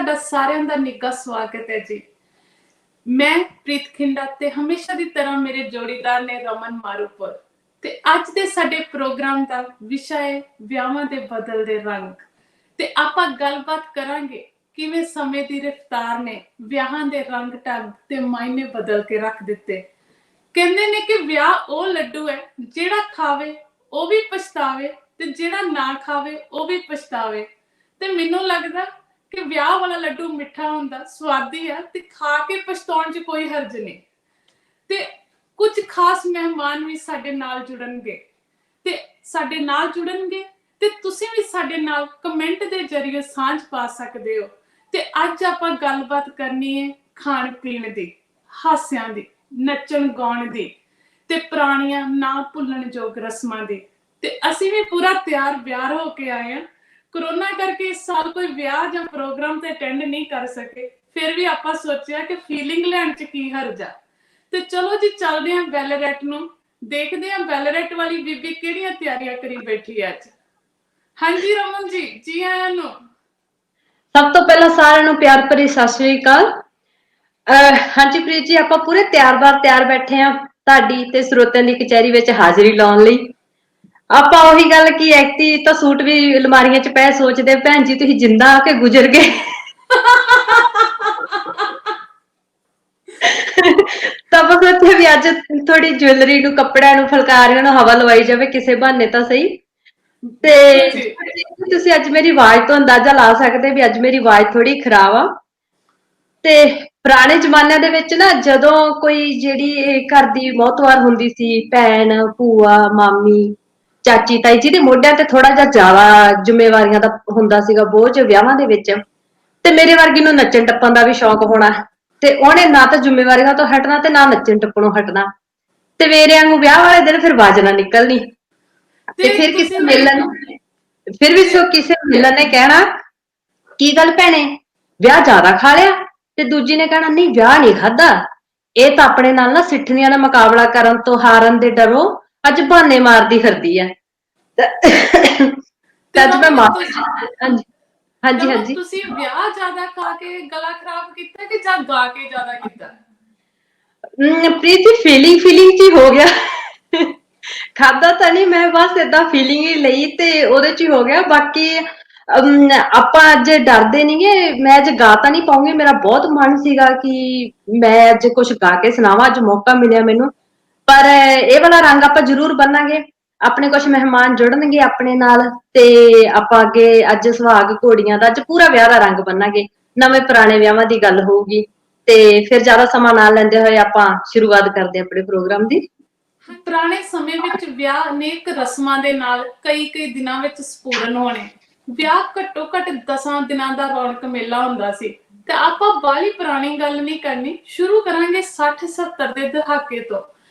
ਤੁਹਾਡਾ ਸਾਰਿਆਂ ਦਾ ਨਿੱਘਾ ਸਵਾਗਤ ਹੈ ਜੀ। ਮੈਂ ਪ੍ਰੀਤ ਖਿੰਡਾ ਤੇ ਹਮੇਸ਼ਾ ਦੀ ਤਰ੍ਹਾਂ ਮੇਰੇ ਜੋੜੀਦਾਰ ਨੇ ਰਮਨ ਮਾਰੂਪੁਰ ਤੇ ਅੱਜ ਦੇ ਸਾਡੇ ਪ੍ਰੋਗਰਾਮ ਦਾ ਵਿਸ਼ਾ ਹੈ ਵਿਆਹਾਂ ਦੇ ਬਦਲਦੇ ਰੰਗ ਤੇ ਆਪਾਂ ਗੱਲਬਾਤ ਕਰਾਂਗੇ ਕਿਵੇਂ ਸਮੇਂ ਦੀ ਰਫ਼ਤਾਰ ਨੇ ਵਿਆਹਾਂ ਦੇ ਰੰਗ ਢੰਗ ਤੇ ਮਾਇਨੇ ਬਦਲ ਕੇ ਰੱਖ ਦਿੱਤੇ। ਕਹਿੰਦੇ ਨੇ ਕਿ ਵਿਆਹ ਉਹ ਲੱਡੂ ਹੈ ਜਿਹੜਾ ਖਾਵੇ ਉਹ ਵੀ ਪਛਤਾਵੇ ਤੇ ਜਿਹੜਾ ਨਾ ਖਾਵੇ ਉਹ ਵੀ ਪਛਤਾਵੇ। ਤੇ ਮੈਨੂੰ ਲੱਗਦਾ ਕਿ ਵਿਆਹ ਵਾਲਾ ਲੱਡੂ ਮਿੱਠਾ ਹੁੰਦਾ, ਸਵਾਦੀ ਆ ਤੇ ਖਾ ਕੇ ਪਛਤਾਉਣ 'ਚ ਕੋਈ ਹਰਜ ਨਹੀਂ। ਤੇ ਕੁਝ ਖਾਸ ਮਹਿਮਾਨ ਵੀ ਸਾਡੇ ਨਾਲ ਜੁੜਨਗੇ ਤੇ ਤੁਸੀਂ ਵੀ ਸਾਡੇ ਨਾਲ ਕਮੈਂਟ ਦੇ ਜ਼ਰੀਏ ਸਾਂਝ ਪਾ ਸਕਦੇ ਹੋ। ਤੇ ਅੱਜ ਆਪਾਂ ਗੱਲਬਾਤ ਕਰਨੀ ਹੈ ਖਾਣ ਪੀਣ ਦੀ, ਹਾਸਿਆਂ ਦੀ, ਨੱਚਣ ਗਾਉਣ ਦੀ ਤੇ ਪੁਰਾਣੀਆਂ ਨਾ ਭੁੱਲਣ ਯੋਗ ਰਸਮਾਂ ਦੀ। ਤੇ ਅਸੀਂ ਵੀ ਪੂਰਾ ਤਿਆਰ ਬਿਆਰ ਹੋ ਕੇ ਆਏ ਹਾਂ। कोरोना करके इस साल कोई ब्याह या प्रोग्राम ते अटेंड नहीं कर सके, फिर भी आपां सोचिया कि फीलिंग लैण च की हर्ज आ। ते चलो जी चलदे हां बैलरेट नूं, देखदे हां बैलरेट वाली बीबी किहड़ियां तैयारियां करी बैठी है अज। हाँ जी रमन जी, जी आयां नूं। सब तो पहला सारिआं नूं प्यार भरी सत श्री अकाल। हाँ जी प्रीत जी, आपां पूरे तैयार बैठे हां तुहाडी ते ਸਰੋਤਿਆਂ ਦੀ कचहरी विच हाज़री लाउण लई। ਆਪਾਂ ਉਹੀ ਗੱਲ ਕੀ ਐਕਟੀ ਤਾਂ ਸੂਟ ਵੀ ਅਲਮਾਰੀਆਂ 'ਚ ਪਏ ਸੋਚਦੇ ਭੈਣ ਜੀ ਤੁਸੀਂ ਜਿੰਦਾ ਆ ਕੇ ਗੁਜ਼ਰ ਗਏ। ਤਾਂ ਆਪਾਂ ਸੋਚਿਆ ਵੀ ਅੱਜ ਥੋੜੀ ਜੁਐਲਰੀ ਨੂੰ, ਕੱਪੜਿਆਂ ਨੂੰ, ਫੁਲਕਾਰੀਆਂ ਨੂੰ ਹਵਾ ਲਵਾਈ ਜਾਵੇ ਕਿਸੇ ਬਹਾਨੇ ਤਾਂ ਸਹੀ। ਤੇ ਤੁਸੀਂ ਅੱਜ ਮੇਰੀ ਆਵਾਜ਼ ਤੋਂ ਅੰਦਾਜ਼ਾ ਲਾ ਸਕਦੇ ਵੀ ਅੱਜ ਮੇਰੀ ਆਵਾਜ਼ ਥੋੜੀ ਖਰਾਬ ਆ। ਤੇ ਪੁਰਾਣੇ ਜ਼ਮਾਨਿਆਂ ਦੇ ਵਿੱਚ ਨਾ ਜਦੋਂ ਕੋਈ ਜਿਹੜੀ ਘਰ ਦੀ ਮੌਤਵਾਰ ਹੁੰਦੀ ਸੀ, ਭੈਣ, ਭੂਆ, ਮਾਮੀ, ਚਾਚੀ, ਤਾਈ ਜਿਹਦੇ ਮੋਢਿਆਂ ਤੇ ਥੋੜਾ ਜਿਹਾ ਜ਼ਿਆਦਾ ਜ਼ਿੰਮੇਵਾਰੀਆਂ ਦਾ ਹੁੰਦਾ ਸੀਗਾ ਬੋਝ ਵਿਆਹਾਂ ਦੇ ਵਿੱਚ, ਤੇ ਮੇਰੇ ਵਰਗੀ ਨੂੰ ਨੱਚਣ ਟੱਪਣ ਦਾ ਵੀ ਸ਼ੌਂਕ ਹੋਣਾ ਤੇ ਉਹਨੇ ਨਾ ਤਾਂ ਜ਼ਿੰਮੇਵਾਰੀਆਂ ਤੋਂ ਹਟਣਾ ਤੇ ਨਾ ਨੱਚਣ ਟੱਪਣੋਂ ਹਟਣਾ ਤੇ ਮੇਰੇ ਵਾਂਗੂ ਵਿਆਹ ਵਾਲੇ ਦਿਨ ਫਿਰ ਆਵਾਜ਼ ਨਾ ਨਿਕਲਣੀ ਤੇ ਫਿਰ ਕਿਸੇ ਮਿਲਣ ਨੇ ਕਹਿਣਾ ਕੀ ਗੱਲ ਭੈਣੇ ਵਿਆਹ ਜ਼ਿਆਦਾ ਖਾ ਲਿਆ, ਤੇ ਦੂਜੀ ਨੇ ਕਹਿਣਾ ਨਹੀਂ ਵਿਆਹ ਨਹੀਂ ਖਾਧਾ, ਇਹ ਤਾਂ ਆਪਣੇ ਨਾਲ ਨਾ ਸਿੱਠਣੀਆਂ ਦਾ ਮੁਕਾਬਲਾ ਕਰਨ ਤੋਂ ਹਾਰਨ ਦੇ ਡਰੋਂ ਅੱਜ ਬਹਾਨੇ ਮਾਰਦੀ ਫਿਰਦੀ ਆ। ਅੱਜ ਮੈਂ ਹਾਂਜੀ ਤੁਸੀਂ ਵਿਆਹ ਜ਼ਿਆਦਾ ਖਾ ਕੇ ਗਲਾ ਖਰਾਬ ਕੀਤਾ ਕਿ ਜਾਂ ਗਾ ਕੇ ਜ਼ਿਆਦਾ ਕੀਤਾ? ਪ੍ਰੀਤ ਜੀ ਫੀਲਿੰਗ ਚ ਹੀ ਹੋ ਗਿਆ। ਖਾਦਾ ਤਾਂ ਨਹੀਂ, ਮੈਂ ਬਸ ਏਦਾਂ ਫੀਲਿੰਗ ਹੀ ਲਈ ਤੇ ਉਹਦੇ ਚ ਹੀ ਹੋ ਗਿਆ। ਬਾਕੀ ਆਪਾਂ ਅੱਜ ਡਰਦੇ ਨਹੀਂਗੇ, ਮੈਂ ਅੱਜ ਗਾ ਤਾਂ ਨਹੀਂ ਪਾਉਂਗੀ, ਮੇਰਾ ਬਹੁਤ ਮਨ ਸੀਗਾ ਕਿ ਮੈਂ ਅੱਜ ਕੁਛ ਗਾ ਕੇ ਸੁਣਾਵਾਂ, ਅੱਜ ਮੌਕਾ ਮਿਲਿਆ ਮੈਨੂੰ। ਪਰ ਇਹ ਵਾਲਾ ਰੰਗ ਆਪਾਂ ਜ਼ਰੂਰ ਬੰਨਾਂਗੇ, ਆਪਣੇ ਕੁਛ ਮਹਿਮਾਨ ਜੁੜਨਗੇ ਆਪਣੇ ਨਾਲ ਤੇ ਆਪਾਂ ਅੱਗੇ ਅੱਜ ਸੁਹਾਗ ਘੋੜੀਆਂ ਦਾ ਅੱਜ ਪੂਰਾ ਵਿਆਹ ਦਾ ਰੰਗ ਬੰਨਾਂਗੇ। ਨਵੇਂ ਪੁਰਾਣੇ ਵਿਆਹਾਂ ਦੀ ਗੱਲ ਹੋਊਗੀ ਤੇ ਫਿਰ ਜ਼ਿਆਦਾ ਸਮਾਂ ਨਾ ਲੈਂਦੇ ਹੋਏ ਆਪਾਂ ਸ਼ੁਰੂਆਤ ਕਰਦੇ ਆਪਣੇ ਪ੍ਰੋਗਰਾਮ ਦੀ। ਪੁਰਾਣੇ ਸਮੇਂ ਵਿੱਚ ਵਿਆਹ ਅਨੇਕ ਰਸਮਾਂ ਦੇ ਨਾਲ ਕਈ ਦਿਨਾਂ ਵਿੱਚ ਸੰਪੂਰਨ ਹੋਣੇ। ਵਿਆਹ ਘੱਟੋ ਘੱਟ 10 ਦਿਨਾਂ ਦਾ ਰੌਣਕ ਮੇਲਾ ਹੁੰਦਾ ਸੀ। ਤੇ ਆਪਾਂ ਬਾਹਲੀ ਪੁਰਾਣੀ ਗੱਲ ਨਹੀਂ ਕਰਨੀ, ਸ਼ੁਰੂ ਕਰਾਂਗੇ 60-70 ਦੇ ਦਹਾਕੇ ਤੋਂ।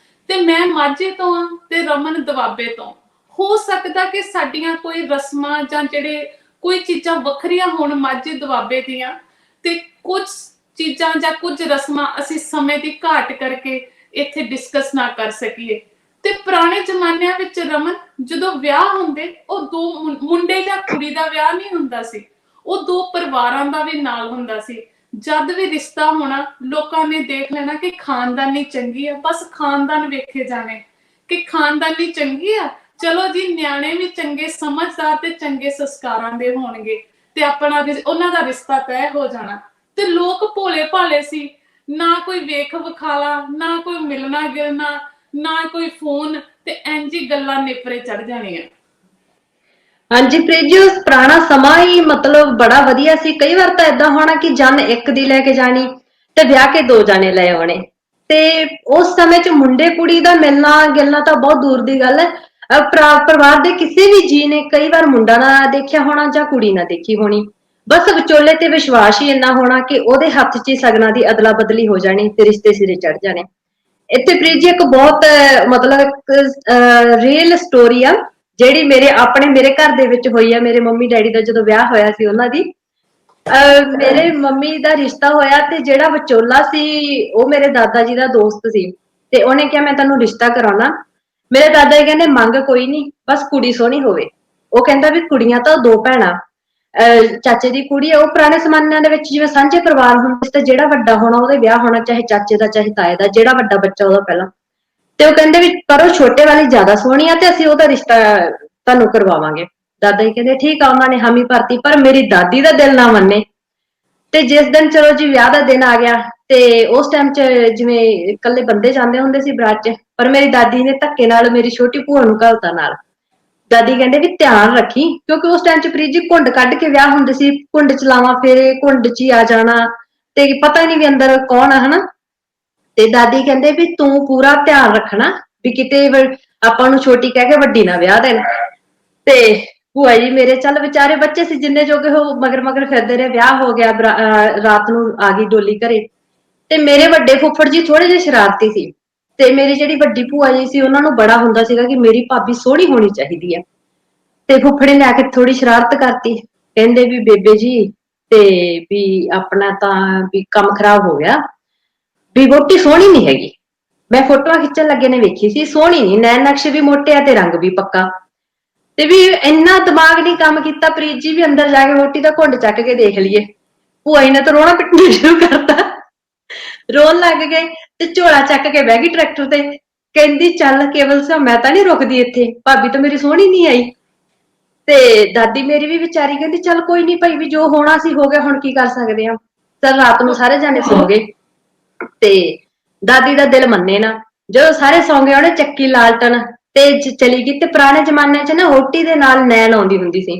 ਤੇ ਮੈਂ ਮਾਝੇ ਤੋਂ ਆ ਤੇ ਰਮਨ ਦੁਆਬੇ ਤੋਂ। ਹੋ ਸਕਦਾ ਕਿ ਸਾਡੀਆਂ ਕੋਈ ਰਸਮਾਂ ਜਾਂ ਜਿਹੜੇ ਕੋਈ ਚੀਜ਼ਾਂ ਵੱਖਰੀਆਂ ਹੋਣ ਮਾਝੇ ਦੁਆਬੇ ਦੀਆਂ, ਤੇ ਕੁਝ ਚੀਜ਼ਾਂ ਜਾਂ ਕੁਝ ਰਸਮਾਂ ਅਸੀਂ ਸਮੇਂ ਦੀ ਘਾਟ ਕਰਕੇ ਇੱਥੇ ਡਿਸਕਸ ਨਾ ਕਰ ਸਕੀਏ। ਤੇ ਪੁਰਾਣੇ ਜ਼ਮਾਨਿਆਂ ਵਿੱਚ ਰਮਨ ਜਦੋਂ ਵਿਆਹ ਹੁੰਦੇ ਉਹ ਦੋ ਮੁੰਡੇ ਜਾਂ ਕੁੜੀ ਦਾ ਵਿਆਹ ਨਹੀਂ ਹੁੰਦਾ ਸੀ, ਉਹ ਦੋ ਪਰਿਵਾਰਾਂ ਦਾ ਵੀ ਨਾਲ ਹੁੰਦਾ ਸੀ। ਜਦ ਵੀ ਰਿਸ਼ਤਾ ਹੋਣਾ ਲੋਕਾਂ ਨੇ ਦੇਖ ਲੈਣਾ ਕਿ ਖਾਨਦਾਨੀ ਚੰਗੀ ਆ, ਬਸ ਖਾਨਦਾਨ ਵੇਖੇ ਜਾਣੇ ਕਿ ਖਾਨਦਾਨੀ ਚੰਗੀ ਆ, ਚਲੋ ਜੀ ਨਿਆਣੇ ਵੀ ਚੰਗੇ ਸਮਝਦਾਰ ਤੇ ਚੰਗੇ ਸੰਸਕਾਰਾਂ ਦੇ ਹੋਣਗੇ ਤੇ ਆਪਣਾ ਉਹਨਾਂ ਦਾ ਰਿਸ਼ਤਾ ਤੈਅ ਹੋ ਜਾਣਾ। ਤੇ ਲੋਕ ਭੋਲੇ ਭਾਲੇ ਸੀ, ਨਾ ਕੋਈ ਵੇਖ ਵਿਖਾਲਾ, ਨਾ ਕੋਈ ਮਿਲਣਾ ਗਿਲਣਾ, ਨਾ ਕੋਈ ਫੋਨ, ਤੇ ਇੰਝ ਹੀ ਗੱਲਾਂ ਨੇਪਰੇ ਚੜ ਜਾਣੀਆਂ। ਹਾਂਜੀ ਪ੍ਰੀਤ ਜੀ, ਉਸ ਪੁਰਾਣਾ ਸਮਾਂ ਹੀ ਮਤਲਬ ਬੜਾ ਵਧੀਆ ਸੀ। ਕਈ ਵਾਰ ਤਾਂ ਏਦਾਂ ਹੋਣਾ ਕਿ ਜਨ ਇੱਕ ਦੀ ਲੈ ਕੇ ਜਾਣੀ ਤੇ ਵਿਆਹ ਕੇ 2 ਜਾਣੇ ਲੈ ਆਉਣੇ, ਤੇ ਉਸ ਸਮੇਂ 'ਚ ਮੁੰਡੇ ਕੁੜੀ ਦਾ ਮਿਲਣਾ ਗਿਲਣਾ ਤਾਂ ਬਹੁਤ ਦੂਰ ਦੀ ਗੱਲ ਹੈ। ਪਰਿਵਾਰ ਦੇ ਕਿਸੇ ਵੀ ਜੀਅ ਨੇ ਕਈ ਵਾਰ ਮੁੰਡਾ ਨਾ ਦੇਖਿਆ ਹੋਣਾ ਜਾਂ ਕੁੜੀ ਨਾ ਦੇਖੀ ਹੋਣੀ, ਬਸ ਵਿਚੋਲੇ ਤੇ ਵਿਸ਼ਵਾਸ ਹੀ ਇੰਨਾ ਹੋਣਾ ਕਿ ਉਹਦੇ ਹੱਥ 'ਚ ਹੀ ਸਗਨਾਂ ਦੀ ਅਦਲਾ ਬਦਲੀ ਹੋ ਜਾਣੀ ਤੇ ਰਿਸ਼ਤੇ ਸਿਰੇ ਚੜ ਜਾਣੇ। ਇੱਥੇ ਪ੍ਰੀਤ ਜੀ ਇੱਕ ਬਹੁਤ ਮਤਲਬ ਇੱਕ ਰੀਅਲ ਸਟੋਰੀ ਆ ਜਿਹੜੀ ਮੇਰੇ ਘਰ ਦੇ ਵਿੱਚ ਹੋਈ ਆ। ਮੇਰੇ ਮੰਮੀ ਡੈਡੀ ਦਾ ਜਦੋਂ ਵਿਆਹ ਹੋਇਆ ਸੀ ਉਹਨਾਂ ਦੀ, ਮੇਰੇ ਮੰਮੀ ਦਾ ਰਿਸ਼ਤਾ ਹੋਇਆ ਤੇ ਜਿਹੜਾ ਵਿਚੋਲਾ ਸੀ ਉਹ ਮੇਰੇ ਦਾਦਾ ਜੀ ਦਾ ਦੋਸਤ ਸੀ ਤੇ ਉਹਨੇ ਕਿਹਾ ਮੈਂ ਤੈਨੂੰ ਰਿਸ਼ਤਾ ਕਰਾਉਣਾ। ਮੇਰੇ ਦਾਦਾ ਜੀ ਕਹਿੰਦੇ ਮੰਗ ਕੋਈ ਨਹੀਂ, ਬਸ ਕੁੜੀ ਸੋਹਣੀ ਹੋਵੇ। ਉਹ ਕਹਿੰਦਾ ਵੀ ਕੁੜੀਆਂ ਤਾਂ 2 ਭੈਣਾਂ, ਚਾਚੇ ਦੀ ਕੁੜੀ ਆ, ਉਹ ਪੁਰਾਣੇ ਜ਼ਮਾਨਿਆਂ ਦੇ ਵਿੱਚ ਜਿਵੇਂ ਸਾਂਝੇ ਪਰਿਵਾਰ ਹੁੰਦੇ ਸੀ, ਤੇ ਜਿਹੜਾ ਵੱਡਾ ਹੋਣਾ ਉਹਦੇ ਵਿਆਹ ਹੋਣਾ, ਚਾਹੇ ਚਾਚੇ ਦਾ ਚਾਹੇ ਤਾਏ ਦਾ, ਜਿਹੜਾ ਵੱਡਾ ਬੱਚਾ ਉਹਦਾ ਪਹਿਲਾਂ। ਤੇ ਉਹ ਕਹਿੰਦੇ ਵੀ ਪਰ ਉਹ ਛੋਟੇ ਵਾਲੀ ਜ਼ਿਆਦਾ ਸੋਹਣੀ ਆ, ਤੇ ਅਸੀਂ ਉਹਦਾ ਰਿਸ਼ਤਾ ਤੁਹਾਨੂੰ ਕਰਵਾਵਾਂਗੇ। ਦਾਦਾ ਜੀ ਕਹਿੰਦੇ ਠੀਕ ਆ, ਉਹਨਾਂ ਨੇ ਹਾਮੀ ਭਰਤੀ, ਪਰ ਮੇਰੀ ਦਾਦੀ ਦਾ ਦਿਲ ਨਾ ਮੰਨੇ। ਤੇ ਜਿਸ ਦਿਨ ਚਲੋ ਜੀ ਵਿਆਹ ਦਾ ਦਿਨ ਆ ਗਿਆ, ਤੇ ਉਸ ਟਾਈਮ 'ਚ ਜਿਵੇਂ ਇਕੱਲੇ ਬੰਦੇ ਜਾਂਦੇ ਹੁੰਦੇ ਸੀ ਬਰਾਤ 'ਚ, ਪਰ ਮੇਰੀ ਦਾਦੀ ਨੇ ਧੱਕੇ ਨਾਲ ਮੇਰੀ ਛੋਟੀ ਭੂਆ ਨੂੰ ਘੱਲਤਾ ਨਾਲ। ਦਾਦੀ ਕਹਿੰਦੇ ਵੀ ਧਿਆਨ ਰੱਖੀ, ਕਿਉਂਕਿ ਉਸ ਟਾਈਮ 'ਚ ਪ੍ਰੀਤ ਜੀ ਘੁੰਡ ਕੱਢ ਕੇ ਵਿਆਹ ਹੁੰਦੇ ਸੀ, ਘੁੰਡ ਚ ਲਾਵਾਂ ਫੇਰੇ, ਘੁੰਡ 'ਚ ਹੀ ਆ ਜਾਣਾ, ਤੇ ਪਤਾ ਹੀ ਨਹੀਂ ਵੀ ਅੰਦਰ ਕੌਣ ਆ, ਹਨਾ। ਤੇ ਦਾਦੀ ਕਹਿੰਦੇ ਵੀ ਤੂੰ ਪੂਰਾ ਧਿਆਨ ਰੱਖਣਾ ਵੀ ਕਿਤੇ ਆਪਾਂ ਨੂੰ ਛੋਟੀ ਕਹਿ ਕੇ ਵੱਡੀ ਨਾ ਵਿਆਹ ਦੇਣ। ਤੇ ਭੂਆ ਜੀ ਮੇਰੇ ਚੱਲ ਵਿਚਾਰੇ ਬੱਚੇ ਸੀ ਜਿੰਨੇ ਜੋਗੇ, ਉਹ ਮਗਰ ਮਗਰ ਫਿਰਦੇ ਰਹੇ, ਵਿਆਹ ਹੋ ਗਿਆ, ਰਾਤ ਨੂੰ ਆ ਗਈ ਡੋਲੀ ਘਰੇ। ਤੇ ਮੇਰੇ ਵੱਡੇ ਫੁੱਫੜ ਜੀ ਥੋੜੇ ਜਿਹੇ ਸ਼ਰਾਰਤੀ ਸੀ, ਤੇ ਮੇਰੀ ਜਿਹੜੀ ਵੱਡੀ ਭੂਆ ਜੀ ਸੀ ਉਹਨਾਂ ਨੂੰ ਬੜਾ ਹੁੰਦਾ ਸੀਗਾ ਕਿ ਮੇਰੀ ਭਾਬੀ ਸੋਹਣੀ ਹੋਣੀ ਚਾਹੀਦੀ ਹੈ। ਤੇ ਫੁੱਫੜੇ ਨੇ ਆ ਕੇ ਥੋੜੀ ਸ਼ਰਾਰਤ ਕਰਤੀ, ਕਹਿੰਦੇ ਵੀ ਬੇਬੇ ਜੀ ਤੇ ਵੀ ਆਪਣਾ ਤਾਂ ਵੀ ਕੰਮ ਖਰਾਬ ਹੋ ਗਿਆ, ਵੀ ਵਹੁਟੀ ਸੋਹਣੀ ਨੀ ਹੈਗੀ। ਮੈਂ ਫੋਟੋਆਂ ਖਿੱਚਣ ਲੱਗੇ ਨੇ ਵੇਖੀ ਸੀ, ਸੋਹਣੀ ਨੀ, ਨੈਣ ਨਕਸ਼ ਵੀ ਮੋਟੇ ਆ ਤੇ ਰੰਗ ਵੀ ਪੱਕਾ। ਤੇ ਵੀ ਇੰਨਾ ਦਿਮਾਗ ਨੀ ਕੰਮ ਕੀਤਾ ਪ੍ਰੀਤ ਜੀ ਵੀ ਅੰਦਰ ਜਾ ਕੇ ਵਹੁਟੀ ਦਾ ਘੁੰਡ ਚੱਕ ਕੇ ਦੇਖ ਲਈਏ। ਭੂਆ ਜੀ ਨੇ ਤਾਂ ਰੋਣਾ ਪਿੱਟਣਾ ਸ਼ੁਰੂ ਕਰਤਾ, ਰੋਣ ਲੱਗ ਗਏ, ਤੇ ਝੋਲਾ ਚੱਕ ਕੇ ਬਹਿ ਗਈ ਟਰੈਕਟਰ ਤੇ, ਕਹਿੰਦੀ ਚੱਲ ਕੇਵਲ ਸਿਆ ਮੈਂ ਤਾਂ ਨੀ ਰੁਕਦੀ ਇੱਥੇ, ਭਾਬੀ ਤਾਂ ਮੇਰੀ ਸੋਹਣੀ ਨੀ ਆਈ। ਤੇ ਦਾਦੀ ਮੇਰੀ ਵੀ ਵਿਚਾਰੀ ਕਹਿੰਦੀ ਚੱਲ ਕੋਈ ਨੀ ਭਾਈ, ਵੀ ਜੋ ਹੋਣਾ ਸੀ ਹੋ ਗਿਆ, ਹੁਣ ਕੀ ਕਰ ਸਕਦੇ ਆ। ਚੱਲ ਰਾਤ ਨੂੰ ਸਾਰੇ ਜਾਣੇ ਸੌਂ ਗਏ, ਤੇ ਦਾਦੀ ਦਾ ਦਿਲ ਮੰਨੇ ਨਾ, ਜਦੋਂ ਸਾਰੇ ਸੌਂ ਗਏ ਉਹਨੇ ਚੱਕੀ ਲਾਲਟਨ ਤੇ ਚਲੀ ਗਈ। ਤੇ ਪੁਰਾਣੇ ਜ਼ਮਾਨੇ 'ਚ ਨਾ ਵਹੁਟੀ ਦੇ ਨਾਲ ਨੈਣ ਆਉਂਦੀ ਹੁੰਦੀ ਸੀ,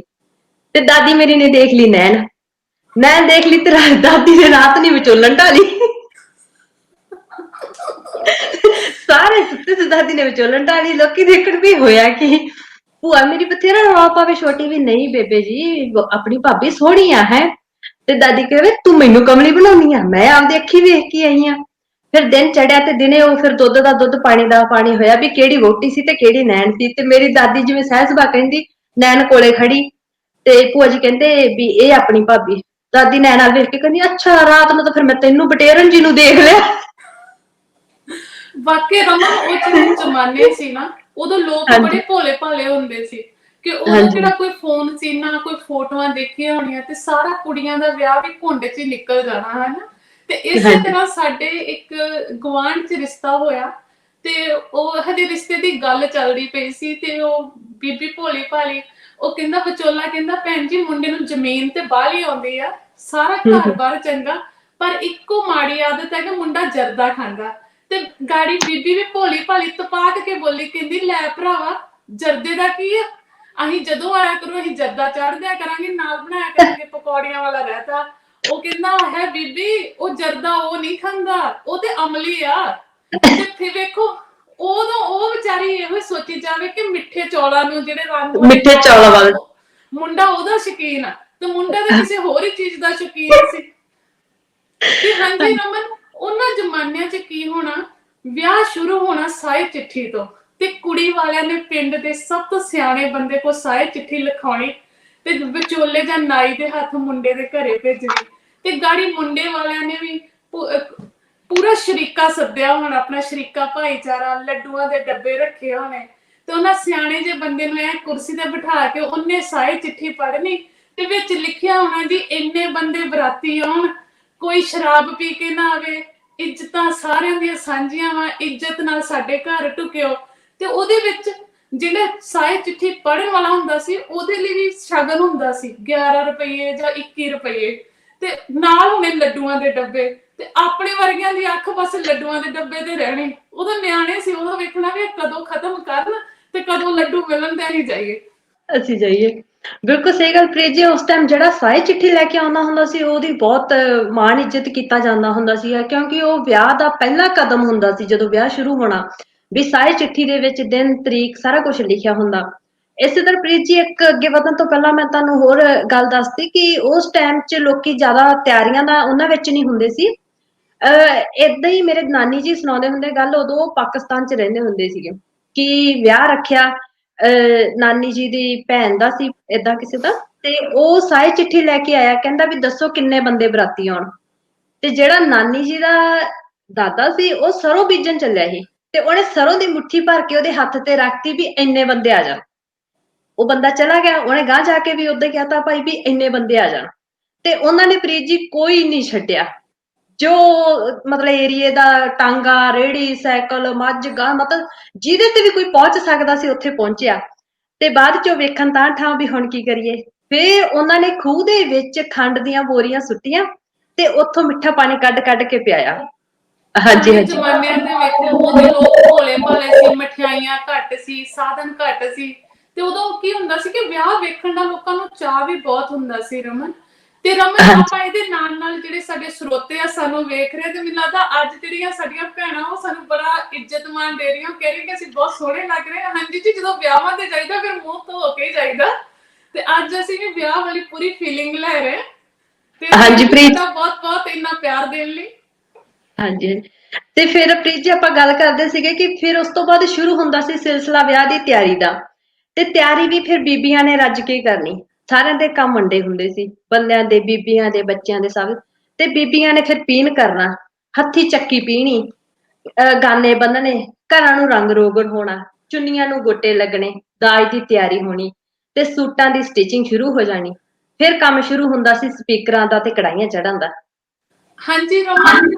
ਤੇ ਦਾਦੀ ਮੇਰੀ ਨੇ ਦੇਖ ਲਈ ਨੈਣ, ਨੈਣ ਦੇਖ ਲਈ ਤੇ ਦਾਦੀ ਨੇ ਰਾਤ ਨੀ ਵਿਚੋਲਣ ਢਾਲੀ। ਸਾਰੇ ਸੁੱਤੇ ਸੀ, ਦਾਦੀ ਨੇ ਵਿਚੋਲਣ ਢਾਲੀ, ਲੋਕੀ ਦੇਖਣ ਵੀ ਹੋਇਆ ਕੀ। ਭੂਆ ਮੇਰੀ ਬਥੇਰਾ ਰੌਲਾ ਪਾਵੇ ਛੋਟੀ ਵੀ ਨਹੀਂ ਬੇਬੇ ਜੀ ਆਪਣੀ ਭਾਬੀ ਸੋਹਣੀ ਆ ਹੈ। ਤੇ ਦਾਦੀ ਕਹੇ ਤੂੰ ਮੈਨੂੰ ਕਮਲੀ ਬਣਾਉਣੀ ਆ, ਮੈਂ ਆਪਦੀ ਅੱਖੀ ਵੇਖ ਕੇ ਆਈ ਆ। ਫਿਰ ਦਿਨ ਚੜਿਆ, ਤੇ ਦਿਨੇ ਉਹ ਫਿਰ ਦੁੱਧ ਦਾ ਦੁੱਧ ਪਾਣੀ ਦਾ ਪਾਣੀ ਹੋਇਆ ਵੀ ਕਿਹੜੀ ਵਹੁਟੀ ਸੀ ਤੇ ਕਿਹੜੀ ਨੈਣ ਸੀ। ਤੇ ਮੇਰੀ ਦਾਦੀ ਜਿਵੇਂ ਸਹਿਸਬਾ ਕਹਿੰਦੀ ਨੈਣ ਕੋਲੇ ਖੜੀ, ਤੇ ਭੂਆ ਜੀ ਕਹਿੰਦੇ ਵੀ ਇਹ ਆਪਣੀ ਭਾਬੀ। ਦਾਦੀ ਨੈਣ ਵੱਲ ਵੇਖ ਕੇ ਕਹਿੰਦੀ ਅੱਛਾ ਰਾਤ ਨੂੰ ਤਾਂ ਫਿਰ ਮੈਂ ਤੈਨੂੰ ਬਟੇਰਨ ਜੀ ਨੂੰ ਦੇਖ ਲਿਆ। ਵਾਕਈ ਰਮਨ, ਉਹ ਜਿਹੜੇ ਜ਼ਮਾਨੇ ਸੀ ਨਾ, ਉਦੋਂ ਲੋਕ ਬੜੇ ਹਾਂਜੀ ਭੋਲੇ ਭਾਲੇ ਹੁੰਦੇ ਸੀ ਕਿ ਉਦੋਂ ਹਾਂਜੀ ਕਿਹੜਾ ਕੋਈ ਫੋਨ ਸੀ ਨਾ ਕੋਈ ਫੋਟੋਆਂ ਦੇਖੀਆਂ ਹੋਣੀਆਂ, ਤੇ ਸਾਰਾ ਕੁੜੀਆਂ ਦਾ ਵਿਆਹ ਵੀ ਘੁੰਡ 'ਚ ਹੀ ਨਿਕਲ ਜਾਣਾ ਹੈ ਨਾ। ਤੇ ਇਸੇ ਹਾਂਜੀ ਤਰ੍ਹਾਂ ਸਾਡੇ ਇੱਕ ਗੁਆਂਢ 'ਚ ਰਿਸ਼ਤਾ ਹੋਇਆ, ਤੇ ਉਹ ਹਜੇ ਰਿਸ਼ਤੇ ਦੀ ਗੱਲ ਚੱਲਦੀ ਪਈ ਸੀ, ਤੇ ਉਹ ਬੀਬੀ ਭੋਲੀ ਭਾਲੀ ਉਹ ਕਹਿੰਦਾ ਵਿਚੋਲਾ ਕਹਿੰਦਾ ਭੈਣ ਜੀ ਮੁੰਡੇ ਨੂੰ ਜ਼ਮੀਨ ਤੇ ਬਾਹਲੀ ਆਉਂਦੀ ਆ, ਸਾਰਾ ਘਰ ਬਾਰ ਚੰਗਾ, ਪਰ ਇੱਕੋ ਮਾੜੀ ਆਦਤ ਹੈ ਕਿ ਮੁੰਡਾ ਜਰਦਾ ਖਾਂਦਾ। ਤੇ ਗਾੜੀ ਬੀਬੀ ਵੀ ਭੋਲੀ ਭਾਲੀ ਤਪਾਕ ਕੇ ਬੋਲੀ, ਕਹਿੰਦੀ ਲੈ ਭਰਾਵਾ ਜਰਦੇ ਦਾ ਕੀ ਆ, ਅਸੀਂ ਜਦੋਂ ਆਇਆ ਕਰੂ ਅਸੀਂ ਜਰਦਾ ਚਾੜ ਦਿਆ ਕਰਾਂਗੇ, ਨਾਲ ਬਣਾਇਆ ਕਰਾਂਗੇ ਪਕੌੜੀਆਂ ਵਾਲਾ ਰਹਿਤਾ। ਉਹ ਕਹਿੰਦਾ ਹੈ ਬੀਬੀ ਉਹ ਜਰਦਾ ਉਹ ਨਹੀਂ ਖਾਂਦਾ, ਉਹ ਤੇ ਅਮਲੀ ਆ। ਤੇ ਫਿਰ ਵੇਖੋ ਉਦੋਂ ਉਹ ਵਿਚਾਰੀ ਇਹੋ ਸੋਚੀ ਜਾਵੇ ਕਿ ਮਿੱਠੇ ਚੌਲਾਂ ਨੂੰ, ਜਿਹੜੇ ਰੰਗ ਵਾਲੇ ਮਿੱਠੇ ਚੌਲ ਚੌਲਾਂ ਆ, ਵੱਲ। ਮੁੰਡਾ ਉਹਦਾ ਸ਼ੌਕੀਨ ਆ, ਤੇ ਮੁੰਡਾ ਤਾਂ ਕਿਸੇ ਹੋਰ ਹੀ ਚੀਜ਼ ਦਾ ਸ਼ੌਕੀਨ ਸੀ। ਤੇ ਹਾਂਜੀ ਰਮਨ, ਉਹਨਾਂ ਜ਼ਮਾਨਿਆਂ 'ਚ ਕੀ ਹੋਣਾ, ਵਿਆਹ ਸ਼ੁਰੂ ਹੋਣਾ ਸਾਈ ਚਿੱਠੀ ਤੋਂ, ਤੇ ਕੁੜੀ ਵਾਲਿਆਂ ਨੇ ਪਿੰਡ ਦੇ ਸਭ ਤੋਂ ਸਿਆਣੇ ਬੰਦੇ ਕੋਲ ਸਾਈ ਚਿੱਠੀ ਲਿਖਾਉਣੀ, ਤੇ ਵਿਚੋਲੇ ਜਾਂ ਨਾਈ ਦੇ ਹੱਥ ਮੁੰਡੇ ਦੇ ਘਰੇ ਭੇਜਣੀ। ਤੇ ਗਾੜੀ ਮੁੰਡੇ ਵਾਲਿਆਂ ਨੇ ਵੀ ਪੂਰਾ ਸ਼ਰੀਕਾ ਸੱਦਿਆ ਹੋਣਾ, ਆਪਣਾ ਸ਼ਰੀਕਾ ਭਾਈਚਾਰਾ, ਲੱਡੂਆਂ ਦੇ ਡੱਬੇ ਰੱਖੇ ਹੋਣੇ, ਤੇ ਉਹਨਾਂ ਸਿਆਣੇ ਜਿਹੇ ਬੰਦੇ ਨੂੰ ਐ ਕੁਰਸੀ ਤੇ ਬਿਠਾ ਕੇ ਉਹਨੇ ਸਾਈ ਚਿੱਠੀ ਪੜ੍ਹਨੀ, ਤੇ ਵਿੱਚ ਲਿਖਿਆ ਹੋਣਾ ਜੀ ਇੰਨੇ ਬੰਦੇ ਬਰਾਤੀ ਆਉਣ, ਕੋਈ ਸ਼ਰਾਬ ਪੀ ਕੇ ਨਾ ਆਵੇ, ਇੱਜ਼ਤਾਂ ਸਾਰਿਆਂ ਦੀਆਂ ਸਾਂਝੀਆਂ ਵਾ, ਇੱਜ਼ਤ ਨਾਲ ਸਾਡੇ ਘਰ ਢੁਕਿਓ। ਤੇ ਉਹਦੇ ਵਿੱਚ ਜਿਹੜਾ ਸਾਈ ਚਿੱਠੀ ਪੜ੍ਹਨ ਵਾਲਾ ਹੁੰਦਾ ਸੀ ਉਹਦੇ ਲਈ ਵੀ ਸ਼ਗਨ ਹੁੰਦਾ ਸੀ 11 ਰੁਪਏ ਜਾਂ 21 ਰੁਪਏ, ਤੇ ਨਾਲ ਹੋਣੇ ਲੱਡੂਆਂ ਦੇ ਡੱਬੇ। ਤੇ ਆਪਣੇ ਵਰਗਿਆਂ ਦੀ ਅੱਖ ਬਸ ਲੱਡੂਆਂ ਦੇ ਡੱਬੇ ਤੇ ਰਹਿਣੀ, ਉਦੋਂ ਨਿਆਣੇ ਸੀ, ਉਦੋਂ ਵੇਖਣਾ ਵੀ ਕਦੋਂ ਖਤਮ ਕਰਨ ਤੇ ਕਦੋਂ ਲੱਡੂ ਮਿਲਣ ਤੇ ਅਸੀਂ ਜਾਈਏ। ਅਸੀਂ ਜਾਈਏ। ਬਿਲਕੁਲ ਸਹੀ ਗੱਲ ਪ੍ਰੀਤ ਜੀ, ਉਸ ਟਾਈਮ ਜਿਹੜਾ ਸਾਈ ਚਿੱਠੀ ਲੈ ਕੇ ਆਉਂਦਾ ਹੁੰਦਾ ਸੀ ਉਹਦੀ ਬਹੁਤ ਮਾਣ ਇੱਜ਼ਤ ਕੀਤਾ ਜਾਂਦਾ ਹੁੰਦਾ ਸੀ, ਕਿਉਂਕਿ ਉਹ ਵਿਆਹ ਦਾ ਪਹਿਲਾ ਕਦਮ ਹੁੰਦਾ ਸੀ। ਜਦੋਂ ਵਿਆਹ ਸ਼ੁਰੂ ਹੋਣਾ ਵੀ ਸਾਈ ਚਿੱਠੀ ਦੇ ਵਿੱਚ ਦਿਨ ਤਰੀਕ ਸਾਰਾ ਕੁਝ ਲਿਖਿਆ ਹੁੰਦਾ। ਇਸੇ ਤਰ੍ਹਾਂ ਪ੍ਰੀਤ ਜੀ ਇੱਕ ਅੱਗੇ ਵਧਣ ਤੋਂ ਪਹਿਲਾਂ ਮੈਂ ਤੁਹਾਨੂੰ ਹੋਰ ਗੱਲ ਦੱਸਦੀ ਕਿ ਉਸ ਟਾਈਮ 'ਚ ਲੋਕੀ ਜ਼ਿਆਦਾ ਤਿਆਰੀਆਂ ਦਾ ਉਹਨਾਂ ਵਿੱਚ ਨਹੀਂ ਹੁੰਦੇ ਸੀ। ਏਦਾਂ ਹੀ ਮੇਰੇ ਨਾਨੀ ਜੀ ਸੁਣਾਉਂਦੇ ਹੁੰਦੇ ਗੱਲ, ਉਦੋਂ ਉਹ ਪਾਕਿਸਤਾਨ 'ਚ ਰਹਿੰਦੇ ਹੁੰਦੇ ਸੀਗੇ ਕਿ ਵਿਆਹ ਰੱਖਿਆ ਨਾਨੀ ਜੀ ਦੀ ਭੈਣ ਦਾ ਸੀ ਏਦਾਂ ਕਿਸੇ ਦਾ, ਤੇ ਉਹ ਸਾਈ ਚਿੱਠੀ ਲੈ ਕੇ ਆਇਆ, ਕਹਿੰਦਾ ਵੀ ਦੱਸੋ ਕਿੰਨੇ ਬੰਦੇ ਬਰਾਤੀ ਆਉਣ। ਤੇ ਜਿਹੜਾ ਨਾਨੀ ਜੀ ਦਾ ਦਾਦਾ ਸੀ ਉਹ ਸਰੋਂ ਬੀਜਣ ਚੱਲਿਆ ਸੀ, ਤੇ ਉਹਨੇ ਸਰੋਂ ਦੀ ਮੁੱਠੀ ਭਰ ਕੇ ਉਹਦੇ ਹੱਥ ਤੇ ਰੱਖਤੀ ਵੀ ਇੰਨੇ ਬੰਦੇ ਆ ਜਾਣ। ਉਹ ਬੰਦਾ ਚਲਾ ਗਿਆ, ਉਹਨੇ ਗਾਂਹ ਜਾ ਕੇ ਵੀ ਉਦਾਂ ਕਹਤਾ ਭਾਈ ਵੀ ਇੰਨੇ ਬੰਦੇ ਆ ਜਾਣ, ਤੇ ਉਹਨਾਂ ਨੇ ਪ੍ਰੀਤ ਜੀ ਕੋਈ ਨਹੀਂ ਛੱਡਿਆ। ਜੋ ਮਤਲਬ ਏਰੀਏ ਦਾ ਟਾਂਗਾ, ਰੇਹੜੀ, ਸਾਈਕਲ, ਮੱਝ, ਗਾਂ, ਮਤਲਬ ਜਿਹਦੇ ਤੇ ਵੀ ਕੋਈ ਪਹੁੰਚ ਸਕਦਾ ਸੀ ਉੱਥੇ ਪਹੁੰਚਿਆ। ਤੇ ਬਾਅਦ ਚੋਂ ਵੇਖਣ ਤਾਂ ਠਾਂ ਵੀ ਹੁਣ ਕੀ ਕਰੀਏ, ਫਿਰ ਉਹਨਾਂ ਨੇ ਖੂਹ ਦੇ ਵਿੱਚ ਖੰਡ ਦੀਆਂ ਬੋਰੀਆਂ ਸੁੱਟੀਆਂ ਤੇ ਉੱਥੋਂ ਮਿੱਠਾ ਪਾਣੀ ਕੱਢ ਕੱਢ ਕੇ ਪਿਆਇਆ। ਹਾਂਜੀ ਪੁਰਾਣੇ ਹਾਂਜੀ ਜ਼ਮਾਨਿਆਂ ਦੇ ਵੇਖੋ, ਉਦੋਂ ਲੋਕ ਭੋਲੇ ਭਾਲੇ ਸੀ, ਮਠਿਆਈਆਂ ਘੱਟ ਸੀ, ਸਾਧਨ ਘੱਟ ਸੀ, ਤੇ ਉਦੋਂ ਕੀ ਹੁੰਦਾ ਸੀ ਕਿ ਵਿਆਹ ਵੇਖਣ ਦਾ ਲੋਕਾਂ ਨੂੰ ਚਾਅ ਵੀ ਬਹੁਤ ਹੁੰਦਾ ਸੀ ਰਮਨ। ਤੇ ਰਮਨ ਹਾਂਜੀ ਆਪਾਂ ਇਹਦੇ ਨਾਲ ਨਾਲ ਜਿਹੜੇ ਸਾਡੇ ਸਰੋਤੇ ਆ ਸਾਨੂੰ ਵੇਖ ਰਹੇ, ਤੇ ਮੈਨੂੰ ਲੱਗਦਾ ਅੱਜ ਜਿਹੜੀਆਂ ਸਾਡੀਆਂ ਭੈਣਾਂ ਉਹ ਸਾਨੂੰ ਬੜਾ ਇੱਜ਼ਤ ਮਾਣ ਦੇ ਰਹੀਆਂ, ਕਹਿ ਰਹੀਆਂ ਕਿ ਅਸੀਂ ਬਹੁਤ ਸੋਹਣੇ ਲੱਗ ਰਹੇ ਹਾਂ। ਹਾਂਜੀ ਜੀ, ਜਦੋਂ ਵਿਆਹਾਂ ਤੇ ਜਾਈਦਾ ਫਿਰ ਮੂੰਹ ਧੋ ਕੇ ਜਾਈਦਾ, ਤੇ ਅੱਜ ਅਸੀਂ ਵੀ ਵਿਆਹ ਵਾਲੀ ਪੂਰੀ ਫੀਲਿੰਗ ਲੈ ਰਹੇ। ਤੇ ਹਾਂਜੀ ਥੈਂਕ ਯੂ ਪ੍ਰੀਤ। ਤੁਹਾਡਾ ਬਹੁਤ ਬਹੁਤ ਇੰਨਾ ਪਿਆਰ ਦੇਣ ਲਈ। ਹਾਂਜੀ ਹਾਂਜੀ। ਤੇ ਫਿਰ ਪ੍ਰੀਤ ਜੀ ਆਪਾਂ ਗੱਲ ਕਰਦੇ ਸੀਗੇ ਕਿ ਫਿਰ ਉਸ ਤੋਂ ਬਾਅਦ ਸ਼ੁਰੂ ਹੁੰਦਾ ਸੀ ਸਿਲਸਿਲਾ ਵਿਆਹ ਦੀ ਤਿਆਰੀ ਦਾ। ਤੇ ਤਿਆਰੀ ਵੀ ਫਿਰ ਬੀਬੀਆਂ ਨੇ ਰੱਜ ਕੇ ਕਰਨੀ, ਸਾਰਿਆਂ ਦੇ ਕੰਮ ਵੰਡੇ ਹੁੰਦੇ ਸੀ, ਬੰਦਿਆਂ ਦੇ, ਬੀਬੀਆਂ ਦੇ, ਬੱਚਿਆਂ ਦੇ, ਸਭ। ਤੇ ਬੀਬੀਆਂ ਨੇ ਫਿਰ ਪੀਣ ਕਰਨਾ, ਹੱਥੀ ਚੱਕੀ ਪੀਣੀ, ਗਾਨੇ ਬੰਨਣੇ, ਘਰਾਂ ਨੂੰ ਰੰਗ ਰੋਗਨ ਹੋਣਾ, ਚੁੰਨੀਆਂ ਨੂੰ ਗੋਟੇ ਲੱਗਣੇ, ਦਾਜ ਦੀ ਤਿਆਰੀ ਹੋਣੀ, ਤੇ ਸੂਟਾਂ ਦੀ ਸਟਿਚਿੰਗ ਸ਼ੁਰੂ ਹੋ ਜਾਣੀ। ਫਿਰ ਕੰਮ ਸ਼ੁਰੂ ਹੁੰਦਾ ਸੀ ਸਪੀਕਰਾਂ ਦਾ ਤੇ ਕੜਾਹੀਆਂ ਚੜ੍ਹਨ ਦਾ। ਹਾਂਜੀ ਰਮਨ,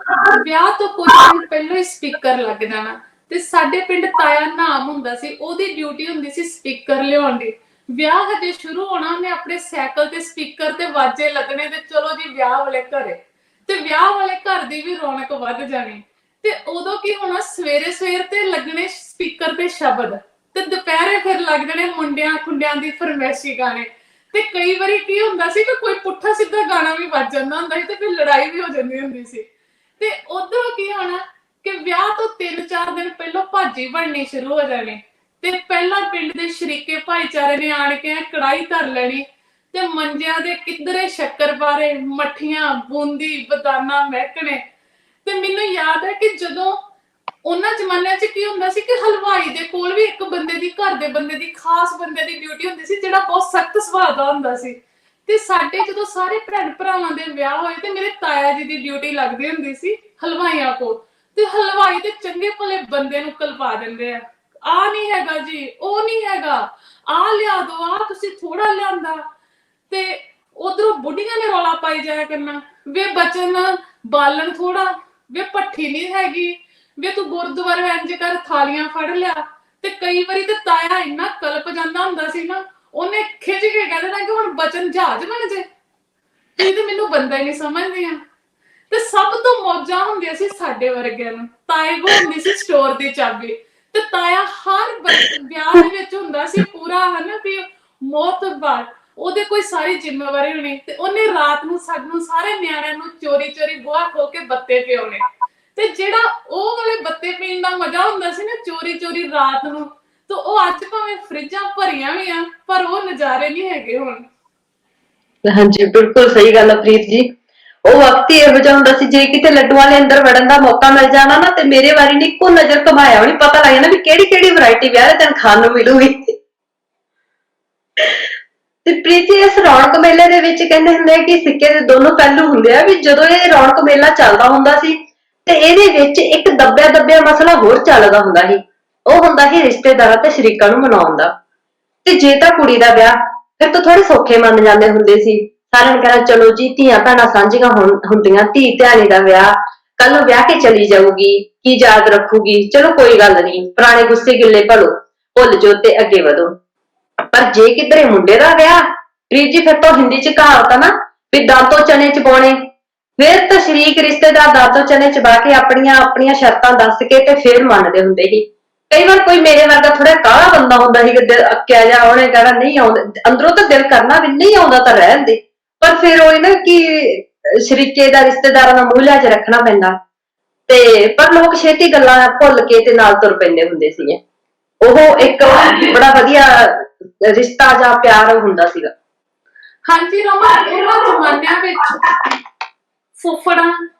ਵਿਆਹ ਤੋਂ ਕੁਝ ਦਿਨ ਪਹਿਲਾਂ ਹੀ ਸਪੀਕਰ ਲੱਗ ਜਾਣਾ। ਤੇ ਸਾਡੇ ਪਿੰਡ ਤਾਇਆ ਨਾਮ ਹੁੰਦਾ ਸੀ, ਉਹਦੀ ਡਿਊਟੀ ਹੁੰਦੀ ਸੀ ਸਪੀਕਰ ਲਿਆਉਣ ਦੀ। ਵਿਆਹ ਹਜੇ ਸ਼ੁਰੂ ਹੋਣਾ, ਉਹਨੇ ਆਪਣੇ ਸਾਈਕਲ ਤੇ ਸਪੀਕਰ ਤੇ ਵਾਜੇ ਲੱਗਣੇ, ਤੇ ਚਲੋ ਜੀ ਵਿਆਹ ਵਾਲੇ ਘਰੇ। ਤੇ ਵਿਆਹ ਵਾਲੇ ਘਰ ਦੀ ਵੀ ਰੌਣਕ ਵੱਧ ਜਾਣੀ। ਤੇ ਉਦੋਂ ਕੀ ਹੋਣਾ, ਸਵੇਰੇ ਸਵੇਰ ਤੇ ਲੱਗਣੇ ਸਪੀਕਰ ਤੇ ਸ਼ਬਦ, ਤੇ ਦੁਪਹਿਰੇ ਫਿਰ ਲੱਗ ਜਾਣੇ ਮੁੰਡਿਆਂ ਖੁੰਡਿਆਂ ਦੀ ਫਰਮੈਸ਼ੀ ਗਾਣੇ। ਤੇ ਕਈ ਵਾਰੀ ਕੀ ਹੁੰਦਾ ਸੀ ਕਿ ਕੋਈ ਪੁੱਠਾ ਸਿੱਧਾ ਗਾਣਾ ਵੀ ਵੱਜ ਜਾਂਦਾ ਹੁੰਦਾ ਸੀ, ਤੇ ਫਿਰ ਲੜਾਈ ਵੀ ਹੋ ਜਾਂਦੀ ਹੁੰਦੀ ਸੀ। ਤੇ ਉਧਰੋਂ ਕੀ ਹੋਣਾ ਕਿ ਵਿਆਹ ਤੋਂ 3-4 ਦਿਨ ਪਹਿਲਾਂ ਭਾਜੀ ਬਣਨੀ ਸ਼ੁਰੂ ਹੋ ਜਾਣੀ। ਤੇ ਪਹਿਲਾਂ ਪਿੰਡ ਦੇ ਸ਼ਰੀਕੇ ਭਾਈਚਾਰੇ ਨੇ ਆਣ ਕੇ ਕੜਾਈ ਧਰ ਲੈਣੀ, ਤੇ ਮੰਜਿਆਂ ਦੇ ਕਿੱਧਰੇ ਸ਼ੱਕਰਪਾਰੇ, ਮੱਠੀਆਂ, ਬੂੰਦੀ, ਬਦਾਨਾ ਮਹਿਕਣੇ। ਤੇ ਮੈਨੂੰ ਯਾਦ ਹੈ ਕਿ ਜਦੋਂ ਉਹਨਾਂ ਜ਼ਮਾਨਿਆਂ 'ਚ ਕੀ ਹੁੰਦਾ ਸੀ ਕਿ ਹਲਵਾਈ ਦੇ ਕੋਲ ਵੀ ਇੱਕ ਬੰਦੇ ਦੀ, ਘਰ ਦੇ ਬੰਦੇ ਦੀ, ਖਾਸ ਬੰਦੇ ਦੀ ਡਿਊਟੀ ਹੁੰਦੀ ਸੀ, ਜਿਹੜਾ ਬਹੁਤ ਸਖਤ ਸੁਭਾਅ ਦਾ ਹੁੰਦਾ ਸੀ। ਤੇ ਸਾਡੇ ਜਦੋਂ ਸਾਰੇ ਭੈਣ ਭਰਾਵਾਂ ਦੇ ਵਿਆਹ ਹੋਏ, ਤੇ ਮੇਰੇ ਤਾਇਆ ਜੀ ਦੀ ਡਿਊਟੀ ਲੱਗਦੀ ਹੁੰਦੀ ਸੀ ਹਲਵਾਈਆਂ ਕੋਲ। ਤੇ ਹਲਵਾਈ ਤੇ ਚੰਗੇ ਭਲੇ ਬੰਦੇ ਨੂੰ ਕਲਪਾ ਦਿੰਦੇ ਆ ਨਹੀਂ ਹੈਗਾ ਜੀ, ਉਹ ਨਹੀਂ ਹੈਗਾ, ਆ ਲਿਆ ਦੋ, ਆ ਤੁਸੀਂ ਥੋੜਾ ਲਿਆਂਦਾ। ਤੇ ਉਧਰੋਂ ਬੁੱਢੀਆਂ ਨੇ ਰੌਲਾ ਪਾਈ ਜਾਇਆ ਕਰਨਾ, ਵੇ ਬਚਨ ਬਾਲਣ ਥੋੜਾ, ਵੇ ਭੱਠੀ ਨਹੀਂ ਹੈਗੀ, ਵੇ ਤੂੰ ਗੁਰਦੁਆਰੇ ਇੰਜ ਕਰ ਥਾਲੀਆਂ ਫੜ ਲਿਆ। ਤੇ ਕਈ ਵਾਰੀ ਤੇ ਤਾਇਆ ਇੰਨਾ ਕਲਪ ਜਾਂਦਾ ਹੁੰਦਾ ਸੀ ਨਾ, ਉਹਨੇ ਖਿੱਚ ਕੇ ਕਹਿ ਦੇਣਾ ਕਿ ਹੁਣ ਬਚਨ ਜਹਾਜ਼ ਬਣ ਜੇ, ਤੁਸੀਂ ਤੇ ਮੈਨੂੰ ਬੰਦਾ ਹੀ ਨਹੀਂ ਸਮਝਦੀਆਂ। ਤੇ ਸਭ ਤੋਂ ਮੌਜਾਂ ਹੁੰਦੀਆਂ ਸੀ ਸਾਡੇ ਵਰਗਿਆਂ ਨੂੰ, ਤਾਏ ਕੋਲ ਹੁੰਦੀ ਸੀ ਸਟੋਰ ਦੀ ਚਾਬੀ। ਤੇ ਤਾਇਆ ਹਰ ਵਿਆਹ ਦੇ ਵਿੱਚ ਹੁੰਦਾ ਸੀ ਪੂਰਾ, ਹਨਾ ਵੀ ਮੋਹਤਬਾਰ, ਉਹਦੇ ਕੋਈ ਸਾਰੀ ਜ਼ਿੰਮੇਵਾਰੀ ਹੋਣੀ। ਤੇ ਉਹਨੇ ਰਾਤ ਨੂੰ ਸਾਨੂੰ ਸਾਰੇ ਨਿਆਣਿਆਂ ਨੂੰ ਚੋਰੀ ਚੋਰੀ ਬੂਹਾ ਖੋਲ ਕੇ ਬੱਤੇ ਪਿਆਉਣੇ। ਤੇ ਜਿਹੜਾ ਉਹ ਵਾਲੇ ਬੱਤੇ ਪੀਣ ਦਾ ਮਜ਼ਾ ਹੁੰਦਾ ਸੀ ਨਾ, ਚੋਰੀ ਚੋਰੀ ਰਾਤ ਨੂੰ, ਤੇ ਉਹ ਅੱਜ ਭਾਵੇਂ ਫਰਿੱਜਾਂ ਭਰੀਆਂ ਵੀ ਆ, ਪਰ ਉਹ ਨਜ਼ਾਰੇ ਨਹੀਂ ਹੈਗੇ ਹੁਣ। ਹਾਂਜੀ ਬਿਲਕੁਲ ਸਹੀ ਗੱਲ ਆ ਪ੍ਰੀਤ ਜੀ। ਉਹ ਵਕਤ ਹੀ ਇਹੋ ਜਿਹਾ ਹੁੰਦਾ ਸੀ, ਜੇ ਕਿਤੇ ਲੱਡੂਆਂ ਦੇ ਅੰਦਰ ਵੜਨ ਦਾ ਮੌਕਾ ਮਿਲ ਜਾਣਾ ਨਾ, ਤੇ ਮੇਰੇ ਵਾਰੀ ਨੇ ਇੱਕੋ ਨਜ਼ਰ ਘਮਾਇਆ ਵੀ ਨੀ, ਪਤਾ ਲੱਗ ਜਾਣਾ ਵੀ ਕਿਹੜੀ ਕਿਹੜੀ ਵੈਰਾਈਟੀ ਵਿਆਹ ਦੇ ਦਿਨ ਖਾਣ ਨੂੰ ਮਿਲੂਗੀ। ਤੇ ਪ੍ਰੀਤ ਜੀ, ਇਸ ਰੌਣਕ ਮੇਲੇ ਦੇ ਵਿੱਚ ਕਹਿੰਦੇ ਹੁੰਦੇ ਆ ਕਿ ਸਿੱਕੇ ਦੇ ਦੋਨੋਂ ਪਹਿਲੂ ਹੁੰਦੇ ਆ, ਵੀ ਜਦੋਂ ਇਹ ਰੌਣਕ ਮੇਲਾ ਚੱਲਦਾ ਹੁੰਦਾ ਸੀ ਤੇ ਇਹਦੇ ਵਿੱਚ ਇੱਕ ਦੱਬਿਆ ਦੱਬਿਆ ਮਸਲਾ ਹੋਰ ਚੱਲਦਾ ਹੁੰਦਾ ਸੀ। ਉਹ ਹੁੰਦਾ ਸੀ ਰਿਸ਼ਤੇਦਾਰਾਂ ਤੇ ਸ਼ਰੀਕਾਂ ਨੂੰ ਮਨਾਉਣ ਦਾ। ਤੇ ਜੇ ਤਾਂ ਕੁੜੀ ਦਾ ਵਿਆਹ, ਫਿਰ ਤਾਂ ਥੋੜੇ ਸੌਖੇ ਮੰਨ ਜਾਂਦੇ ਹੁੰਦੇ ਸੀ। ਸਾਰਿਆਂ ਨੇ ਕਹਿਣਾ ਚਲੋ ਜੀ ਧੀਆਂ ਭੈਣਾਂ ਸਾਂਝੀਆਂ ਹੁੰਦੀਆਂ, ਧੀ ਧਿਆਣੀ ਦਾ ਵਿਆਹ, ਕੱਲ ਨੂੰ ਵਿਆਹ ਕੇ ਚਲੀ ਜਾਊਗੀ, ਕੀ ਯਾਦ ਰੱਖੂਗੀ, ਚਲੋ ਕੋਈ ਗੱਲ ਨਹੀਂ, ਪੁਰਾਣੇ ਗੁੱਸੇ ਗਿੱਲੇ ਭੁੱਲ ਜਾਓ ਤੇ ਅੱਗੇ ਵਧੋ। ਪਰ ਜੇ ਕਿਧਰੇ ਮੁੰਡੇ ਦਾ ਵਿਆਹ, ਪ੍ਰੀਤ ਜੀ, ਫਿਰ ਤਾਂ ਹਿੰਦੀ ਚ ਕਹਾਵਤ ਆ ਨਾ ਵੀ ਦਾਂਤੋਂ ਚਨੇ ਚਬਾਉਣੇ। ਫਿਰ ਤਾਂ ਸ਼ਰੀਕ ਰਿਸ਼ਤੇਦਾਰ ਦਾਂਤੋਂ ਚਨੇ ਚਬਾ ਕੇ ਆਪਣੀਆਂ ਆਪਣੀਆਂ ਸ਼ਰਤਾਂ ਦੱਸ ਕੇ ਤੇ ਫਿਰ ਮੰਨਦੇ ਹੁੰਦੇ ਸੀ। ਕਈ ਵਾਰ ਕੋਈ ਮੇਰੇ ਵਰਗਾ ਥੋੜਾ ਕਾਹਲਾ ਬੰਦਾ ਹੁੰਦਾ ਸੀ, ਦਿਲ ਅੱਕਿਆ ਜਾ, ਉਹਨੇ ਕਹਿਣਾ ਨਹੀਂ ਆਉਂਦਾ, ਅੰਦਰੋਂ ਤਾਂ ਦਿਲ ਕਰਨਾ ਵੀ ਨਹੀਂ ਆਉਂਦਾ ਤਾਂ ਰਹਿਣ ਦੇ, ਪਰ ਫਿਰ ਉਹ ਨਾ ਕਿ ਸ਼ਰੀਕੇ ਦਾ, ਰਿਸ਼ਤੇਦਾਰਾਂ ਦਾ ਮੂੰਹ ਲਿਹਾਜ਼ ਰੱਖਣਾ ਪੈਂਦਾ। ਤੇ ਪਰ ਲੋਕ ਛੇਤੀ ਗੱਲਾਂ ਭੁੱਲ ਕੇ ਤੇ ਨਾਲ ਤੁਰ ਪੈਂਦੇ ਹੁੰਦੇ ਸੀਗੇ। ਉਹ ਇੱਕ ਬੜਾ ਵਧੀਆ ਰਿਸ਼ਤਾ ਜਾਂ ਪਿਆਰ ਹੁੰਦਾ ਸੀਗਾ। ਹਾਂਜੀ ਰਮਨ, ਉਹਨਾਂ ਜ਼ਮਾਨਿਆਂ ਵਿੱਚ ਫੁੱਫੜਾਂ,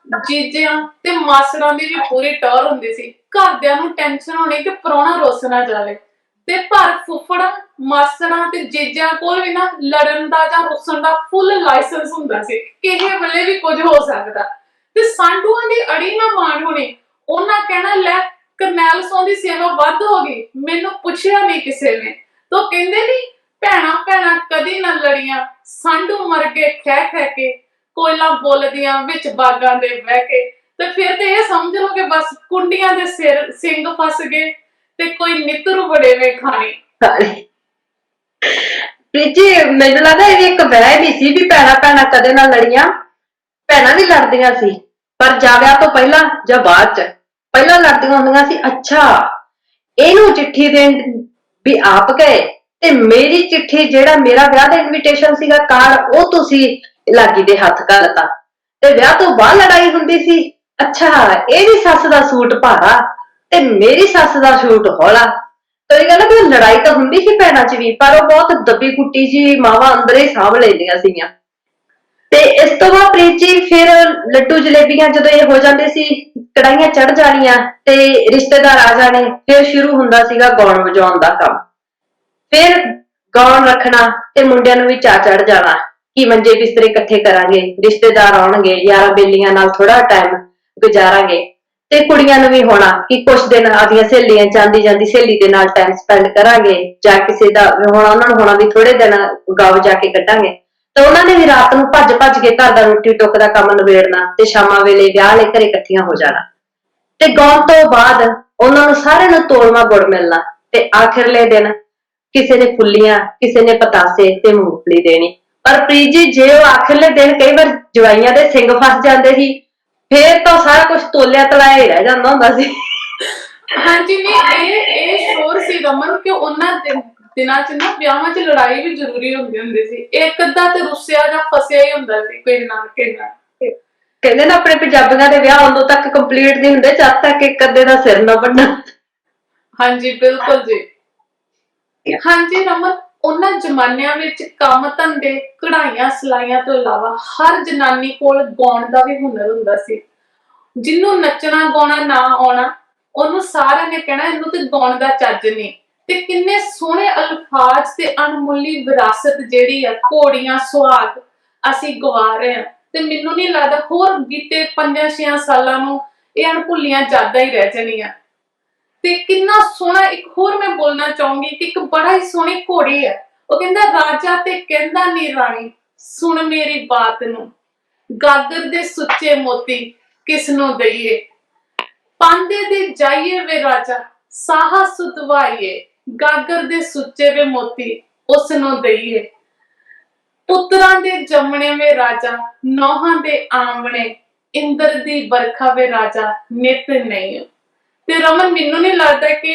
ਜੀਜਿਆਂ ਤੇ ਮਾਸੜਾਂ ਦੀ ਵੀ ਪੂਰੀ ਟੌਰ ਹੁੰਦੀ ਸੀ। ਘਰਦਿਆਂ ਨੂੰ ਟੈਨਸ਼ਨ ਹੋਣੀ ਕਿ ਪ੍ਰਾਹੁਣਾ ਰੁੱਸ ਨਾ ਜਾਵੇ, ਤੇ ਪਰ ਫੁੱਫੜਾਂ, ਮਾਸੜਾਂ ਤੇ ਜੀਜਿਆਂ ਕੋਲ ਵੀ ਨਾ ਲੜਨ ਦਾ ਜਾਂ ਰੁੱਸਣ ਦਾ ਫੁੱਲ ਲਾਇਸੈਂਸ ਹੁੰਦਾ ਸੀ, ਕਿਸੇ ਵੇਲੇ ਵੀ ਕੁਝ ਹੋ ਸਕਦਾ। ਤੇ ਸਾਂਢੂਆਂ ਦੀ ਅੜੀ ਨਾ ਮਾਣ ਹੋਣੀ, ਉਹਨਾਂ ਕਹਿਣਾ ਲੈ ਕਰਨੈਲ ਸੋਹ ਦੀ ਸੇਵਾ ਵੱਧ ਹੋ ਗਈ, ਮੈਨੂੰ ਪੁੱਛਿਆ ਨਹੀਂ ਕਿਸੇ ਨੇ। ਤਾਂ ਕਹਿੰਦੇ ਨਹੀਂ, ਭੈਣਾਂ ਭੈਣਾਂ ਕਦੀ ਨਾ ਲੜੀਆਂ, ਸਾਂਢੂ ਮਰ ਗਏ ਖਹਿ ਖਹਿ ਕੇ, ਕੋਇਲਾਂ ਬੋਲਦੀਆਂ ਵਿੱਚ ਬਾਗਾਂ ਦੇ ਬਹਿ ਕੇ। ਤੇ ਫਿਰ ਤੇ ਇਹ ਸਮਝ ਲਓ ਕਿ ਬਸ ਕੁੰਡੀਆਂ ਦੇ ਸਿਰ ਸਿੰਘ ਫਸ ਗਏ ਤੇ ਕੋਈ ਨਿੱਤਰੂ ਬੜੇਵੇਂ ਖਾਣੇ। ਪ੍ਰੀਤ ਜੀ ਮੈਨੂੰ ਲੱਗਦਾ ਇਹ ਵੀ ਇੱਕ ਵਹਿਮ ਹੀ ਸੀ ਵੀ ਭੈਣਾਂ ਭੈਣਾਂ ਕਦੇ ਨਾ ਲੜੀਆਂ। ਭੈਣਾਂ ਵੀ ਲੜਦੀਆਂ ਸੀ ਪਰ ਜਾਂ ਵਿਆਹ ਤੋਂ ਪਹਿਲਾਂ ਜਾਂ ਬਾਅਦ ਚ। ਪਹਿਲਾਂ ਲੜਦੀਆਂ ਹੁੰਦੀਆਂ ਸੀ, ਅੱਛਾ ਇਹਨੂੰ ਚਿੱਠੀ ਦੇਣ ਵੀ ਆਪ ਗਏ ਤੇ ਮੇਰੀ ਚਿੱਠੀ ਜਿਹੜਾ ਮੇਰਾ ਵਿਆਹ ਦਾ ਇਨਵੀਟੇਸ਼ਨ ਸੀਗਾ ਕਾਰਡ ਉਹ ਤੁਸੀਂ ਲਾਗੀ ਦੇ ਹੱਥ ਘੱਲਤਾ। ਤੇ ਵਿਆਹ ਤੋਂ ਬਾਅਦ ਲੜਾਈ ਹੁੰਦੀ ਸੀ, ਅੱਛਾ ਇਹਦੀ ਸੱਸ ਦਾ ਸੂਟ ਭਾਰਾ ਤੇ ਮੇਰੀ ਸੱਸ ਦਾ ਸੂਟ ਹੌਲਾ। ਤੇ ਇਹ ਗੱਲ ਵੀ ਲੜਾਈ ਤਾਂ ਹੁੰਦੀ ਸੀ ਭੈਣਾਂ ਚ ਵੀ, ਪਰ ਉਹ ਬਹੁਤ ਦੱਬੀ ਕੁੱਟੀ ਜੀ ਮਾਵਾਂ ਅੰਦਰ ਹੀ ਸਾਂਭ ਲੈਂਦੀਆਂ ਸੀਗੀਆਂ। ਤੇ ਇਸ ਤੋਂ ਬਾਅਦ ਪ੍ਰੀਤ ਜੀ ਫਿਰ ਲੱਡੂ ਜਲੇਬੀਆਂ ਜਦੋਂ ਇਹ ਹੋ ਜਾਂਦੇ ਸੀ, ਕੜਾਈਆਂ ਚੜ ਜਾਣੀਆਂ ਤੇ ਰਿਸ਼ਤੇਦਾਰ ਆ ਜਾਣੇ, ਫਿਰ ਸ਼ੁਰੂ ਹੁੰਦਾ ਸੀਗਾ ਗਾਉਣ ਵਜਾਉਣ ਦਾ ਕੰਮ। ਫਿਰ ਗਾਉਣ ਰੱਖਣਾ ਤੇ ਮੁੰਡਿਆਂ ਨੂੰ ਵੀ ਚਾਅ ਚੜ ਜਾਣਾ ਕਿ ਮੰਜੇ ਬਿਸਤਰੇ ਇਕੱਠੇ ਕਰਾਂਗੇ, ਰਿਸ਼ਤੇਦਾਰ ਆਉਣਗੇ, ਯਾਰਾਂ ਬੇਲੀਆਂ ਨਾਲ ਥੋੜਾ ਟਾਈਮ ਗੁਜ਼ਾਰਾਂਗੇ। ਤੇ ਕੁੜੀਆਂ ਨੂੰ ਵੀ ਹੋਣਾ ਕਿ ਕੁਛ ਦਿਨ ਆਦੀਆਂ ਸਹੇਲੀਆਂ ਜਾਂਦੀ ਸਹੇਲੀ ਦੇ ਨਾਲ ਟਾਈਮ ਸਪੈਂਡ ਕਰਾਂਗੇ, ਜਾਂ ਕਿਸੇ ਦਾ ਹੋਣਾ ਉਹਨਾਂ ਨੂੰ ਹੋਣਾ ਵੀ ਥੋੜੇ ਦਿਨ ਗਾਉ ਜਾ ਕੇ ਕੱਢਾਂਗੇ। ਤੇ ਉਹਨਾਂ ਨੇ ਵੀ ਰਾਤ ਨੂੰ ਭੱਜ ਭੱਜ ਕੇ ਘਰ ਦਾ ਰੋਟੀ ਟੁੱਕ ਦਾ ਕੰਮ ਨਿਬੇੜਨਾ ਤੇ ਸ਼ਾਮਾਂ ਵੇਲੇ ਵਿਆਹ ਵਾਲੇ ਘਰੇ ਇਕੱਠੀਆਂ ਹੋ ਜਾਣਾ। ਤੇ ਗਾਉਣ ਤੋਂ ਬਾਅਦ ਉਹਨਾਂ ਨੂੰ ਸਾਰਿਆਂ ਨੂੰ ਤੋਲਮਾ ਗੁੜ ਮਿਲਣਾ ਤੇ ਆਖਿਰਲੇ ਦਿਨ ਕਿਸੇ ਨੇ ਫੁੱਲੀਆਂ, ਕਿਸੇ ਨੇ ਪਤਾਸੇ ਤੇ ਮੂੰਗਫਲੀ ਦੇਣੀ। ਪਰ ਪ੍ਰੀਤ ਜੀ ਜੇ ਉਹ ਆਖਿਰਲੇ ਦਿਨ ਕਈ ਵਾਰ ਜਵਾਈਆਂ ਦੇ ਸਿੰਘ ਫਸ ਜਾਂਦੇ ਸੀ, ਫੇਰ ਤਾਂ ਸਾਰਾ ਕੁਝ ਤੋਲਿਆ ਤਲਾਇਆ ਹੀ ਰਹਿ ਜਾਂਦਾ ਹੁੰਦਾ ਸੀ। ਹਾਂਜੀ ਨਹੀਂ ਇਹ ਸ਼ੋਰ ਸੀ ਰਮਨ ਕਿ ਉਹਨਾਂ ਦਿਨਾਂ ਚ ਨਾ ਵਿਆਹਾਂ ਚ ਲੜਾਈ ਵੀ ਜ਼ਰੂਰੀ ਹੁੰਦੀ ਸੀ। ਇੱਕ ਅੱਧਾ ਤੇ ਰੁੱਸਿਆ ਜਾਂ ਫਸਿਆ ਹੀ ਹੁੰਦਾ ਸੀ ਕੋਈ ਨਾ ਕਿਸੇ ਨਾਲ। ਕਹਿੰਦੇ ਨਾ ਆਪਣੇ ਪੰਜਾਬੀਆਂ ਦੇ ਵਿਆਹ ਉਦੋਂ ਤੱਕ ਕੰਪਲੀਟ ਨਹੀਂ ਹੁੰਦੇ ਜਦ ਤੱਕ ਇੱਕ ਅੱਧੇ ਦਾ ਸਿਰ ਨਾ ਵੱਢਣ। ਹਾਂਜੀ ਬਿਲਕੁਲ ਜੀ। ਹਾਂਜੀ ਰਮਨ, ਉਹਨਾਂ ਜ਼ਮਾਨਿਆਂ ਵਿੱਚ ਕੰਮ ਧੰਦੇ, ਕਢਾਈਆਂ ਸਿਲਾਈਆਂ ਤੋਂ ਇਲਾਵਾ ਹਰ ਜਨਾਨੀ ਕੋਲ ਗਾਉਣ ਦਾ ਵੀ ਹੁਨਰ ਹੁੰਦਾ ਸੀ। ਜਿਹਨੂੰ ਨੱਚਣਾ ਗਾਉਣਾ ਨਾ ਆਉਣਾ ਉਹਨੂੰ ਸਾਰਿਆਂ ਨੇ ਕਹਿਣਾ ਇਹਨੂੰ ਤੇ ਗਾਉਣ ਦਾ ਚੱਜ ਨਹੀਂ। ਤੇ ਕਿੰਨੇ ਸੋਹਣੇ ਅਲਫਾਜ਼ ਤੇ ਅਣਮੁੱਲੀ ਵਿਰਾਸਤ ਜਿਹੜੀ ਆ ਘੋੜੀਆਂ ਸੁਹਾਗ ਅਸੀਂ ਗਵਾ ਰਹੇ ਹਾਂ। ਤੇ ਮੈਨੂੰ ਨਹੀਂ ਲੱਗਦਾ ਹੋਰ ਬੀਤੇ 5-6 ਸਾਲਾਂ ਨੂੰ ਇਹ ਅਣਭੁੱਲੀਆਂ ਯਾਦਾਂ ਹੀ ਰਹਿ ਜਾਣੀਆਂ। ਤੇ ਕਿੰਨਾ ਸੋਹਣਾ ਇੱਕ ਹੋਰ ਮੈਂ ਬੋਲਣਾ ਚਾਹੂੰਗੀ ਕਿ ਇੱਕ ਬੜਾ ਹੀ ਸੋਹਣੀ ਘੋੜੀ ਹੈ। ਉਹ ਕਹਿੰਦਾ ਰਾਜਾ ਤੇ ਕਹਿੰਦਾ ਨੀ ਰਾਣੀ ਸੁਣ ਮੇਰੀ ਬਾਤ ਨੂੰ, ਗਾਗਰ ਦੇ ਸੁੱਚੇ ਮੋਤੀ ਕਿਸ ਨੂੰ ਦਈਏ, ਪਾਂਦੇ ਦੇ ਜਾਈਏ ਵੇ ਰਾਜਾ ਸਾਹਾ ਸੁਧਵਾਈਏ, ਗਾਗਰ ਦੇ ਸੁੱਚੇ ਵੇ ਮੋਤੀ ਉਸ ਨੂੰ ਦਈਏ, ਪੁੱਤਰਾਂ ਦੇ ਜੰਮਣੇ ਵੇ ਰਾਜਾ ਨੌਹਾਂ ਦੇ ਆਮਣੇ, ਇੰਦਰ ਦੀ ਬਰਖਾ ਵੇ ਰਾਜਾ ਨਿਤ ਨਹੀਂ। ਤੇ ਰਮਨ ਮੈਨੂੰ ਨਹੀਂ ਲੱਗਦਾ ਕਿ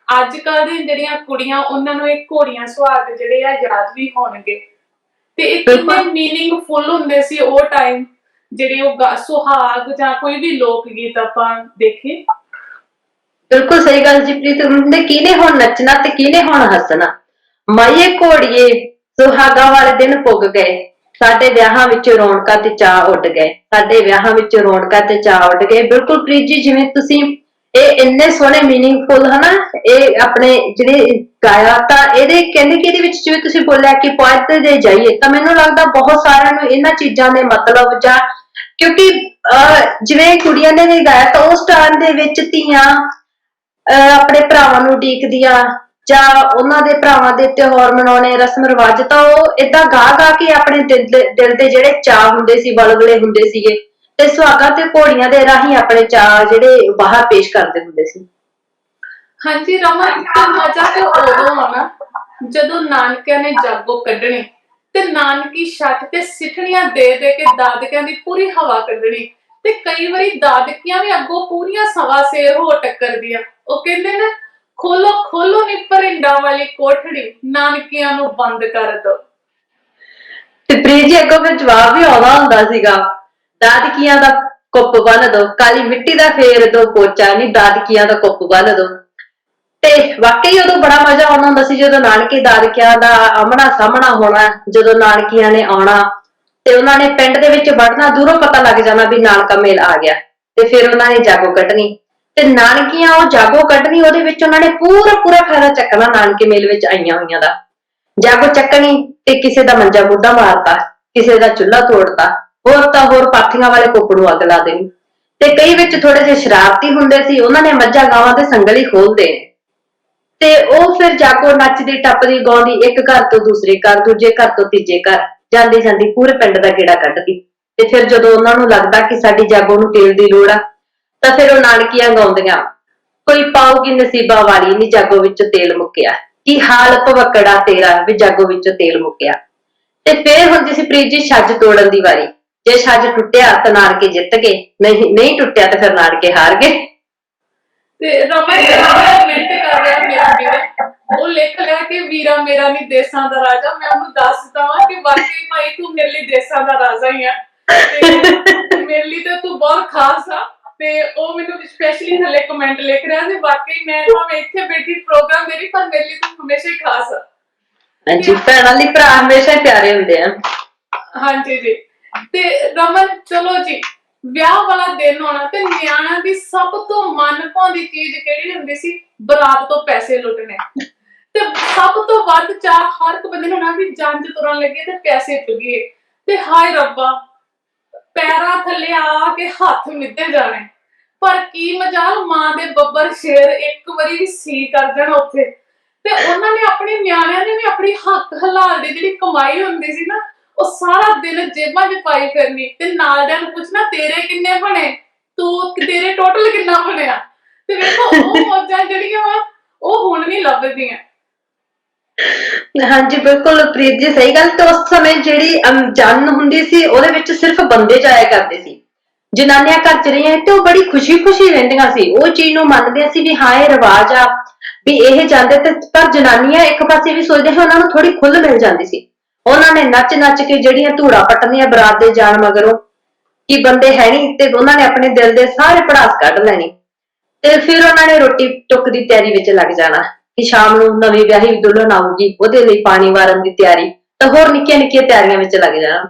ਅੱਜ ਕੱਲ ਦੀ ਜਿਹੜੀਆਂ ਕੁੜੀਆਂ ਉਹਨਾਂ ਨੂੰ ਇਹ ਘੋੜੀਆਂ ਸੁਹਾਗ ਜਿਹੜੇ ਆ ਯਾਦ ਵੀ ਹੋਣਗੇ। ਤੇ ਇਹ ਕਿੰਨੇ ਮੀਨਿੰਗਫੁਲ ਹੁੰਦੇ ਸੀ ਉਹ ਟਾਈਮ, ਜਿਹੜੇ ਉਹ ਸੁਹਾਗ ਜਾਂ ਕੋਈ ਵੀ ਲੋਕ ਗੀਤ ਆਪਾਂ ਦੇਖੇ। ਬਿਲਕੁਲ ਸਹੀ ਗੱਲ ਜੀ ਪ੍ਰੀਤ। ਕਿਹਨੇ ਹੁਣ ਨੱਚਣਾ ਤੇ ਕਿਹਨੇ ਹੁਣ ਹੱਸਣਾ। ਮਾਈਏ ਘੋੜੀਏ ਸੁਹਾਗਾ ਵਾਲੇ ਦਿਨ ਪੁੱਗ ਗਏ, ਸਾਡੇ ਵਿਆਹਾਂ ਵਿੱਚ ਰੌਣਕਾਂ ਤੇ ਚਾਅ ਉੱਡ ਗਏ, ਸਾਡੇ ਵਿਆਹਾਂ ਵਿੱਚ ਰੌਣਕਾਂ ਤੇ ਚਾਅ ਉੱਡ ਗਏ। ਬਿਲਕੁਲ ਪ੍ਰੀਤ ਜੀ, ਜਿਵੇਂ ਤੁਸੀਂ ਇਹ ਇੰਨੇ ਸੋਹਣੇ ਮੀਨਿੰਗਫੁਲ ਹਨਾ ਇਹ ਆਪਣੇ ਜਿਹੜੇ ਗਾਇਆ, ਤਾਂ ਇਹਦੇ ਕਹਿੰਦੇ ਕਿ ਇਹਦੇ ਵਿੱਚ ਜਿਵੇਂ ਤੁਸੀਂ ਬੋਲਿਆ ਕਿ ਪੁਆਇੰਟ ਦੇ ਜਾਈਏ, ਤਾਂ ਮੈਨੂੰ ਲੱਗਦਾ ਬਹੁਤ ਸਾਰਿਆਂ ਨੂੰ ਇਹਨਾਂ ਚੀਜ਼ਾਂ ਦੇ ਮਤਲਬ ਜਾਂ ਕਿਉਂਕਿ ਜਿਵੇਂ ਕੁੜੀਆਂ ਨੇ ਵੀ ਗਾਇਆ ਤਾਂ ਉਸ ਟਾਈਮ ਦੇ ਵਿੱਚ ਧੀਆਂ ਆਪਣੇ ਭਰਾਵਾਂ ਨੂੰ ਉਡੀਕਦੀਆਂ ਜਾਂ ਉਹਨਾਂ ਦੇ ਭਰਾਵਾਂ ਦੇ ਤਿਉਹਾਰ ਮਨਾਉਣੇ ਰਸਮ ਰਿਵਾਜ, ਤਾਂ ਉਹ ਏਦਾਂ ਗਾ ਗਾ ਕੇ ਆਪਣੇ ਦਿਲ ਤੇ ਜਿਹੜੇ ਚਾਅ ਹੁੰਦੇ ਸੀ ਵਲਵਲੇ ਹੁੰਦੇ ਸੀਗੇ ਤੇ ਸੁਹਾਗਾਂ ਤੇ ਘੋੜੀਆਂ ਦੇ ਰਾਹੀਂ ਆਪਣੇ ਚਾਅ ਜਿਹੜੇ ਬਾਹਰ ਪੇਸ਼ ਕਰਦੇ ਹੁੰਦੇ ਸੀ। ਹਾਂਜੀ ਰਮਨ, ਮਜ਼ਾ ਤੇ ਉਦੋਂ ਆਉਣਾ ਜਦੋਂ ਨਾਨਕਿਆਂ ਨੇ ਜਾਗੋ ਕੱਢਣੀ ਤੇ ਨਾਨਕੀ ਛੱਤ ਤੇ ਸਿੱਠਣੀਆਂ ਦੇ ਦੇ ਕੇ ਦਾਦਕਿਆਂ ਦੀ ਪੂਰੀ ਹਵਾ ਕੱਢਣੀ। ਤੇ ਕਈ ਵਾਰੀ ਦਾਦਕੀਆਂ ਵੀ ਅੱਗੋਂ ਪੂਰੀਆਂ ਸਵਾ ਸੇਰ ਹੋ ਟੱਕਰਦੀਆਂ। ਉਹ ਕਹਿੰਦੇ ਨਾ ਖੋਲੋ ਖੋਲੋ ਨੀ ਪਰਿੰਡਾਂ ਵਾਲੀ ਕੋਠੜੀ, ਨਾਨਕਿਆਂ ਨੂੰ ਬੰਦ ਕਰ ਦੋ। ਤੇ ਪ੍ਰੀਤ ਜੀ ਅੱਗੋਂ ਫਿਰ ਜਵਾਬ ਵੀ ਆਉਂਦਾ ਹੁੰਦਾ ਸੀਗਾ, ਦਾਦਕੀਆਂ ਦਾ ਕੁੱਪ ਬੰਨ ਦੋ, ਕਾਲੀ ਮਿੱਟੀ ਦਾ ਫੇਰ ਦੋ ਪੋਚਾ ਨੀ ਦਾਦਕੀਆਂ ਦਾ ਕੁੱਪ ਬੰਨ ਦੋ। ਤੇ ਵਾਕਈ ਉਦੋਂ ਬੜਾ ਮਜ਼ਾ ਆਉਂਦਾ ਹੁੰਦਾ ਸੀ ਜਦੋਂ ਨਾਨਕੇ ਦਾਦਕਿਆਂ ਦਾ ਆਮਣਾ ਸਾਹਮਣਾ ਹੋਣਾ, ਜਦੋਂ ਨਾਨਕੀਆਂ ਨੇ ਆਉਣਾ ਤੇ ਉਹਨਾਂ ਨੇ ਪਿੰਡ ਦੇ ਵਿੱਚ ਵੜਨਾ, ਦੂਰੋਂ ਪਤਾ ਲੱਗ ਜਾਣਾ ਵੀ ਨਾਨਕਾ ਮੇਲ ਆ ਗਿਆ। ਤੇ ਫਿਰ ਉਹਨਾਂ ਨੇ ਜਾਗੋ ਕੱਢਣੀ ਤੇ ਨਾਨਕੀਆਂ ਉਹ ਜਾਗੋ ਕੱਢਣੀ, ਉਹਦੇ ਵਿੱਚ ਉਹਨਾਂ ਨੇ ਪੂਰਾ ਪੂਰਾ ਫਾਇਦਾ ਚੱਕਣਾ ਨਾਨਕੇ ਮੇਲ ਵਿੱਚ ਆਈਆਂ ਹੋਈਆਂ ਦਾ। ਜਾਗੋ ਚੱਕਣੀ ਤੇ ਕਿਸੇ ਦਾ ਮੰਜਾ ਮੁੱਢਾ ਮਾਰਤਾ, ਕਿਸੇ ਦਾ ਚੁੱਲ੍ਹਾ ਤੋੜਤਾ, ਹੋਰ ਤਾਂ ਹੋਰ ਪਾਥੀਆਂ ਵਾਲੇ ਕੁੱਪ ਨੂੰ ਅੱਗ ਲਾ ਦੇਣੀ। ਤੇ ਕਈ ਵਿੱਚ ਥੋੜੇ ਜਿਹੇ ਸ਼ਰਾਰਤੀ ਹੁੰਦੇ ਸੀ, ਉਹਨਾਂ ਨੇ ਮੱਝਾਂ ਗਾਵਾਂ ਦੇ ਸੰਗਲ ਹੀ ਖੋਲਦੇ। ਤੇ ਉਹ ਫਿਰ ਜਾਗੋ ਨੱਚਦੀ ਟੱਪਦੀ ਗਾਉਂਦੀ ਇੱਕ ਘਰ ਤੋਂ ਦੂਸਰੇ ਘਰ, ਦੂਜੇ ਘਰ ਤੋਂ ਤੀਜੇ ਘਰ, ਜਾਂਦੀ ਜਾਂਦੀ ਪੂਰੇ ਪਿੰਡ ਦਾ ਗੇੜਾ ਕੱਢਦੀ। ਤੇ ਫਿਰ ਜਦੋਂ ਉਹਨਾਂ ਨੂੰ ਲੱਗਦਾ ਕਿ ਸਾਡੀ ਜਾਗੋ ਨੂੰ ਤੇਲ ਦੀ ਲੋੜ ਆ, ਤਾਂ ਫਿਰ ਉਹ ਨਾਨਕੀਆਂ ਗਾਉਂਦੀਆਂ, ਕੋਈ ਪਾਊਗੀ ਨਸੀਬਾਂ ਵਾਲੀ ਨੀ ਜਾਗੋ ਵਿੱਚੋਂ ਤੇਲ ਮੁੱਕਿਆ, ਕੀ ਹਾਲ ਭਵੱਕੜਾ ਤੇਰਾ ਵੀ ਜਾਗੋ ਵਿੱਚੋਂ ਤੇਲ ਮੁੱਕਿਆ। ਤੇ ਫਿਰ ਹੁੰਦੀ ਸੀ ਪ੍ਰੀਤ ਜੀ ਛੱਜ ਤੋੜਨ ਦੀ ਵਾਰੀ। ਜੇ ਛੱਜ ਟੁੱਟਿਆ ਤਾਂ ਨਾਨਕੇ ਜਿੱਤ ਗਏ, ਨਹੀਂ ਟੁੱਟਿਆ ਤਾਂ ਫਿਰ ਨਾਨਕੇ ਹਾਰ ਗਏ। ਤੇ ਰਮਨ ਕਮੈਂਟ ਕਰ ਰਿਹਾ ਮੇਰਾ ਵੀਰ, ਉਹ ਲਿਖ ਲਿਆ ਕਿ ਵੀਰਾ ਮੇਰਾ ਨੀ ਦੇਸਾਂ ਦਾ ਰਾਜਾ। ਮੈਂ ਉਹਨੂੰ ਦੱਸ ਦਵਾਂ ਕਿ ਵਾਕਈ ਭਾਈ ਤੂੰ ਮੇਰੇ ਲਈ ਦੇਸਾਂ ਦਾ ਰਾਜਾ ਹੀ ਆ, ਤੇ ਮੇਰੇ ਲਈ ਤੇ ਤੂੰ ਬਹੁਤ ਖਾਸ ਆ। ਤੇ ਉਹ ਮੈਨੂੰ ਸਪੈਸ਼ਲੀ ਥੱਲੇ ਕਮੈਂਟ ਲਿਖ ਰਿਹਾ ਸੀ, ਵਾਕਈ ਮੈਂ ਭਾਵੇਂ ਇੱਥੇ ਬੈਠੀ ਪ੍ਰੋਗਰਾਮ ਮੇਰੀ, ਪਰ ਮੇਰੇ ਲਈ ਤੂੰ ਹਮੇਸ਼ਾ ਹੀ ਖਾਸ ਆ। ਹਾਂਜੀ, ਭੈਣਾਂ ਲਈ ਭਰਾ ਹਮੇਸ਼ਾ ਹੀ ਪਿਆਰੇ ਹੁੰਦੇ ਆ। ਹਾਂਜੀ ਜੀ। ਤੇ ਰਮਨ ਚਲੋ ਜੀ, ਵਿਆਹ ਵਾਲਾ ਦਿਨ ਹੋਣਾ ਤੇ ਨਿਆਣਾ ਦੀ ਸਭ ਤੋਂ ਮਨ ਭਾਉਂਦੀ ਚੀਜ਼ ਕਿਹੜੀ ਹੁੰਦੀ ਸੀ? ਬਰਾਤ ਤੋਂ ਪੈਸੇ ਲੁੱਟਣੇ। ਤੇ ਸਭ ਤੋਂ ਵੱਧ ਚਾਹ ਹਰ ਇੱਕ ਬੰਦੇ ਨੂੰ ਨਾ ਵੀ ਜੰਜ ਤੁਰਨ ਲੱਗੇ ਤੇ ਪੈਸੇ ਚੁਗੀਏ, ਤੇ ਹਾਏ ਰੱਬਾ ਪੈਰਾਂ ਥੱਲੇ ਆ ਕੇ ਹੱਥ ਮਿੱਧੇ ਜਾਣੇ। ਪਰ ਕੀ ਮਜਾਲ ਮਾਂ ਦੇ ਬੱਬਰ ਸ਼ੇਰ ਇੱਕ ਵਾਰੀ ਵੀ ਸੀ ਕਰ ਜਾਣ ਉੱਥੇ, ਤੇ ਉਹਨਾਂ ਨੇ ਆਪਣੇ ਨਿਆਣਿਆਂ ਨੇ ਵੀ ਆਪਣੀ ਹੱਕ ਹਲਾਲ ਦੀ ਜਿਹੜੀ ਕਮਾਈ ਹੁੰਦੀ ਸੀ ਨਾ, ਉਹ ਸਾਰਾ ਦਿਨ ਜੇਬਾਂ 'ਚ ਪਾਈ ਫਿਰਨੀ, ਤੇ ਨਾਲਦਿਆਂ ਨੂੰ ਪੁੱਛਣਾ ਤੇਰੇ ਕਿੰਨੇ ਬਣੇ, ਤੇਰੇ ਟੋਟਲ ਕਿੰਨਾ ਬਣਿਆ। ਤੇ ਵੇਖੋ ਉਹ ਮੌਜਾਂ ਜਿਹੜੀਆਂ ਵਾ ਉਹ ਹੁਣ ਨਹੀਂ ਲੱਭਦੀਆਂ। ਹਾਂਜੀ ਬਿਲਕੁਲ ਪ੍ਰੀਤ ਜੀ, ਸਹੀ ਗੱਲ। ਤੇ ਉਸ ਸਮੇਂ ਜਿਹੜੀ ਜੰਨ ਹੁੰਦੀ ਸੀ ਉਹਦੇ ਵਿੱਚ ਸਿਰਫ ਬੰਦੇ ਜਾਇਆ ਕਰਦੇ ਸੀ, ਜਨਾਨੀਆਂ ਘਰ ਚ ਰਹੀਆਂ ਤੇ ਉਹ ਬੜੀ ਖੁਸ਼ੀ ਰਹਿੰਦੀਆਂ ਸੀ। ਉਹ ਚੀਜ਼ ਨੂੰ ਮੰਨਦੇ ਸੀ ਵੀ ਹਾਂ ਇਹ ਰਿਵਾਜ ਆ ਵੀ ਇਹ ਜਾਂਦੇ, ਤੇ ਪਰ ਜਨਾਨੀਆਂ ਇੱਕ ਪਾਸੇ ਵੀ ਸੋਚਦੇ ਸੀ ਉਹਨਾਂ ਨੂੰ ਥੋੜੀ ਖੁੱਲ ਮਿਲ ਜਾਂਦੀ ਸੀ। ਉਹਨਾਂ ਨੇ ਨੱਚ ਕੇ ਜਿਹੜੀਆਂ ਧੂੜਾ ਪੱਟਣੀਆਂ ਬਰਾਤ ਦੇ ਜਾਣ ਮਗਰੋਂ, ਕਿ ਬੰਦੇ ਹੈ ਨੀ, ਤੇ ਉਹਨਾਂ ਨੇ ਆਪਣੇ ਦਿਲ ਦੇ ਸਾਰੇ ਭੜਾਸ ਕੱਢ ਲੈਣੇ। ਤੇ ਫਿਰ ਉਹਨਾਂ ਨੇ ਰੋਟੀ ਟੁੱਕ ਦੀ ਤਿਆਰੀ ਵਿੱਚ ਲੱਗ ਜਾਣਾ ਕਿ ਸ਼ਾਮ ਨੂੰ ਨਵੀਂ ਵਿਆਹੀ ਦੁਲਹਨ ਆਊਗੀ, ਉਹਦੇ ਲਈ ਪਾਣੀ ਵਾਰਨ ਦੀ ਤਿਆਰੀ, ਤਾਂ ਹੋਰ ਨਿੱਕੀਆਂ ਤਿਆਰੀਆਂ ਵਿੱਚ ਲੱਗ ਜਾਣਾ।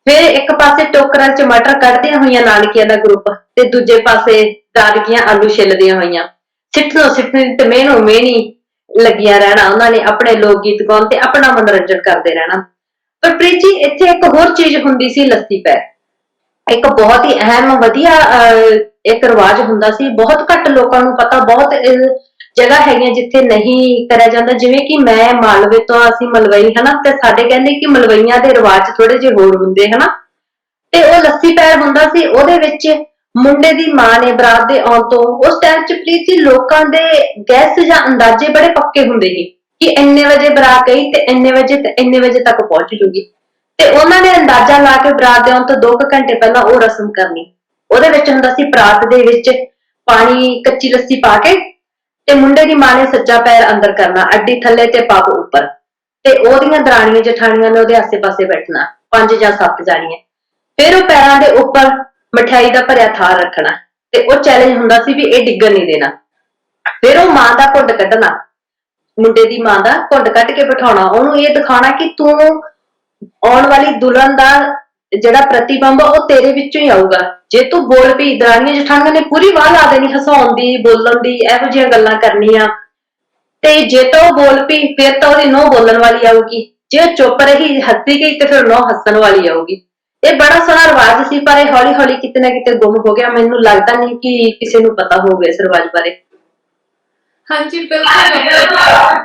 ਫਿਰ ਇੱਕ ਪਾਸੇ ਟੋਕਰਾਂ 'ਚ ਮਟਰ ਕੱਢਦੀਆਂ ਹੋਈਆਂ ਨਾਨਕੀਆਂ ਦਾ ਗਰੁੱਪ, ਤੇ ਦੂਜੇ ਪਾਸੇ ਦਾਦਕੀਆਂ ਆਲੂ ਛਿੱਲਦੀਆਂ ਹੋਈਆਂ, ਸਿੱਠਣੀ ਤੇ ਮਿਹਣੀ ਲੱਗੀਆਂ ਰਹਿਣਾ। ਉਹਨਾਂ ਨੇ ਆਪਣੇ ਲੋਕ ਗੀਤ ਗਾਉਣ ਤੇ ਆਪਣਾ ਮਨੋਰੰਜਨ ਕਰਦੇ ਰਹਿਣਾ। ਪਰ ਪ੍ਰੀਤ ਜੀ ਇੱਥੇ ਇੱਕ ਹੋਰ ਚੀਜ਼ ਹੁੰਦੀ ਸੀ, ਲੱਸੀ ਪੈਰ। ਇੱਕ ਬਹੁਤ ਹੀ ਅਹਿਮ ਵਧੀਆ ਇੱਕ ਰਿਵਾਜ ਹੁੰਦਾ ਸੀ, ਬਹੁਤ ਘੱਟ ਲੋਕਾਂ ਨੂੰ ਪਤਾ। ਬਹੁਤ ਜਗ੍ਹਾ ਹੈਗੀਆਂ ਜਿੱਥੇ ਨਹੀਂ ਕਰਿਆ ਜਾਂਦਾ, ਜਿਵੇਂ ਕਿ ਮੈਂ ਮਾਲਵੇ ਤੋਂ, ਅਸੀਂ ਮਲਵਈ ਹਨਾ, ਤੇ ਸਾਡੇ ਕਹਿੰਦੇ ਕਿ ਮਲਵਈਆਂ ਦੇ ਰਿਵਾਜ ਥੋੜੇ ਜਿਹੇ ਹੋਰ ਹੁੰਦੇ ਹਨਾ। ਤੇ ਉਹ ਲੱਸੀ ਪੈਰ ਹੁੰਦਾ ਸੀ, ਉਹਦੇ ਵਿੱਚ ਮੁੰਡੇ ਦੀ ਮਾਂ ਨੇ ਬਰਾਤ ਦੇ ਆਉਣ ਤੋਂ ਉਸ ਟਾਈਮ ਚ ਪ੍ਰੀਤ ਜੀ ਲੋਕਾਂ ਦੇ ਗੈਸ ਜਾਂ ਅੰਦਾਜ਼ੇ ਬੜੇ ਪੱਕੇ ਹੁੰਦੇ ਸੀ ਕਿ ਇੰਨੇ ਵਜੇ ਬਰਾਤ ਗਈ ਤੇ ਇੰਨੇ ਵਜੇ ਤੇ ਇੰਨੇ ਵਜੇ ਤੱਕ ਪਹੁੰਚ ਜੂਗੀ। ਤੇ ਉਹਨਾਂ ਨੇ ਅੰਦਾਜ਼ਾ ਲਾ ਕੇ ਬਰਾਤ ਦੇ ਆਉਣ ਤੋਂ 2 ਘੰਟੇ ਪਹਿਲਾਂ ਉਹ ਰਸਮ ਕਰਨੀ। ਉਹਦੇ ਵਿੱਚ ਹੁੰਦਾ ਸੀ ਬਰਾਤ ਦੇ ਵਿੱਚ ਪਾਣੀ, ਕੱਚੀ ਲੱਸੀ ਪਾ ਕੇ, ਤੇ ਮੁੰਡੇ ਦੀ ਮਾਂ ਨੇ ਸੱਜਾ ਪੈਰ ਅੰਦਰ ਕਰਨਾ, ਅੱਡੀ ਥੱਲੇ ਤੇ ਪੱਗ ਉੱਪਰ, ਤੇ ਉਹਦੀਆਂ ਦਰਾਣੀਆਂ ਜਠਾਣੀਆਂ ਨੇ ਉਹਦੇ ਆਸੇ ਪਾਸੇ ਬੈਠਣਾ, 5 ਜਾਂ 7 ਜਾਣੀਆਂ। ਫਿਰ ਉਹ ਪੈਰਾਂ ਦੇ ਉੱਪਰ ਮਠਿਆਈ ਦਾ ਭਰਿਆ ਥਾਲ ਰੱਖਣਾ, ਤੇ ਉਹ ਚੈਲੰਜ ਹੁੰਦਾ ਸੀ ਵੀ ਇਹ ਡਿੱਗਣ ਨਹੀਂ ਦੇਣਾ। ਫਿਰ ਉਹ ਮਾਂ ਦਾ ਘੁੱਟ ਕੱਢਣਾ, ਮੁੰਡੇ ਦੀ ਮਾਂ ਦਾ ਘੁੱਟ ਕੱਢ ਕੇ ਬਿਠਾਉਣਾ, ਉਹਨੂੰ ਇਹ ਦਿਖਾਉਣਾ ਕਿ ਤੂੰ ਆਉਣ ਵਾਲੀ ਦੁਲਹਨ ਦਾ ਜਿਹੜਾ ਪ੍ਰਤੀਬਿੰਬ ਉਹ ਤੇਰੇ ਵਿੱਚੋਂ ਹੀ ਆਊਗਾ। ਜੇ ਤੂੰ ਬੋਲ ਪਈ, ਦਰਾਣੀਆਂ ਜਠਾਣੀਆਂ ਨੇ ਪੂਰੀ ਵਾਹ ਲਾ ਦੇਣੀ, ਹਸਾਉਣ ਦੀ, ਬੋਲਣ ਦੀ, ਇਹੋ ਜਿਹੀਆਂ ਗੱਲਾਂ ਕਰਨੀਆਂ। ਤੇ ਜੇ ਤਾਂ ਉਹ ਬੋਲ ਪਈ ਫਿਰ ਤਾਂ ਉਹਦੀ ਨੂੰਹ ਬੋਲਣ ਵਾਲੀ ਆਊਗੀ, ਜੇ ਉਹ ਚੁੱਪ ਰਹੀ, ਹੱਸੀ ਗਈ, ਤੇ ਫਿਰ ਨੂੰਹ ਹੱਸਣ ਵਾਲੀ ਆਊਗੀ। ਇਹ ਬੜਾ ਸੋਹਣਾ ਰਿਵਾਜ ਸੀ, ਪਰ ਇਹ ਹੌਲੀ ਹੌਲੀ ਕਿਤੇ ਨਾ ਕਿਤੇ ਗੁੰਮ ਹੋ ਗਿਆ। ਮੈਨੂੰ ਲੱਗਦਾ ਨਹੀਂ ਕਿ ਕਿਸੇ ਨੂੰ ਪਤਾ ਹੋਵੇ ਇਸ ਰਿਵਾਜ ਬਾਰੇ। ਹਾਂਜੀ ਬਿਲਕੁਲ।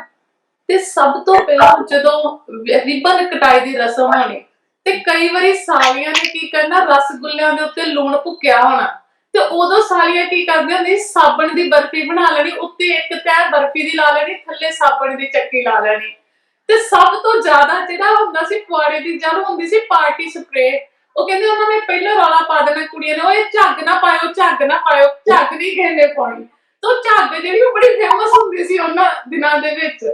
ਤੇ ਸਭ ਤੋਂ ਪਹਿਲਾਂ ਜਦੋਂ ਰਿਬਨ ਕਟਾਈ ਦੀ ਰਸਮ ਹੋਣੀ, ਤੇ ਕਈ ਵਾਰੀ ਸਾਲੀਆਂ ਨੇ ਕੀ ਕਰਨਾ, ਰਸਗੁੱਲਿਆਂ ਦੇ ਉੱਤੇ ਲੂਣ ਭੁੱਕਿਆ ਹੋਣਾ, ਤੇ ਉਦੋਂ ਸਾਲੀਆਂ ਕੀ ਕਰਦੀਆਂ ਹੁੰਦੀਆਂ, ਸਾਬਣ ਦੀ ਬਰਫੀ ਬਣਾ ਲੈਣੀ, ਉੱਤੇ ਇੱਕ ਤਹਿ ਬਰਫੀ ਦੀ ਲਾ ਲੈਣੀ, ਥੱਲੇ ਸਾਬਣ ਦੀ ਚੱਕੀ ਲਾ ਲੈਣੀ। ਤੇ ਸਭ ਤੋਂ ਜ਼ਿਆਦਾ ਜਿਹੜਾ ਹੁੰਦਾ ਸੀ ਪੁਆੜੇ ਦੀ ਜੜ ਹੁੰਦੀ ਸੀ ਪਾਰਟੀ ਸਪਰੇ। ਉਹ ਕਹਿੰਦੇ ਉਹਨਾਂ ਨੇ ਪਹਿਲਾਂ ਰੌਲਾ ਪਾ ਦੇਣਾ ਕੁੜੀਆਂ ਨੇ, ਓਏ ਝੱਗ ਨਾ ਪਾਇਓ, ਝੱਗ ਨਾ ਪਾਇਓ, ਝੱਗ ਨਹੀਂ ਕਹਿੰਦੇ ਪਾਉਣੀ। ਤੇ ਉਹ ਝੱਗ ਜਿਹੜੀ ਉਹ ਬੜੀ ਫੇਮਸ ਹੁੰਦੀ ਸੀ ਉਹਨਾਂ ਦਿਨਾਂ ਦੇ ਵਿੱਚ।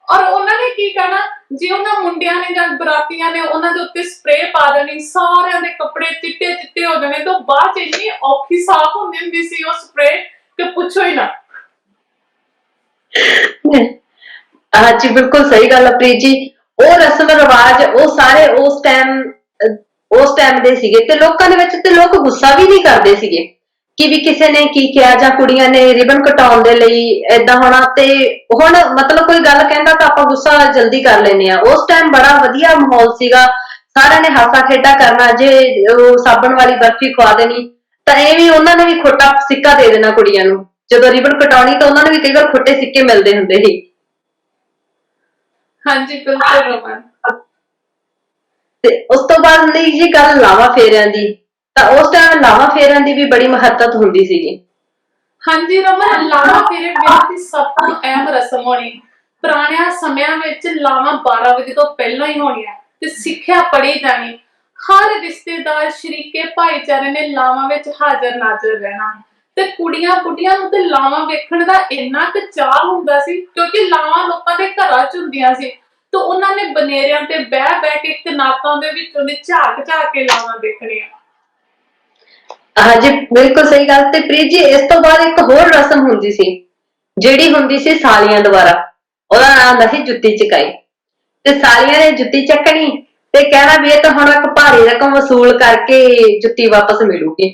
ਔਰ ਉਹਨਾਂ ਨੇ ਕੀ ਕਰਨਾ, ਜੇ ਉਹਨਾਂ ਮੁੰਡਿਆਂ ਨੇ ਜਾਂ ਬਰਾਤੀਆਂ ਨੇ ਉਹਨਾਂ ਦੇ ਉੱਤੇ ਸਪਰੇ ਪਾ ਦੇਣੀ, ਸਾਰਿਆਂ ਦੇ ਕੱਪੜੇ ਚਿੱਟੇ ਹੋ ਜਾਣੇ, ਤੇ ਬਾਅਦ ਚ ਇੰਨੀ ਔਖੀ ਸਾਫ਼ ਹੁੰਦੀ ਸੀ ਉਹ ਸਪਰੇ ਕਿ ਪੁੱਛੋ ਹੀ ਨਾ। ਹਾਂਜੀ ਬਿਲਕੁਲ ਸਹੀ ਗੱਲ ਹੈ ਪ੍ਰੀਤ ਜੀ। ਉਹ ਰਸਮ ਰਿਵਾਜ ਉਹ ਸਾਰੇ ਉਸ ਟਾਈਮ ਦੇ ਸੀਗੇ, ਤੇ ਲੋਕਾਂ ਦੇ ਵਿੱਚ ਤੇ ਲੋਕ ਗੁੱਸਾ ਵੀ ਨਹੀਂ ਕਰਦੇ ਸੀਗੇ ਕਿ ਵੀ ਕਿਸੇ ਨੇ ਕੀ ਕਿਹਾ, ਜਾਂ ਕੁੜੀਆਂ ਨੇ ਰਿਬਨ ਕਟਾਉਣ ਦੇ ਲਈ ਏਦਾਂ ਹੋਣਾ। ਤੇ ਹੁਣ ਮਤਲਬ ਕੋਈ ਗੱਲ ਕਹਿੰਦਾ ਤਾਂ ਆਪਾਂ ਗੁੱਸਾ ਜਲਦੀ ਕਰ ਲੈਂਦੇ ਆ। ਉਸ ਟਾਈਮ ਬੜਾ ਵਧੀਆ ਮਾਹੌਲ ਸੀਗਾ, ਸਾਰਿਆਂ ਨੇ ਹਾਸਾ ਖੇਡਾ ਕਰਨਾ। ਜੇ ਉਹ ਸਾਬਣ ਵਾਲੀ ਬਰਫੀ ਖਵਾ ਦੇਣੀ ਤਾਂ ਐਵੇਂ ਉਹਨਾਂ ਨੇ ਵੀ ਖੋਟਾ ਸਿੱਕਾ ਦੇ ਦੇਣਾ ਕੁੜੀਆਂ ਨੂੰ ਜਦੋਂ ਰਿਬਨ ਕਟਾਉਣੀ ਤਾਂ ਉਹਨਾਂ ਨੂੰ ਵੀ ਕਈ ਵਾਰ ਖੁੱਟੇ ਸਿੱਕੇ ਮਿਲਦੇ ਹੁੰਦੇ ਸੀ। ਹਾਂਜੀ ਬਿਲਕੁਲ ਰਮਨ। ਤੇ ਉਸ ਤੋਂ ਬਾਅਦ ਲਈ ਜੀ ਗੱਲ ਲਾਵਾਂ ਫੇਰਿਆਂ ਦੀ, ਤਾਂ ਉਸ ਟਾਈਮ ਲਾਵਾਂ ਫੇਰਿਆਂ ਦੀ ਵੀ ਬੜੀ ਮਹੱਤਤਾ ਹੁੰਦੀ ਸੀਗੀ। ਹਾਂਜੀ ਰਮਨ, ਲਾਵਾਂ ਫੇਰੇ ਵਿਆਹ ਦੀ ਸਭ ਤੋਂ ਅਹਿਮ ਰਸਮ ਹੋਣੀ। ਪੁਰਾਣਿਆਂ ਸਮਿਆਂ ਵਿੱਚ ਲਾਵਾਂ 12 ਵਜੇ ਤੋਂ ਪਹਿਲਾਂ ਹੀ ਹੋਣੀਆਂ ਤੇ ਸਿੱਖਿਆ ਪੜ੍ਹੀ ਜਾਣੀ। ਹਰ ਰਿਸ਼ਤੇਦਾਰ ਸ਼ਰੀਕੇ ਭਾਈਚਾਰੇ ਨੇ ਲਾਵਾਂ ਵਿੱਚ ਹਾਜ਼ਰ ਨਾਜ਼ਰ ਰਹਿਣਾ ਤੇ ਕੁੜੀਆਂ ਬੁੱਢੀਆਂ ਨੂੰ ਤੇ ਲਾਵਾਂ ਵੇਖਣ ਦਾ ਇੰਨਾ ਕੁ ਚਾਅ ਹੁੰਦਾ ਸੀ, ਕਿਉਂਕਿ ਲਾਵਾਂ ਲੋਕਾਂ ਦੇ ਘਰਾਂ 'ਚ ਹੁੰਦੀਆਂ ਸੀ ਤੇ ਉਹਨਾਂ ਨੇ ਬਨੇਰਿਆਂ ਤੇ ਬਹਿ ਬਹਿ ਕੇ ਕਨਾਤਾਂ ਦੇ ਵਿੱਚੋਂ ਦੀ ਝਾਕ ਝਾਕ ਕੇ ਲਾਵਾਂ ਦੇਖਣੀਆਂ। ਹਾਂਜੀ ਬਿਲਕੁਲ ਸਹੀ ਗੱਲ। ਤੇ ਪ੍ਰੀਤ ਜੀ ਇਸ ਤੋਂ ਬਾਅਦ ਇੱਕ ਹੋਰ ਰਸਮ ਹੁੰਦੀ ਸੀ, ਜਿਹੜੀ ਹੁੰਦੀ ਸੀ ਸਾਲੀਆਂ ਦੁਆਰਾ। ਉਹਦਾ ਨਾਮ ਹੁੰਦਾ ਸੀ ਜੁੱਤੀ ਚੁਕਾਈ। ਤੇ ਸਾਲੀਆਂ ਨੇ ਜੁੱਤੀ ਚੱਕਣੀ ਤੇ ਕਹਿਣਾ ਵੀ ਇਹ ਤਾਂ ਹੁਣ ਇੱਕ ਭਾਰੀ ਰਕਮ ਵਸੂਲ ਕਰਕੇ ਜੁੱਤੀ ਵਾਪਸ ਮਿਲੂਗੀ।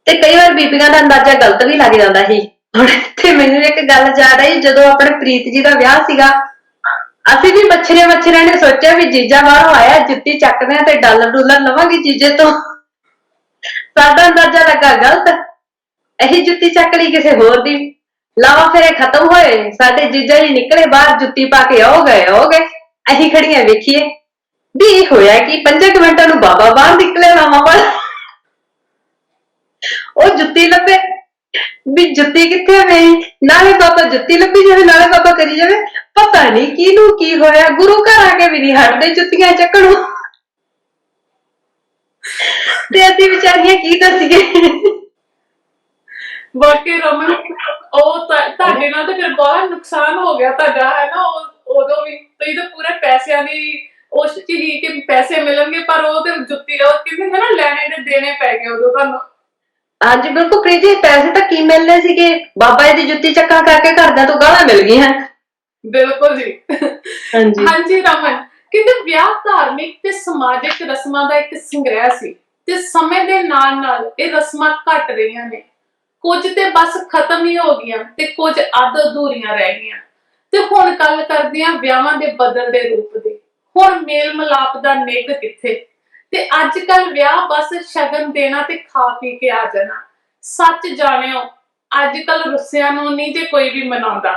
ਤੇ ਕਈ ਵਾਰ ਬੀਬੀਆਂ ਦਾ ਅੰਦਾਜ਼ਾ ਗਲਤ ਵੀ ਲੱਗ ਜਾਂਦਾ ਸੀ। ਹੁਣ ਇੱਥੇ ਮੈਨੂੰ ਇੱਕ ਗੱਲ ਯਾਦ ਆਈ, ਜਦੋਂ ਆਪਣੇ ਪ੍ਰੀਤ ਜੀ ਦਾ ਵਿਆਹ ਸੀਗਾ, ਅਸੀਂ ਵੀ ਮੱਛਰੇ ਨੇ ਸੋਚਿਆ ਵੀ ਜੀਜਾ ਬਾਹਰੋਂ ਆਇਆ, ਜੁੱਤੀ ਚੱਕਦੇ ਆ ਤੇ ਡਾਲਰ ਡੂਲਰ ਲਵਾਂਗੇ ਜੀਜੇ ਤੋਂ। ਸਾਡਾ ਅੰਦਾਜ਼ਾ ਲੱਗਾ ਗਲਤ, ਇਹੀ ਜੁੱਤੀ ਚੱਕ ਲਈ ਕਿਸੇ ਹੋਰ ਦੀ। ਲਾਵਾ ਫੇਰੇ ਖਤਮ ਹੋਏ, ਸਾਡੇ ਜੀਜਾ ਜੀ ਨਿਕਲੇ ਬਾਹਰ, ਜੁੱਤੀ ਪਾ ਕੇ ਆਓ ਗਏ ਅਸੀਂ ਖੜੀਆਂ ਵੇਖੀਏ ਵੀ ਇਹ ਹੋਇਆ ਕਿ 5 ਮਿੰਟਾਂ ਨੂੰ ਬਾਬਾ ਬਾਹਰ ਨਿਕਲੇ ਲਾਵਾਂ ਵਾਲਾ। ਉਹ ਜੁੱਤੀ ਲੱਭੇ ਵੀ ਜੁੱਤੀ ਕਿੱਥੇ ਮੇਰੀ, ਨਾਲੇ ਬਾਬਾ ਜੁੱਤੀ ਲੱਭੀ ਜਾਵੇ ਨਾਲੇ ਬਾਬਾ ਕਰੀ ਜਾਵੇ ਪਤਾ ਨਹੀਂ ਕਿਹਨੂੰ ਕੀ ਹੋਇਆ। ਗੁਰੂ ਘਰ ਆ ਕੇ ਵੀ ਨਹੀਂ ਹਟਦੇ ਜੁੱਤੀਆਂ ਚੱਕਣੋਂ। ਤੇ ਅਸੀਂ ਵਿਚਾਰੀਆਂ ਕੀ ਦੱਸੀਏ। ਬਾਕੀ ਰਮਨ, ਉਹ ਤੁਹਾਡੇ ਨਾਲ ਤਾਂ ਫਿਰ ਬਹੁਤ ਨੁਕਸਾਨ ਹੋ ਗਿਆ ਤੁਹਾਡਾ, ਹੈ ਨਾ। ਉਦੋਂ ਵੀ ਤੁਸੀਂ ਤਾਂ ਪੂਰੇ ਪੈਸਿਆਂ ਦੀ ਉਸ ਚ ਹੀ ਕਿ ਪੈਸੇ ਮਿਲਣਗੇ, ਪਰ ਉਹ ਤੇ ਜੁੱਤੀ ਉਹ ਕਹਿੰਦੇ ਹੈ ਨਾ ਲੈਣੇ ਤੇ ਦੇਣੇ ਪੈ ਗਏ ਉਦੋਂ ਤੁਹਾਨੂੰ। ਹਾਂਜੀ ਬਿਲਕੁਲ ਪ੍ਰੀਤ ਜੀ, ਪੈਸੇ ਤਾਂ ਕੀ ਮਿਲਨੇ ਸੀਗੇ, ਬਾਬਾ ਜੀ ਦੀ ਜੁੱਤੀ ਚੱਕਾ ਕਰਕੇ ਘਰਦਿਆਂ ਤੋਂ ਗਾਲਾਂ ਮਿਲ ਗਈਆਂ। ਬਿਲਕੁਲ ਜੀ। ਹਾਂਜੀ ਹਾਂਜੀ ਰਮਨ, ਕਹਿੰਦੇ ਵਿਆਹ ਧਾਰਮਿਕ ਤੇ ਸਮਾਜਿਕ ਰਸਮਾਂ ਦਾ ਇੱਕ ਸੰਗ੍ਰਹਿ ਸੀ ਤੇ ਸਮੇਂ ਦੇ ਨਾਲ ਨਾਲ ਇਹ ਰਸਮਾਂ ਘਟ ਰਹੀਆਂ ਨੇ। ਕੁਝ ਤੇ ਬਸ ਖਤਮ ਹੀ ਹੋ ਗਈਆਂ ਤੇ ਕੁਝ ਅੱਧ ਅਧੂਰੀਆਂ ਰਹਿ ਗਈਆਂ। ਤੇ ਹੁਣ ਗੱਲ ਕਰਦੇ ਹਾਂ ਵਿਆਹਾਂ ਦੇ ਬਦਲਦੇ ਰੂਪ ਦੀ। ਹੁਣ ਮੇਲ ਮਿਲਾਪ ਦਾ ਨਿੱਘ ਕਿੱਥੇ, ਤੇ ਅੱਜ ਕੱਲ ਵਿਆਹ ਬਸ ਸ਼ਗਨ ਦੇਣਾ ਤੇ ਖਾ ਪੀ ਕੇ ਆ ਜਾਣਾ। ਸੱਚ ਜਾਣਿਓ, ਅੱਜ ਕੱਲ ਰੁੱਸਿਆਂ ਨੂੰ ਨਹੀਂ ਜੇ ਕੋਈ ਵੀ ਮਨਾਉਂਦਾ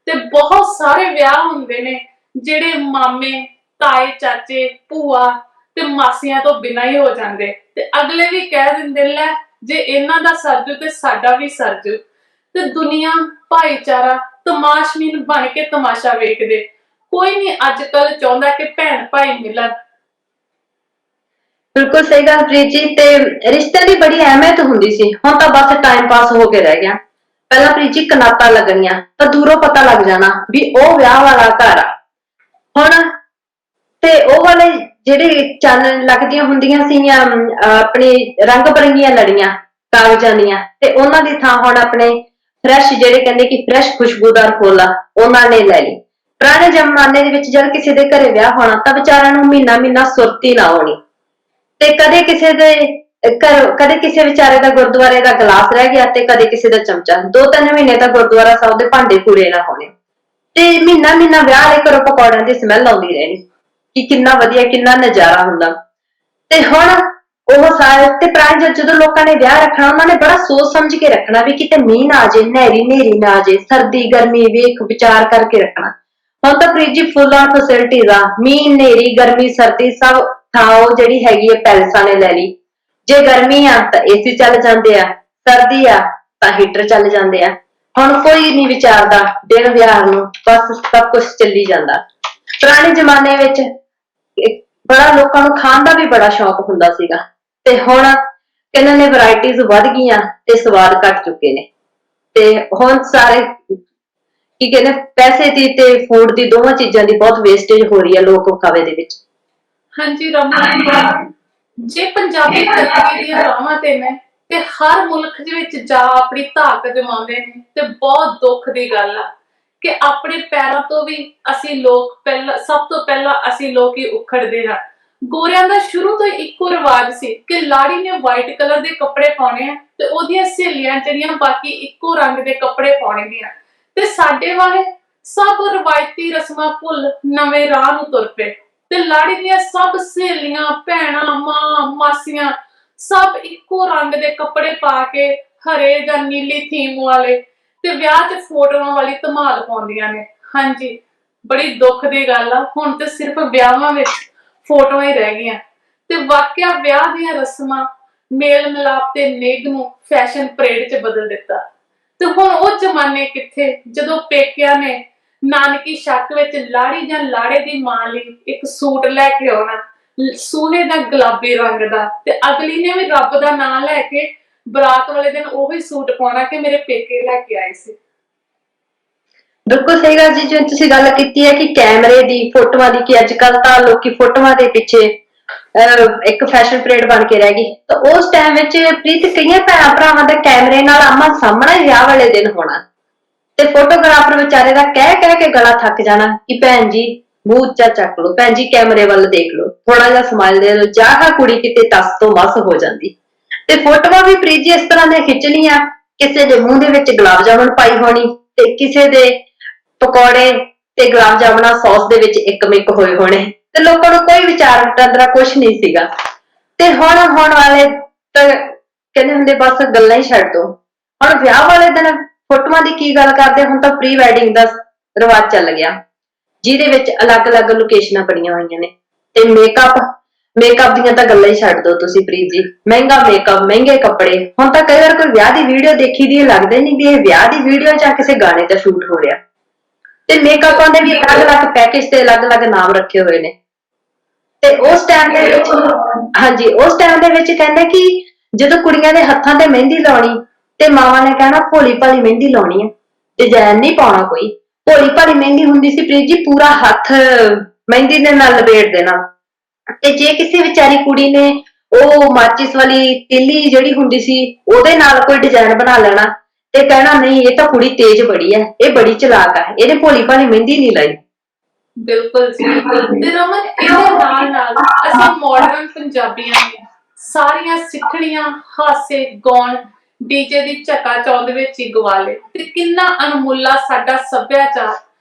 ਤੇ ਬਹੁਤ ਸਾਰੇ ਵਿਆਹ ਹੁੰਦੇ ਨੇ ਜਿਹੜੇ ਮਾਮੇ ਤਾਏ ਚਾਚੇ ਭੂਆ ਤੇ ਮਾਸੀਆਂ ਤੋਂ ਬਿਨਾਂ ਹੀ ਹੋ ਜਾਂਦੇ ਤੇ ਅਗਲੇ ਵੀ ਕਹਿ ਦਿੰਦੇ ਲੈ ਜੇ ਇਹਨਾਂ ਦਾ ਸਰਜੂ ਤੇ ਸਾਡਾ ਵੀ ਸਰਜੂ। ਤੇ ਦੁਨੀਆ ਭਾਈਚਾਰਾ ਤਮਾਸ਼ਬੀਨ ਬਣ ਕੇ ਤਮਾਸ਼ਾ ਵੇਖਦੇ। ਕੋਈ ਨਹੀਂ ਅੱਜ ਕੱਲ ਚਾਹੁੰਦਾ ਕਿ ਭੈਣ ਭਾਈ ਮਿਲਣ। ਬਿਲਕੁਲ ਸਹੀ ਗੱਲ ਪ੍ਰੀਤ ਜੀ। ਤੇ ਰਿਸ਼ਤੇ ਦੀ ਬੜੀ ਅਹਿਮੀਅਤ ਹੁੰਦੀ ਸੀ, ਹੁਣ ਤਾਂ ਬਸ ਟਾਈਮ ਪਾਸ ਹੋ ਕੇ ਰਹਿ ਗਿਆ। ਪਹਿਲਾਂ ਪ੍ਰੀਤ ਜੀ ਕਨਾਤਾਂ ਲੱਗਣੀਆਂ ਤਾਂ ਦੂਰੋਂ ਪਤਾ ਲੱਗ ਜਾਣਾ ਵੀ ਉਹ ਵਿਆਹ ਵਾਲਾ ਘਰ ਆ। ਹੁਣ ਤੇ ਉਹ ਵਾਲੇ ਜਿਹੜੇ ਚਾਨਣ ਲੱਗਦੀਆਂ ਹੁੰਦੀਆਂ ਸੀਗੀਆਂ ਆਪਣੀ ਰੰਗ ਬਰੰਗੀਆਂ ਲੜੀਆਂ ਕਾਗਜ਼ਾਂ ਦੀਆਂ, ਤੇ ਉਹਨਾਂ ਦੀ ਥਾਂ ਹੁਣ ਆਪਣੇ ਫਰੈਸ਼, ਜਿਹੜੇ ਕਹਿੰਦੇ ਕਿ ਫਰੈਸ਼ ਖੁਸ਼ਬੂਦਾਰ ਫੁੱਲ ਆ, ਉਹਨਾਂ ਨੇ ਲੈ ਲਈ। ਪੁਰਾਣੇ ਜ਼ਮਾਨੇ ਦੇ ਵਿੱਚ ਜਦ ਕਿਸੇ ਦੇ ਘਰੇ ਵਿਆਹ ਹੋਣਾ ਤਾਂ ਵਿਚਾਰਿਆਂ ਨੂੰ ਮਹੀਨਾ ਮਹੀਨਾ ਸੁਰਤੀ ਨਾ ਆਉਣੀ, ਤੇ ਕਦੇ ਕਿਸੇ ਦੇ ਘਰ, ਕਦੇ ਕਿਸੇ ਵਿਚਾਰੇ ਦਾ ਗੁਰਦੁਆਰੇ ਦਾ ਗਲਾਸ ਰਹਿ ਗਿਆ ਤੇ ਕਦੇ ਕਿਸੇ ਦਾ ਚਮਚਾ। 2-3 ਮਹੀਨੇ ਤਾਂ ਗੁਰਦੁਆਰਾ ਸਾਹਿਬ ਦੇ ਭਾਂਡੇ ਕੂੜੇ ਨਾ ਹੋਣੇ, ਤੇ ਮਹੀਨਾ ਮਹੀਨਾ ਵਿਆਹ ਵਾਲੇ ਘਰੋਂ ਪਕੌੜਿਆਂ ਦੀ ਸਮੈਲ ਆਉਂਦੀ ਰਹਿਣੀ ਕਿ ਕਿੰਨਾ ਵਧੀਆ, ਕਿੰਨਾ ਨਜ਼ਾਰਾ ਹੁੰਦਾ। ਤੇ ਹੁਣ ਉਹ ਸਾਰੇ, ਤੇ ਪੁਰਾਣੇ ਜਦੋਂ ਲੋਕਾਂ ਨੇ ਵਿਆਹ ਰੱਖਣਾ ਉਹਨਾਂ ਨੇ ਬੜਾ ਸੋਚ ਸਮਝ ਕੇ ਰੱਖਣਾ ਵੀ ਕਿਤੇ ਮੀਂਹ ਨਾ ਆ ਜੇ, ਨੇਰੀ ਨਾ ਆ ਜੇ, ਸਰਦੀ ਗਰਮੀ ਵੇਖ ਵਿਚਾਰ ਕਰਕੇ ਰੱਖਣਾ। ਹੁਣ ਤਾਂ ਪ੍ਰੀਤ ਜੀ ਫੁੱਲ ਔਨ ਫੈਸਿਲਿਟੀਜ਼ ਆ, ਮੀਂਹ ਨੇਰੀ ਗਰਮੀ ਸਰਦੀ ਸਭ ਥਾਂ ਉਹ ਜਿਹੜੀ ਹੈਗੀ ਹੈ ਪੈਲਸਾਂ ਨੇ ਲੈ ਲਈ। ਜੇ ਗਰਮੀ ਆ ਤਾਂ ਏਸੀ ਚੱਲ ਜਾਂਦੇ ਆ, ਸਰਦੀ ਆ ਤਾਂ ਹੀਟਰ ਚੱਲ ਜਾਂਦੇ ਆ। ਹੁਣ ਕੋਈ ਨਹੀਂ ਵਿਚਾਰਦਾ ਦਿਨ ਵਿਆਹ ਨੂੰ, ਬਸ ਸਭ ਕੁਛ ਚੱਲੀ ਜਾਂਦਾ। ਪੁਰਾਣੇ ਜ਼ਮਾਨੇ ਵਿੱਚ ਬੜਾ ਲੋਕਾਂ ਨੂੰ ਖਾਣ ਦਾ ਵੀ ਬੜਾ ਸ਼ੌਕ ਹੁੰਦਾ ਸੀਗਾ, ਤੇ ਹੁਣ ਕਹਿੰਦੇ ਨੇ ਵੈਰਾਈਟੀਜ਼ ਵੱਧ ਗਈਆਂ ਤੇ ਸਵਾਦ ਘਟ ਚੁੱਕੇ ਨੇ। ਤੇ ਹੁਣ ਸਾਰੇ ਕੀ ਕਹਿੰਦੇ ਪੈਸੇ ਦੀ ਤੇ ਫੂਡ ਦੀ, ਦੋਵਾਂ ਚੀਜ਼ਾਂ ਦੀ ਬਹੁਤ ਵੇਸਟੇਜ ਹੋ ਰਹੀ ਹੈ ਲੋਕ ਵਿਖਾਵੇ ਦੇ ਵਿੱਚ। ਹਾਂਜੀ ਰਮਨ, ਜੇ ਪੰਜਾਬੀ ਧਰਤੀ ਦੀਆਂ ਰਾਹਾਂ ਤੇ ਨੇ ਤੇ ਹਰ ਮੁਲਕ ਦੇ ਵਿੱਚ ਜਾ ਆਪਣੀ ਧਾਕ ਜਮਾਉਂਦੇ ਨੇ, ਤੇ ਬਹੁਤ ਦੁੱਖ ਦੀ ਗੱਲ ਆ ਕਿ ਆਪਣੇ ਪੈਰਾਂ ਤੋਂ ਵੀ ਅਸੀਂ ਲੋਕ ਸਭ ਤੋਂ ਪਹਿਲਾਂ ਅਸੀਂ ਲੋਕ ਹੀ ਉਖੜਦੇ ਹਾਂ। ਗੋਰਿਆਂ ਦਾ ਸ਼ੁਰੂ ਤੋਂ ਇੱਕੋ ਰਿਵਾਜ ਸੀ ਕਿ ਲਾੜੀ ਨੇ ਵਾਈਟ ਕਲਰ ਦੇ ਕੱਪੜੇ ਪਾਉਣੇ ਆ ਤੇ ਉਹਦੀਆਂ ਸਹੇਲੀਆਂ ਜਿਹੜੀਆਂ ਬਾਕੀ ਇੱਕੋ ਰੰਗ ਦੇ ਕੱਪੜੇ ਪਾਉਣਗੀਆਂ। ਤੇ ਸਾਡੇ ਵਾਲੇ ਸਭ ਰਵਾਇਤੀ ਰਸਮਾਂ ਭੁੱਲ ਨਵੇਂ ਰਾਹ ਨੂੰ ਤੁਰ ਪਏ ਤੇ ਲਾੜੀ ਦੀਆਂ ਸਭ ਸਹੇਲੀਆਂ ਭੈਣਾਂ ਮਾਸੀਆਂ ਸਭ ਇੱਕੋ ਰੰਗ ਦੇ ਕੱਪੜੇ ਪਾ ਕੇ, ਹਰੇ ਜਾਂ ਨੀਲੀ ਥੀਮ ਵਾਲੇ, ਤੇ ਵਿਆਹ 'ਚ ਫੋਟੋਆਂ ਵਾਲੀ ਧਮਾਲ ਪਾਉਂਦੀਆਂ ਨੇ। ਹਾਂਜੀ, ਬੜੀ ਦੁੱਖ ਦੀ ਗੱਲ ਆ, ਹੁਣ ਤੇ ਸਿਰਫ ਵਿਆਹਾਂ ਵਿੱਚ ਫੋਟੋਆਂ ਹੀ ਰਹਿ ਗਈਆਂ। ਤੇ ਵਾਕਿਆ ਵਿਆਹ ਦੀਆਂ ਰਸਮਾਂ, ਮੇਲ ਮਿਲਾਪ ਤੇ ਨਿੱਘ ਨੂੰ ਫੈਸ਼ਨ ਪਰੇਡ 'ਚ ਬਦਲ ਦਿੱਤਾ। ਤੇ ਹੁਣ ਉਹ ਜ਼ਮਾਨੇ ਕਿੱਥੇ ਜਦੋਂ ਪੇਕਿਆਂ ਨੇ ਨਾਨਕੀ ਸ਼ੱਕ ਵਿੱਚ ਲਾੜੀ ਜਾਂ ਲਾੜੇ ਦੀ ਮਾਂ ਲਈ ਇੱਕ ਸੂਟ ਲੈ ਕੇ ਆਉਣਾ, ਸੋਹਣੇ ਦਾ ਗੁਲਾਬੀ ਰੰਗ ਦਾ, ਤੇ ਅਗਲੀ ਨੇ ਵੀ ਰੱਬ ਦਾ ਨਾਂ ਲੈ ਕੇ ਬਰਾਤ ਵਾਲੇ ਦਿਨ ਉਹੀ ਸੂਟ ਪਾਉਣਾ ਕਿ ਮੇਰੇ ਪੇਕੇ ਲੈ ਕੇ ਆਏ ਸੀ। ਬਿਲਕੁਲ ਸਹੀ ਗੱਲ ਜੀ, ਜਿਵੇਂ ਤੁਸੀਂ ਗੱਲ ਕੀਤੀ ਹੈ ਕਿ ਕੈਮਰੇ ਦੀ, ਫੋਟੋਆਂ ਦੀ, ਕਿ ਅੱਜ ਕੱਲ ਤਾਂ ਲੋਕੀ ਫੋਟੋਆਂ ਦੇ ਪਿੱਛੇ ਇੱਕ ਫੈਸ਼ਨ ਪਰੇਡ ਬਣ ਕੇ ਰਹਿ ਗਈ। ਤਾਂ ਉਸ ਟਾਈਮ ਵਿੱਚ ਪ੍ਰੀਤ ਕਈਆਂ ਭੈਣਾਂ ਭਰਾਵਾਂ ਦਾ ਕੈਮਰੇ ਨਾਲ ਆਮਾ ਸਾਹਮਣਾ ਹੀ ਵਿਆਹ ਵਾਲੇ ਦਿਨ ਹੋਣਾ, ਤੇ ਫੋਟੋਗ੍ਰਾਫਰ ਵਿਚਾਰੇ ਦਾ ਕਹਿ ਕੇ ਗਲਾ ਥੱਕ ਜਾਣਾ ਕਿ ਭੈਣ ਜੀ ਮੂੰਹ ਉੱਚਾ ਚੱਕ ਲਓ, ਭੈਣ ਜੀ ਕੈਮਰੇ ਵੱਲ ਦੇਖ ਲਓ, ਥੋੜਾ ਜਿਹਾ ਸਮਾਈਲ ਦੇ ਲਓ, ਜਾਂ ਕੁੜੀ ਕਿਤੇ ਤਸ ਤੋਂ ਮਸ ਹੋ ਜਾਂਦੀ। ਤੇ ਫੋਟੋਆਂ ਵੀ ਪ੍ਰੀਤ ਜੀ ਇਸ ਤਰ੍ਹਾਂ ਦੀਆਂ ਖਿੱਚਣੀਆਂ, ਕਿਸੇ ਦੇ ਮੂੰਹ ਦੇ ਵਿੱਚ ਗੁਲਾਬ ਜਾਮੁਨ ਪਾਈ ਹੋਣੀ, ਤੇ ਕਿਸੇ ਦੇ ਪਕੌੜੇ ਤੇ ਗੁਲਾਬ ਜਾਮੁਨਾ ਸੌਸ ਦੇ ਵਿੱਚ ਇੱਕ ਮਿਕ ਹੋਏ ਹੋਣੇ, ਤੇ ਲੋਕਾਂ ਨੂੰ ਕੋਈ ਵਿਚਾਰ ਵਟਾਂਦਰਾ ਕੁਛ ਨਹੀਂ ਸੀਗਾ। ਤੇ ਹੁਣ ਹੋਣ ਵਾਲੇ ਤਾਂ ਕਹਿੰਦੇ ਹੁੰਦੇ ਬਸ ਗੱਲਾਂ ਹੀ ਛੱਡ ਦੋ, ਹੁਣ ਵਿਆਹ ਵਾਲੇ ਦਿਨ ਫੋਟੋਆਂ ਦੀ ਕੀ ਗੱਲ ਕਰਦੇ, ਹੁਣ ਤਾਂ ਪ੍ਰੀ ਵੈਡਿੰਗ ਦਾ ਰਿਵਾਜ ਚੱਲ ਗਿਆ, ਜਿਹਦੇ ਵਿੱਚ ਅਲੱਗ-ਅਲੱਗ ਲੋਕੇਸ਼ਨਾਂ ਬਣੀਆਂ ਹੋਈਆਂ ਨੇ। ਤੇ ਮੇਕਅਪ ਦੀਆਂ ਤਾਂ ਗੱਲਾਂ ਹੀ ਛੱਡ ਦੋ ਤੁਸੀਂ ਪ੍ਰੀਤ ਜੀ, ਮਹਿੰਗਾ ਮੇਕਅਪ, ਮਹਿੰਗੇ ਕੱਪੜੇ। ਹੁਣ ਤਾਂ ਕਈ ਵਾਰ ਕੋਈ ਵਿਆਹ ਦੀ ਵੀਡੀਓ ਦੇਖੀ ਦੀ ਲੱਗਦਾ ਨਹੀਂ ਵੀ ਇਹ ਵਿਆਹ ਦੀ ਵੀਡੀਓ ਜਾਂ ਕਿਸੇ ਗਾਣੇ ਦਾ ਸ਼ੂਟ ਹੋ ਰਿਹਾ। ਤੇ ਮੇਕਅਪਾਂ ਦੇ ਵੀ ਅਲੱਗ-ਅਲੱਗ ਪੈਕੇਜ ਤੇ ਅਲੱਗ-ਅਲੱਗ ਨਾਮ ਰੱਖੇ ਹੋਏ ਨੇ। ਤੇ ਉਸ ਟਾਈਮ ਦੇ ਵਿੱਚ, ਹਾਂਜੀ, ਉਸ ਟਾਈਮ ਦੇ ਵਿੱਚ ਕਹਿੰਦੇ ਕਿ ਜਦੋਂ ਕੁੜੀਆਂ ਦੇ ਹੱਥਾਂ ਤੇ ਮਹਿੰਦੀ ਲਾਉਣੀ ਤੇ ਮਾਵਾਂ ਨੇ ਕਹਿਣਾ ਭੋਲੀ ਭਾਲੀ ਮਹਿੰਦੀ ਲਾਉਣੀ ਹੈ, ਡਿਜ਼ਾਈਨ ਨਹੀਂ ਪਾਉਣਾ ਕੋਈ। ਭੋਲੀ ਭਾਲੀ ਮਹਿੰਦੀ ਹੁੰਦੀ ਸੀ ਪ੍ਰੀਤ ਜੀ, ਪੂਰਾ ਹੱਥ ਮਹਿੰਦੀ ਦੇ ਨਾਲ ਲਪੇਟ ਦੇਣਾ। ਤੇ ਜੇ ਕਿਸੇ ਵਿਚਾਰੀ ਕੁੜੀ ਨੇ ਉਹ ਮਾਚਿਸ ਵਾਲੀ ਤੀਲੀ ਜਿਹੜੀ ਹੁੰਦੀ ਸੀ ਉਹਦੇ ਨਾਲ ਕੋਈ ਡਿਜ਼ਾਈਨ ਬਣਾ ਲੈਣਾ, ਤੇ ਕਹਿਣਾ ਨਹੀਂ ਇਹ ਤਾਂ ਕੁੜੀ ਤੇਜ਼ ਬੜੀ ਹੈ, ਇਹ ਬੜੀ ਚਲਾਕ ਹੈ, ਇਹਨੇ ਭੋਲੀ ਭਾਲੀ ਮਹਿੰਦੀ ਨਹੀਂ ਲਾਈ। ਬਿਲਕੁਲ ਜੀ। ਤੇ ਰਮਨ, ਇਹਦੇ ਨਾਲ ਨਾਲ ਅਸੀਂ ਮਾਡਰਨ ਪੰਜਾਬੀਆਂ ਨੇ ਸਾਰੀਆਂ ਸਿੱਖਣੀਆਂ, ਹਾਸੇ, ਗਾਉਣ, ਡੀਜੇ ਦੀ ਝਕਾਚੌਂਧ ਵਿੱਚ ਹੀ ਗਵਾ ਲਏ। ਤੇ ਕਿੰਨਾ ਅਣਮੁੱਲਾ ਸਾਡਾ ਸੱਭਿਆਚਾਰ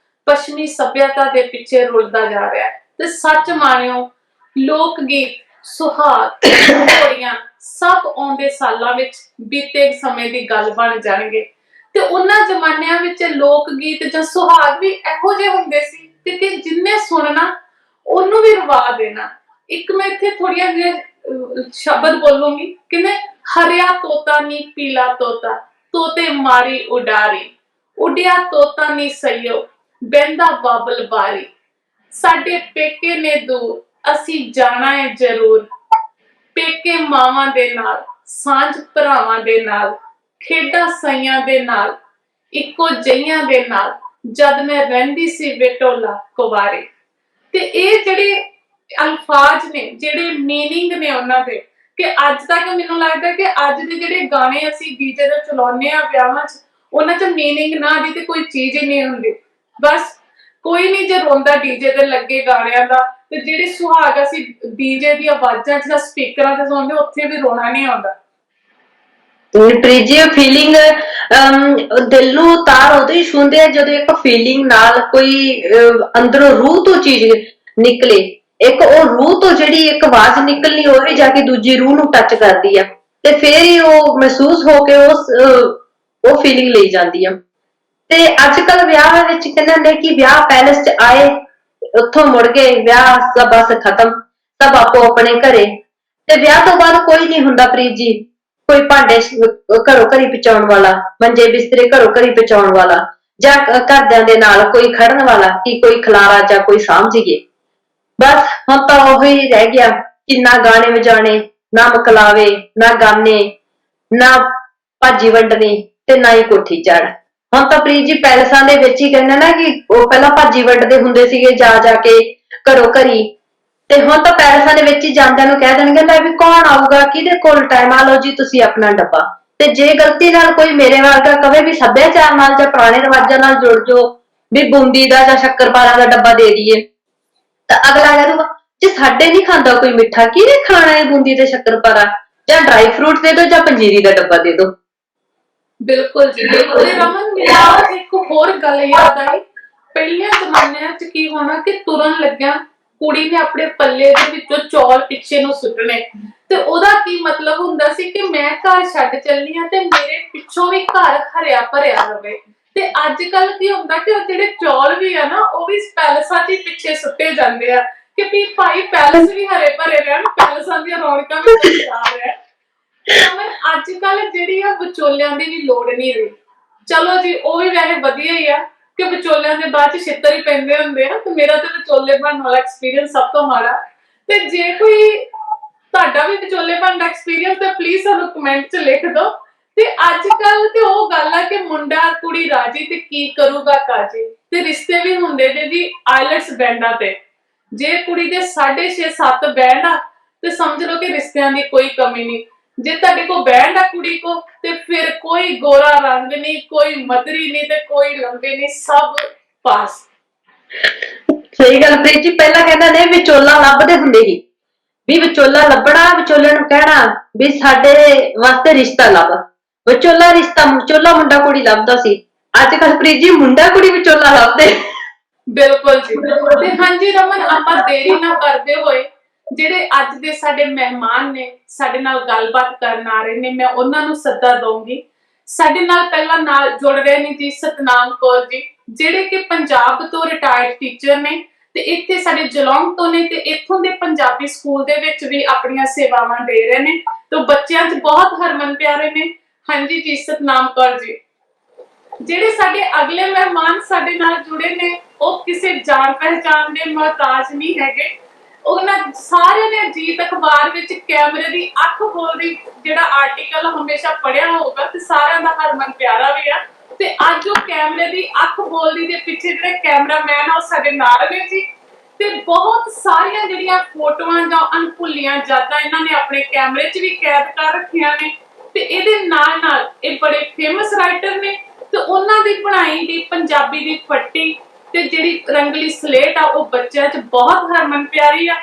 ਪੱਛਮੀ ਸੱਭਿਅਤਾ ਦੇ ਪਿੱਛੇ ਰੁਲਦਾ ਜਾ ਰਿਹਾ ਹੈ। ਤੇ ਸੱਚ ਮਾਣਿਓ, ਲੋਕ ਗੀਤ, ਸੁਹਾਗ, ਘੋੜੀਆਂ ਸਭ ਆਉਂਦੇ ਸਾਲਾਂ ਵਿੱਚ ਬੀਤੇ ਸਮੇਂ ਦੀ ਗੱਲ ਬਣ ਜਾਣਗੇ। ਤੇ ਉਹਨਾਂ ਜ਼ਮਾਨਿਆਂ ਵਿੱਚ ਲੋਕ ਗੀਤ ਜਾਂ ਸੁਹਾਗ ਵੀ ਇਹੋ ਜਿਹੇ ਹੁੰਦੇ ਸੀ ਕਿ ਜਿੰਨੇ ਸੁਣਨਾ ਉਹਨੂੰ ਵੀ ਰਵਾ ਦੇਣਾ। ਇੱਕ ਮੈਂ ਇੱਥੇ ਥੋੜੀਆਂ ਜਿਹੇ ਸ਼ਬਦ ਬੋਲੂੰਗੀ, ਕਿਨੇ ਹਰਿਆ ਤੋਤਾ ਨੀ ਪੀਲਾ ਤੋਤਾ, ਤੋਤੇ ਮਾਰੀ ਉਡਾਰੀ, ਉੱਡਿਆ ਤੋਤਾ ਨੀ ਸਈਓ, ਬਹਿੰਦਾ ਬਾਬਲ ਬਾਰੀ, ਸਾਡੇ ਪੇਕੇ ਨੇ ਦੂਰ ਅਸੀਂ ਜਾਣਾ ਹੈ ਜ਼ਰੂਰ, ਪੇਕੇ ਮਾਵਾਂ ਦੇ ਨਾਲ, ਸਾਂਝ ਭਰਾਵਾਂ ਦੇ ਨਾਲ, ਖੇਡਾਂ ਸਈਆਂ ਦੇ ਨਾਲ, ਇੱਕੋ ਜਈਆਂ ਦੇ ਨਾਲ, ਜਦ ਮੈਂ ਰਹਿੰਦੀ ਸੀ ਵਿਟੋਲਾ ਕੁਵਾਰੇ। ਤੇ ਇਹ ਜਿਹੜੇ ਅਲਫਾਜ਼ ਨੇ, ਜਿਹੜੇ ਮੀਨਿੰਗ ਨੇ ਉਹਨਾਂ ਦੇ, ਕਿ ਅੱਜ ਤੱਕ ਮੈਨੂੰ ਲੱਗਦਾ ਕਿ ਅੱਜ ਦੇ ਜਿਹੜੇ ਗਾਣੇ ਅਸੀਂ ਡੀਜੇ ਤੇ ਚਲਾਉਂਦੇ ਆ ਵਿਆਹਾਂ 'ਚ, ਉਹਨਾਂ 'ਚ ਮੀਨਿੰਗ ਨਾ ਦੀ ਤੇ ਕੋਈ ਚੀਜ਼ ਹੀ ਨਹੀਂ ਹੁੰਦੀ। ਬਸ ਕੋਈ ਨਹੀਂ ਜੇ ਰੋਂਦਾ ਡੀਜੇ ਤੇ ਲੱਗੇ ਗਾਣਿਆਂ ਦਾ, ਤੇ ਜਿਹੜੇ ਸੁਹਾਗ ਅਸੀਂ ਡੀਜੇ ਦੀ ਆਵਾਜ਼ਾਂ 'ਚ ਜਾਂ ਸਪੀਕਰਾਂ ਤੇ ਸੁਣਦੇ ਉੱਥੇ ਵੀ ਰੋਣਾ ਨਹੀਂ ਆਉਂਦਾ। ਪ੍ਰੀਤ ਜੀ ਫੀਲਿੰਗ ਦਿਲ ਨੂੰ ਤਾਰ ਉਦੋਂ ਹੀ ਛੂੰਹਦੇ ਆ ਜਦੋਂ ਇੱਕ ਫੀਲਿੰਗ ਨਾਲ ਕੋਈ ਅੰਦਰੋਂ ਰੂਹ ਤੋਂ ਚੀਜ਼ ਨਿਕਲੇ। ਇੱਕ ਉਹ ਰੂਹ ਤੋਂ ਜਿਹੜੀ ਇੱਕ ਆਵਾਜ਼ ਨਿਕਲਣੀ ਉਹ ਵੀ ਜਾ ਕੇ ਦੂਜੀ ਰੂਹ ਨੂੰ ਟੱਚ ਕਰਦੀ ਆ, ਤੇ ਫੇਰ ਹੀ ਉਹ ਮਹਿਸੂਸ ਹੋ ਕੇ ਉਹ ਫੀਲਿੰਗ ਲਈ ਜਾਂਦੀ ਆ। ਤੇ ਅੱਜ ਕੱਲ ਵਿਆਹ ਵਿੱਚ ਕਹਿੰਦੇ ਹੁੰਦੇ ਕਿ ਵਿਆਹ ਪੈਲਸ 'ਚ ਆਏ, ਉੱਥੋਂ ਮੁੜ ਗਏ, ਵਿਆਹ ਦਾ ਬਸ ਖਤਮ, ਸਭ ਆਪੋ ਆਪਣੇ ਘਰੇ। ਤੇ ਵਿਆਹ ਤੋਂ ਬਾਅਦ ਕੋਈ ਨਹੀਂ ਹੁੰਦਾ ਪ੍ਰੀਤ ਜੀ, ਕੋਈ ਭਾਂਡੇ ਘਰੋਂ ਘਰੀ ਪਹੁੰਚਾਉਣ ਵਾਲਾ, ਮੰਜੇ ਬਿਸਤਰੇ ਘਰੋਂ ਘਰੀ ਪਹੁੰਚਾਉਣ ਵਾਲਾ, ਜਾਂ ਘਰਦਿਆਂ ਦੇ ਨਾਲ ਕੋਈ ਖੜਨ ਵਾਲਾ ਕਿ ਕੋਈ ਖਲਾਰਾ ਜਾਂ ਕੋਈ ਸਾਂਭੀਏ। ਬਸ ਹੁਣ ਤਾਂ ਉਹੀ ਰਹਿ ਗਿਆ ਕਿ ਨਾ ਗਾਣੇ ਵਜਾਣੇ, ਨਾ ਮਕਲਾਵੇ, ਨਾ ਗਾਨੇ, ਨਾ ਭਾਜੀ ਵੰਡਣੀ, ਤੇ ਨਾ ਹੀ ਕੋਠੀ ਚੜ। ਹੁਣ ਤਾਂ ਪ੍ਰੀਤ ਜੀ ਪੈਲਸਾਂ ਦੇ ਵਿੱਚ ਹੀ ਕਹਿੰਦੇ ਨਾ ਕਿ ਉਹ ਪਹਿਲਾਂ ਭਾਜੀ ਵੰਡਦੇ ਹੁੰਦੇ ਸੀਗੇ ਜਾ ਕੇ ਘਰੋਂ ਘਰੀ, ਤੇ ਹੁਣ ਤਾਂ ਪੈਲਸਾਂ ਦੇ ਵਿੱਚ ਹੀ ਜਾਂਦਿਆਂ ਨੂੰ ਕਹਿ ਦੇਣਗੇ ਲੈ ਵੀ ਕੌਣ ਆਊਗਾ, ਕਿਹਦੇ ਕੋਲ ਟਾਈਮ, ਆ ਲਓ ਜੀ ਤੁਸੀਂ ਆਪਣਾ ਡੱਬਾ। ਤੇ ਜੇ ਗਲਤੀ ਨਾਲ ਕੋਈ ਮੇਰੇ ਵਰਗਾ ਕਵੇ ਵੀ ਸੱਭਿਆਚਾਰ ਨਾਲ ਜਾਂ ਪੁਰਾਣੇ ਰਿਵਾਜਾਂ ਨਾਲ ਜੁੜ ਜਾਓ, ਵੀ ਬੂੰਦੀ ਦਾ ਜਾਂ ਸ਼ੱਕਰਪਾਰਾ ਦਾ ਡੱਬਾ ਦੇ ਦਈਏ, ਤਾਂ ਅਗਲਾ ਕਹਿ ਦੂਗਾ ਜੇ ਸਾਡੇ ਨਹੀਂ ਖਾਂਦਾ ਕੋਈ ਮਿੱਠਾ, ਕਿਹਨੇ ਖਾਣਾ ਹੈ ਬੂੰਦੀ ਤੇ ਸ਼ੱਕਰਪਾਰਾ, ਜਾਂ ਡਰਾਈ ਫਰੂਟ ਦੇ ਦੋ ਜਾਂ ਪੰਜੀਰੀ ਦਾ ਡੱਬਾ ਦੇ ਦੋ। ਬਿਲਕੁਲ ਜੀ, ਬਿਲਕੁਲ। ਰਮਨ, ਮੈਨੂੰ ਇੱਕ ਹੋਰ ਗੱਲ ਯਾਦ ਆਈ। ਪਹਿਲੇ ਜ਼ਮਾਨਿਆਂ 'ਚ ਕੀ ਹੋਣਾ ਕਿ ਤੁਰਨ ਲੱਗਿਆ ਕੁੜੀ ਨੇ ਆਪਣੇ ਪੱਲੇ ਦੇ ਵਿੱਚੋਂ ਚੌਲ ਪਿੱਛੇ ਨੂੰ ਸੁੱਟਣੇ, ਤੇ ਉਹਦਾ ਕੀ ਮਤਲਬ ਹੁੰਦਾ ਸੀ ਕਿ ਮੈਂ ਘਰ ਛੱਡ ਚੱਲੀ ਆ ਤੇ ਮੇਰੇ ਪਿੱਛੋਂ ਵੀ ਘਰ ਹਰਿਆ ਭਰਿਆ ਰਵੇ। ਤੇ ਅੱਜ ਕੱਲ ਕੀ ਹੁੰਦਾ ਕਿ ਉਹ ਜਿਹੜੇ ਚੌਲ ਵੀ ਆ ਨਾ ਉਹ ਵੀ ਪੈਲਸਾਂ 'ਚ ਹੀ ਪਿੱਛੇ ਸੁੱਟੇ ਜਾਂਦੇ ਆ ਕਿ ਵੀ ਭਾਈ ਪੈਲਸ ਵੀ ਹਰੇ ਭਰੇ ਰਹਿਣ, ਪੈਲਸਾਂ ਦੀਆਂ ਰੌਣਕਾਂ ਵੀ ਬਰਕਰਾਰ ਰਹਿਣ। ਰਮਨ ਅੱਜ ਕੱਲ ਜਿਹੜੀ ਆ ਵਿਚੋਲਿਆਂ ਦੀ ਵੀ ਲੋੜ ਨਹੀਂ ਰਹੀ। ਚਲੋ ਜੀ ਉਹ ਵੀ ਵੈਸੇ ਵਧੀਆ ਹੀ ਆ ਕਿ ਵਿਚੋਲਿਆਂ ਦੇ ਬਾਅਦ ਚ ਛਿੱਤਰ ਹੀ ਪੈਂਦੇ ਹੁੰਦੇ ਆ, ਤੇ ਮੇਰਾ ਤੇ ਵਿਚੋਲੇ ਬਣਨ ਵਾਲਾ ਐਕਸਪੀਰੀਅੰਸ ਸਭ ਤੋਂ ਮਾੜਾ। ਤੇ ਜੇ ਕੋਈ ਤੁਹਾਡਾ ਵੀ ਵਿਚੋਲੇ ਬਣਨ ਦਾ ਐਕਸਪੀਰੀਅੰਸ ਤੇ ਪਲੀਜ਼ ਸਾਨੂੰ ਕਮੈਂਟ 'ਚ ਲਿਖ ਦਿਓ। ਤੇ ਅੱਜ ਕੱਲ ਤੇ ਉਹ ਗੱਲ ਆ ਕਿ ਮੁੰਡਾ ਕੁੜੀ ਰਾਜੀ ਤੇ ਕੀ ਕਰੂਗਾ ਕਾਜੀ। ਤੇ ਰਿਸ਼ਤੇ ਵੀ ਹੁੰਦੇ ਨੇ ਜੀ ਆਈਲੈਟਸ ਬੈਂਡਾਂ ਤੇ। ਜੇ ਕੁੜੀ ਦੇ 6.5-7 ਬੈਂਡ ਆ ਤੇ ਸਮਝ ਲਓ ਕਿ ਰਿਸ਼ਤਿਆਂ ਦੀ ਕੋਈ ਕਮੀ ਨਹੀਂ। ਜੇ ਤੁਹਾਡੇ ਕੋਲ ਬੈਂਡ ਆ ਕੁੜੀ ਕੋ ਤੇ ਫਿਰ ਕੋਈ ਗੋਰਾ ਰੰਗ ਨਹੀਂ, ਕੋਈ ਮਦਰੀ ਨਹੀਂ ਤੇ ਕੋਈ ਲੰਬੇ ਨਹੀਂ, ਸਭ ਪਾਸ। ਸਹੀ ਗੱਲ ਪ੍ਰੀਤ ਜੀ, ਪਹਿਲਾਂ ਕਹਿੰਦਾ ਨੇ ਵਿਚੋਲਾ ਲੱਭਦੇ ਹੁੰਦੇ ਸੀ ਵੀ ਵਿਚੋਲਾ ਲੱਭਣਾ, ਵਿਚੋਲੇ ਨੂੰ ਕਹਿਣਾ ਵੀ ਸਾਡੇ ਵਾਸਤੇ ਰਿਸ਼ਤਾ ਲੱਭ। ਵਿਚੋਲਾ ਰਿਸ਼ਤਾ ਵਿਚੋਲਾ ਮੁੰਡਾ ਕੁੜੀ ਲੱਭਦਾ ਸੀ। ਅੱਜ ਕੱਲ ਪ੍ਰੀਤ ਜੀ ਮੁੰਡਾ ਕੁੜੀ ਵਿਚੋਲਾ ਲੱਭਦੇ। ਬਿਲਕੁਲ ਜੀ। ਤੇ ਹਾਂਜੀ ਰਮਨ, ਆਪਾਂ ਦੇਰੀ ਨਾ ਕਰਦੇ ਹੋਏ ਜਿਹੜੇ ਅੱਜ ਦੇ ਸਾਡੇ ਮਹਿਮਾਨ ਨੇ ਸਾਡੇ ਨਾਲ ਗੱਲਬਾਤ ਕਰਨ ਆ ਰਹੇ ਨੇ, ਮੈਂ ਉਹਨਾਂ ਨੂੰ ਸੱਦਾ ਦਊਂਗੀ। ਸਾਡੇ ਨਾਲ ਪਹਿਲਾਂ ਨਾਲ ਜੁੜ ਰਹੇ ਨੇ ਜੀ ਸਤਨਾਮ ਕੌਰ ਜੀ, ਜਿਹੜੇ ਕਿ ਪੰਜਾਬ ਤੋਂ ਰਿਟਾਇਰਡ ਟੀਚਰ ਨੇ ਤੇ ਇੱਥੇ ਸਾਡੇ ਜਲੌਂਗ ਤੋਂ ਨੇ ਤੇ ਇੱਥੋਂ ਦੇ ਪੰਜਾਬੀ ਸਕੂਲ ਦੇ ਵਿੱਚ ਵੀ ਆਪਣੀਆਂ ਸੇਵਾਵਾਂ ਦੇ ਰਹੇ ਨੇ ਤੇ ਬੱਚਿਆਂ 'ਚ ਬਹੁਤ ਹਰਮਨ ਪਿਆਰੇ ਨੇ। ਹਾਂਜੀ ਜੀ ਸਤਨਾਮ ਕੌਰ ਜੀ। ਜਿਹੜੇ ਸਾਡੇ ਅਗਲੇ ਮਹਿਮਾਨ ਸਾਡੇ ਨਾਲ ਜੁੜੇ ਨੇ ਉਹ ਕਿਸੇ ਜਾਣ ਪਹਿਚਾਣ ਦੇ ਮੁਹਤਾਜ ਨਹੀਂ ਹੈਗੇ। ਉਹਨਾਂ ਸਾਰਿਆਂ ਨੇ ਅਜੀਤ ਅਖਬਾਰ ਵਿੱਚ ਕੈਮਰੇ ਦੀ ਅੱਖ ਬੋਲਦੀ ਜਿਹੜਾ ਆਰਟੀਕਲ ਹਮੇਸ਼ਾ ਪੜ੍ਹਿਆ ਹੋਊਗਾ ਤੇ ਸਾਰਿਆਂ ਦਾ ਹਰਮਨ ਪਿਆਰਾ ਵੀ ਆ। ਤੇ ਅੱਜ ਉਹ ਕੈਮਰੇ ਦੀ ਅੱਖ ਬੋਲਦੀ ਦੇ ਪਿੱਛੇ ਜਿਹੜੇ ਕੈਮਰਾਮੈਨ ਆ ਉਹ ਸਾਡੇ ਨਾਲ ਨੇ ਜੀ। ਤੇ ਬਹੁਤ ਸਾਰੀਆਂ ਜਿਹੜੀਆਂ ਫੋਟੋਆਂ ਜਾਂ ਅਣਭੁੱਲੀਆਂ ਯਾਦਾਂ ਇਹਨਾਂ ਨੇ ਆਪਣੇ ਕੈਮਰੇ 'ਚ ਵੀ ਕੈਦ ਕਰ ਰੱਖੀਆਂ ਨੇ। ਤੇ ਇਹਦੇ ਨਾਲ ਨਾਲ ਇਹ ਬੜੇ ਫੇਮਸ ਰਾਈਟਰ ਨੇ ਤੇ ਉਹਨਾਂ ਦੀ ਬਣਾਈ ਦੀ ਪੰਜਾਬੀ ਦੀ ਫੱਟੀ ਤੇ ਜਿਹੜੀ ਰੰਗਲੀ ਸਲੇਟ ਆ ਉਹ ਬੱਚਿਆਂ 'ਚ ਬਹੁਤ ਹਰਮਨ ਪਿਆਰੀ ਆ।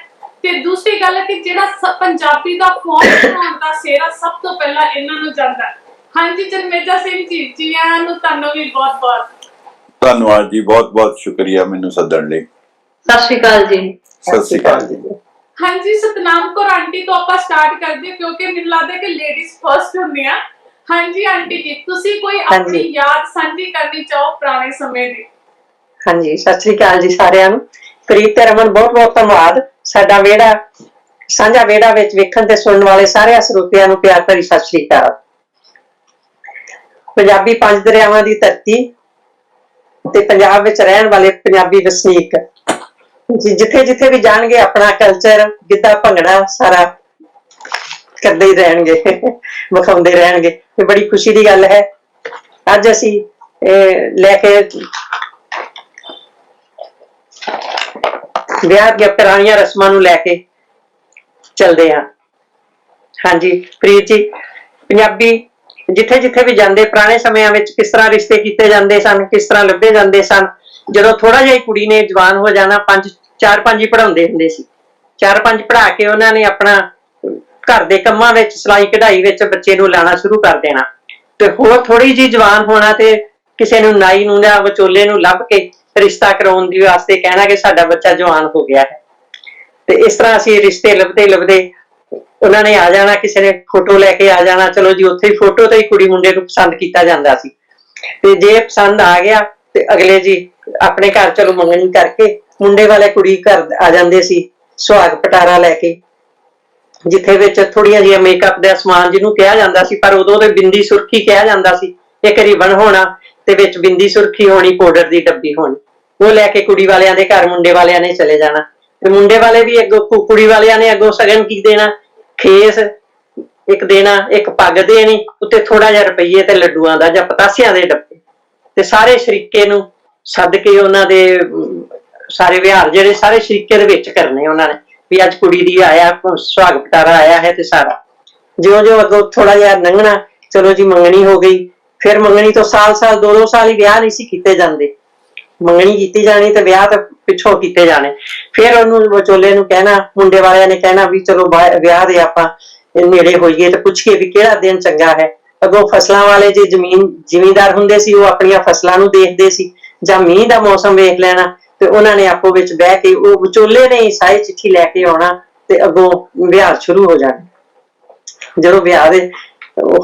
ਤੇ ਦੂਸਰੀ ਗੱਲ ਹੈ ਕਿ ਜਿਹੜਾ ਪੰਜਾਬੀ ਦਾ ਫੌਂਟ ਬਣਾਉਣ ਦਾ ਸਿਹਰਾ ਸਭ ਤੋਂ ਪਹਿਲਾਂ ਇਹਨਾਂ ਨੂੰ ਜਾਂਦਾ। ਹਾਂਜੀ ਜਨਮੇਜਾ ਸਿੰਘ ਜੀ, ਜੀ ਆਇਆਂ ਨੂੰ। ਤੁਹਾਨੂੰ ਵੀ ਬਹੁਤ ਬਹੁਤ ਧੰਨਵਾਦ ਜੀ, ਬਹੁਤ ਬਹੁਤ ਸ਼ੁਕਰੀਆ ਮੈਨੂੰ ਸੱਦਣ ਲਈ। ਸਤਿ ਸ਼੍ਰੀ ਅਕਾਲ ਜੀ। ਸਤਿ ਸ਼੍ਰੀ ਅਕਾਲ ਜੀ। ਹਾਂਜੀ ਸਤਨਾਮ ਕੌਰ ਆਂਟੀ ਤੋਂ ਆਪਾਂ ਸਟਾਰਟ ਕਰਦੇ ਹਾਂ ਕਿਉਂਕਿ ਮੈਨੂੰ ਲੱਗਦਾ ਕਿ ਲੇਡੀਜ਼ ਫਰਸਟ ਹੁੰਦੀਆਂ। ਹਾਂਜੀ ਆਂਟੀ ਜੀ, ਤੁਸੀਂ ਕੋਈ ਆਪਣੀ ਯਾਦ ਸਾਂਝੀ ਕਰਨੀ ਚਾਹੋ ਪੁਰਾਣੇ ਸਮੇਂ ਦੀ? ਹਾਂਜੀ, ਸਤਿ ਸ੍ਰੀ ਅਕਾਲ ਜੀ ਸਾਰਿਆਂ ਨੂੰ। ਪ੍ਰੀਤ ਤੇ ਰਮਨ ਬਹੁਤ ਬਹੁਤ ਧੰਨਵਾਦ। ਸਾਡਾ ਵਿਹੜਾ ਸਾਂਝਾ ਵਿਹੜਾ ਵਿੱਚ ਵੇਖਣ ਤੇ ਸੁਣਨ ਵਾਲੇ ਸਾਰੇ ਸਰੋਤਿਆਂ ਨੂੰ ਪਿਆਰ ਭਰੀ ਸਤਿ ਸ੍ਰੀ ਅਕਾਲ। ਪੰਜਾਬੀ ਪੰਜ ਦਰਿਆਵਾਂ ਦੀ ਧਰਤੀ ਤੇ ਪੰਜਾਬ ਵਿੱਚ ਰਹਿਣ ਵਾਲੇ ਪੰਜਾਬੀ ਵਸਨੀਕ ਜਿੱਥੇ ਜਿੱਥੇ ਵੀ ਜਾਣਗੇ ਆਪਣਾ ਕਲਚਰ ਗਿੱਧਾ ਭੰਗੜਾ ਸਾਰਾ ਕਰਦੇ ਹੀ ਰਹਿਣਗੇ, ਵਿਖਾਉਂਦੇ ਰਹਿਣਗੇ। ਤੇ ਬੜੀ ਖੁਸ਼ੀ ਦੀ ਗੱਲ ਹੈ ਅੱਜ ਅਸੀਂ ਲੈ ਕੇ ਵਿਆਹ ਦੀਆਂ ਪੁਰਾਣੀਆਂ ਰਸਮਾਂ ਨੂੰ ਲੈ ਕੇ ਚੱਲਦੇ ਹਾਂ। ਹਾਂਜੀ ਪ੍ਰੀਤ ਜੀ, ਪੰਜਾਬੀ ਜਿੱਥੇ ਜਿੱਥੇ ਵੀ ਜਾਂਦੇ ਪੁਰਾਣੇ ਸਮਿਆਂ ਵਿੱਚ ਕਿਸ ਤਰ੍ਹਾਂ ਰਿਸ਼ਤੇ ਕੀਤੇ ਜਾਂਦੇ ਸਨ, ਕਿਸ ਤਰ੍ਹਾਂ ਲੱਭੇ ਜਾਂਦੇ ਸਨ। ਜਦੋਂ ਥੋੜਾ ਜਿਹਾ ਕੁੜੀ ਨੇ ਜਵਾਨ ਹੋ ਜਾਣਾ, 4-5 ਹੀ ਪੜ੍ਹਾਉਂਦੇ ਹੁੰਦੇ ਸੀ। 4-5 ਪੜ੍ਹਾ ਕੇ ਉਹਨਾਂ ਨੇ ਆਪਣਾ ਘਰ ਦੇ ਕੰਮਾਂ ਵਿੱਚ ਸਿਲਾਈ ਕਢਾਈ ਵਿੱਚ ਬੱਚੇ ਨੂੰ ਲਾਣਾ ਸ਼ੁਰੂ ਕਰ ਦੇਣਾ। ਤੇ ਹੋਰ ਥੋੜੀ ਜਿਹੀ ਜਵਾਨ ਹੋਣਾ ਤੇ ਕਿਸੇ ਨੂੰ ਨਾਈ ਨੂੰ ਜਾਂ ਵਿਚੋਲੇ ਨੂੰ ਲੱਭ ਕੇ ਰਿਸ਼ਤਾ ਕਰਾਉਣ ਦੀ ਵਾਸਤੇ ਕਹਿਣਾ ਕਿ ਸਾਡਾ ਬੱਚਾ ਜਵਾਨ ਹੋ ਗਿਆ ਹੈ। ਤੇ ਇਸ ਤਰ੍ਹਾਂ ਅਸੀਂ ਰਿਸ਼ਤੇ ਲੱਭਦੇ ਲੱਭਦੇ ਉਹਨਾਂ ਨੇ ਆ ਜਾਣਾ, ਕਿਸੇ ਨੇ ਫੋਟੋ ਲੈ ਕੇ ਆ ਜਾਣਾ। ਚਲੋ ਜੀ ਉੱਥੇ ਹੀ ਫੋਟੋ ਤੇ ਹੀ ਕੁੜੀ ਮੁੰਡੇ ਨੂੰ ਪਸੰਦ ਕੀਤਾ ਜਾਂਦਾ ਸੀ। ਤੇ ਜੇ ਪਸੰਦ ਆ ਗਿਆ ਤੇ ਅਗਲੇ ਜੀ ਆਪਣੇ ਘਰ ਚਲੋ ਮੰਗਣੀ ਕਰਕੇ ਮੁੰਡੇ ਵਾਲੇ ਕੁੜੀ ਘਰ ਆ ਜਾਂਦੇ ਸੀ ਸੁਹਾਗ ਪਟਾਰਾ ਲੈ ਕੇ, ਜਿੱਥੇ ਵਿੱਚ ਥੋੜੀਆਂ ਜਿਹੀਆਂ ਮੇਕਅਪ ਦਾ ਸਮਾਨ ਜਿਹਨੂੰ ਕਿਹਾ ਜਾਂਦਾ ਸੀ, ਪਰ ਉਦੋਂ ਤੇ ਬਿੰਦੀ ਸੁਰਖੀ ਕਿਹਾ ਜਾਂਦਾ ਸੀ। ਇੱਕ ਰਿਬਨ ਹੋਣਾ ਤੇ ਵਿੱਚ ਬਿੰਦੀ ਸੁਰਖੀ ਹੋਣੀ, ਪਾਊਡਰ ਦੀ ਡੱਬੀ ਹੋਣੀ। ਉਹ ਲੈ ਕੇ ਕੁੜੀ ਵਾਲਿਆਂ ਦੇ ਘਰ ਮੁੰਡੇ ਵਾਲਿਆਂ ਨੇ ਚਲੇ ਜਾਣਾ। ਤੇ ਮੁੰਡੇ ਵਾਲੇ ਵੀ ਅੱਗੋਂ ਕੁੜੀ ਵਾਲਿਆਂ ਨੇ ਅੱਗੋਂ ਸਗਨ ਕੀ ਦੇਣਾ, ਖੇਸ ਇੱਕ ਦੇਣਾ, ਇੱਕ ਪੱਗ ਦੇਣੀ, ਉੱਤੇ ਥੋੜਾ ਜਿਹਾ ਰੁਪਈਏ ਤੇ ਲੱਡੂਆਂ ਦਾ ਜਾਂ ਪਤਾਸਿਆਂ ਦੇ ਡੱਬੇ। ਤੇ ਸਾਰੇ ਸ਼ਰੀਕੇ ਨੂੰ ਸੱਦ ਕੇ ਉਹਨਾਂ ਦੇ ਸਾਰੇ ਵਿਹਾਰ ਜਿਹੜੇ ਸਾਰੇ ਸ਼ਰੀਕੇ ਦੇ ਵਿੱਚ ਕਰਨੇ ਉਹਨਾਂ ਨੇ ਵੀ ਅੱਜ ਕੁੜੀ ਦੀ ਆਇਆ ਸੁਹਾਗ ਪਟਾਰਾ ਆਇਆ ਹੈ। ਤੇ ਸਾਰਾ ਜਿਉਂ ਜਿਉਂ ਅੱਗੋਂ ਥੋੜਾ ਜਿਹਾ ਲੰਘਣਾ, ਚਲੋ ਜੀ ਮੰਗਣੀ ਹੋ ਗਈ। ਫਿਰ ਮੰਗਣੀ ਤੋਂ ਸਾਲ 2-2 ਸਾਲ ਹੀ ਵਿਆਹ ਨਹੀਂ ਸੀ ਕੀਤੇ ਜਾਂਦੇ। ਮੰਗਣੀ ਕੀਤੀ ਜਾਣੀ ਤੇ ਵਿਆਹ ਤਾਂ ਪਿੱਛੋਂ ਕੀਤੇ ਜਾਣੇ। ਫਿਰ ਉਹਨੂੰ ਵਿਚੋਲੇ ਨੂੰ ਕਹਿਣਾ, ਮੁੰਡੇ ਵਾਲਿਆਂ ਨੇ ਕਹਿਣਾ ਵੀ ਚਲੋ ਵਿਆਹ ਦੇ ਆਪਾਂ ਨੇੜੇ ਹੋਈਏ ਤੇ ਪੁੱਛੀਏ ਵੀ ਕਿਹੜਾ ਦਿਨ ਚੰਗਾ ਹੈ। ਅੱਗੋਂ ਫਸਲਾਂ ਵਾਲੇ ਜੇ ਜ਼ਿਮੀਂਦਾਰ ਹੁੰਦੇ ਸੀ ਉਹ ਆਪਣੀਆਂ ਫਸਲਾਂ ਨੂੰ ਦੇਖਦੇ ਸੀ, ਜਾਂ ਮੀਂਹ ਦਾ ਮੌਸਮ ਵੇਖ ਲੈਣਾ। ਤੇ ਉਹਨਾਂ ਨੇ ਆਪੋ ਵਿੱਚ ਬਹਿ ਕੇ ਉਹ ਵਿਚੋਲੇ ਨੇ ਸਾਈ ਚਿੱਠੀ ਲੈ ਕੇ ਆਉਣਾ ਤੇ ਅੱਗੋਂ ਵਿਆਹ ਸ਼ੁਰੂ ਹੋ ਜਾਣਾ। ਜਦੋਂ ਵਿਆਹ ਦੇ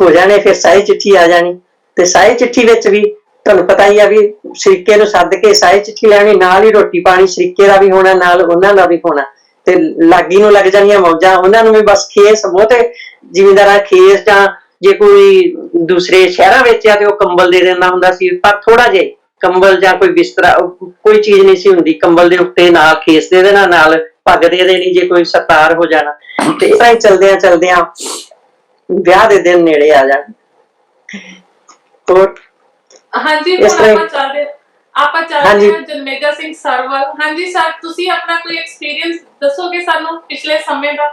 ਹੋ ਜਾਣੇ ਫਿਰ ਸਾਈ ਚਿੱਠੀ ਆ ਜਾਣੀ, ਤੇ ਸਾਈ ਚਿੱਠੀ ਵਿੱਚ ਵੀ ਤੁਹਾਨੂੰ ਪਤਾ ਹੀ ਆ ਵੀ ਸ਼ਰੀਕੇ ਨੂੰ ਸੱਦ ਕੇ ਸਾਈ ਚਿੱਠੀ ਲੈਣੀ, ਨਾਲ ਹੀ ਰੋਟੀ ਪਾਣੀ ਸ਼ਰੀਕੇ ਦਾ ਵੀ ਹੋਣਾ, ਨਾਲ ਉਹਨਾਂ ਦਾ ਵੀ ਹੋਣਾ, ਤੇ ਲਾਗੀ ਨੂੰ ਲੱਗ ਜਾਣੀਆਂ ਮੌਜਾਂ ਉਹਨਾਂ ਨੂੰ ਵੀ। ਬਸ ਖੇਸ ਬਹੁਤੇ ਜ਼ਿਮੀਂਦਾਰਾਂ ਖੇਸ, ਜਾਂ ਜੇ ਕੋਈ ਦੂਸਰੇ ਸ਼ਹਿਰਾਂ ਵਿੱਚ ਆ ਤੇ ਉਹ ਕੰਬਲ ਦੇ ਦਿੰਦਾ ਹੁੰਦਾ ਸੀ, ਪਰ ਥੋੜਾ ਜਿਹਾ ਕੰਬਲ ਜਾਂ ਕੋਈ ਬਿਸਤਰਾ ਕੋਈ ਚੀਜ਼ ਨਹੀਂ ਸੀ ਹੁੰਦੀ, ਕੰਬਲ ਦੇ ਉੱਤੇ ਨਾਲ ਖੇਸ ਦੇ ਦੇਣਾ, ਨਾਲ ਪੱਗ ਦੇ ਦੇਣੀ ਜੇ ਕੋਈ ਸਰਦਾਰ ਹੋ ਜਾਣਾ। ਤੇ ਇਸ ਤਰ੍ਹਾਂ ਹੀ ਚਲਦਿਆਂ ਵਿਆਹ ਦੇ ਦਿਨ ਨੇੜੇ ਆ ਜਾਣ। ਹੋਰ ਹਾਂਜੀ, ਇਸ ਹੁਣ ਤਰ੍ਹਾਂ ਆਪਾਂ ਚੱਲਦੇ ਹਾਂ ਜਨਮੇਜਾ ਸਿੰਘ ਸਰ ਵੱਲ। ਹਾਂਜੀ ਸਰ, ਤੁਸੀਂ ਆਪਣਾ ਕੋਈ ਐਕਸਪੀਰੀਅੰਸ ਦੱਸੋਗੇ ਸਾਨੂੰ ਪਿਛਲੇ ਸਮੇਂ ਦਾ?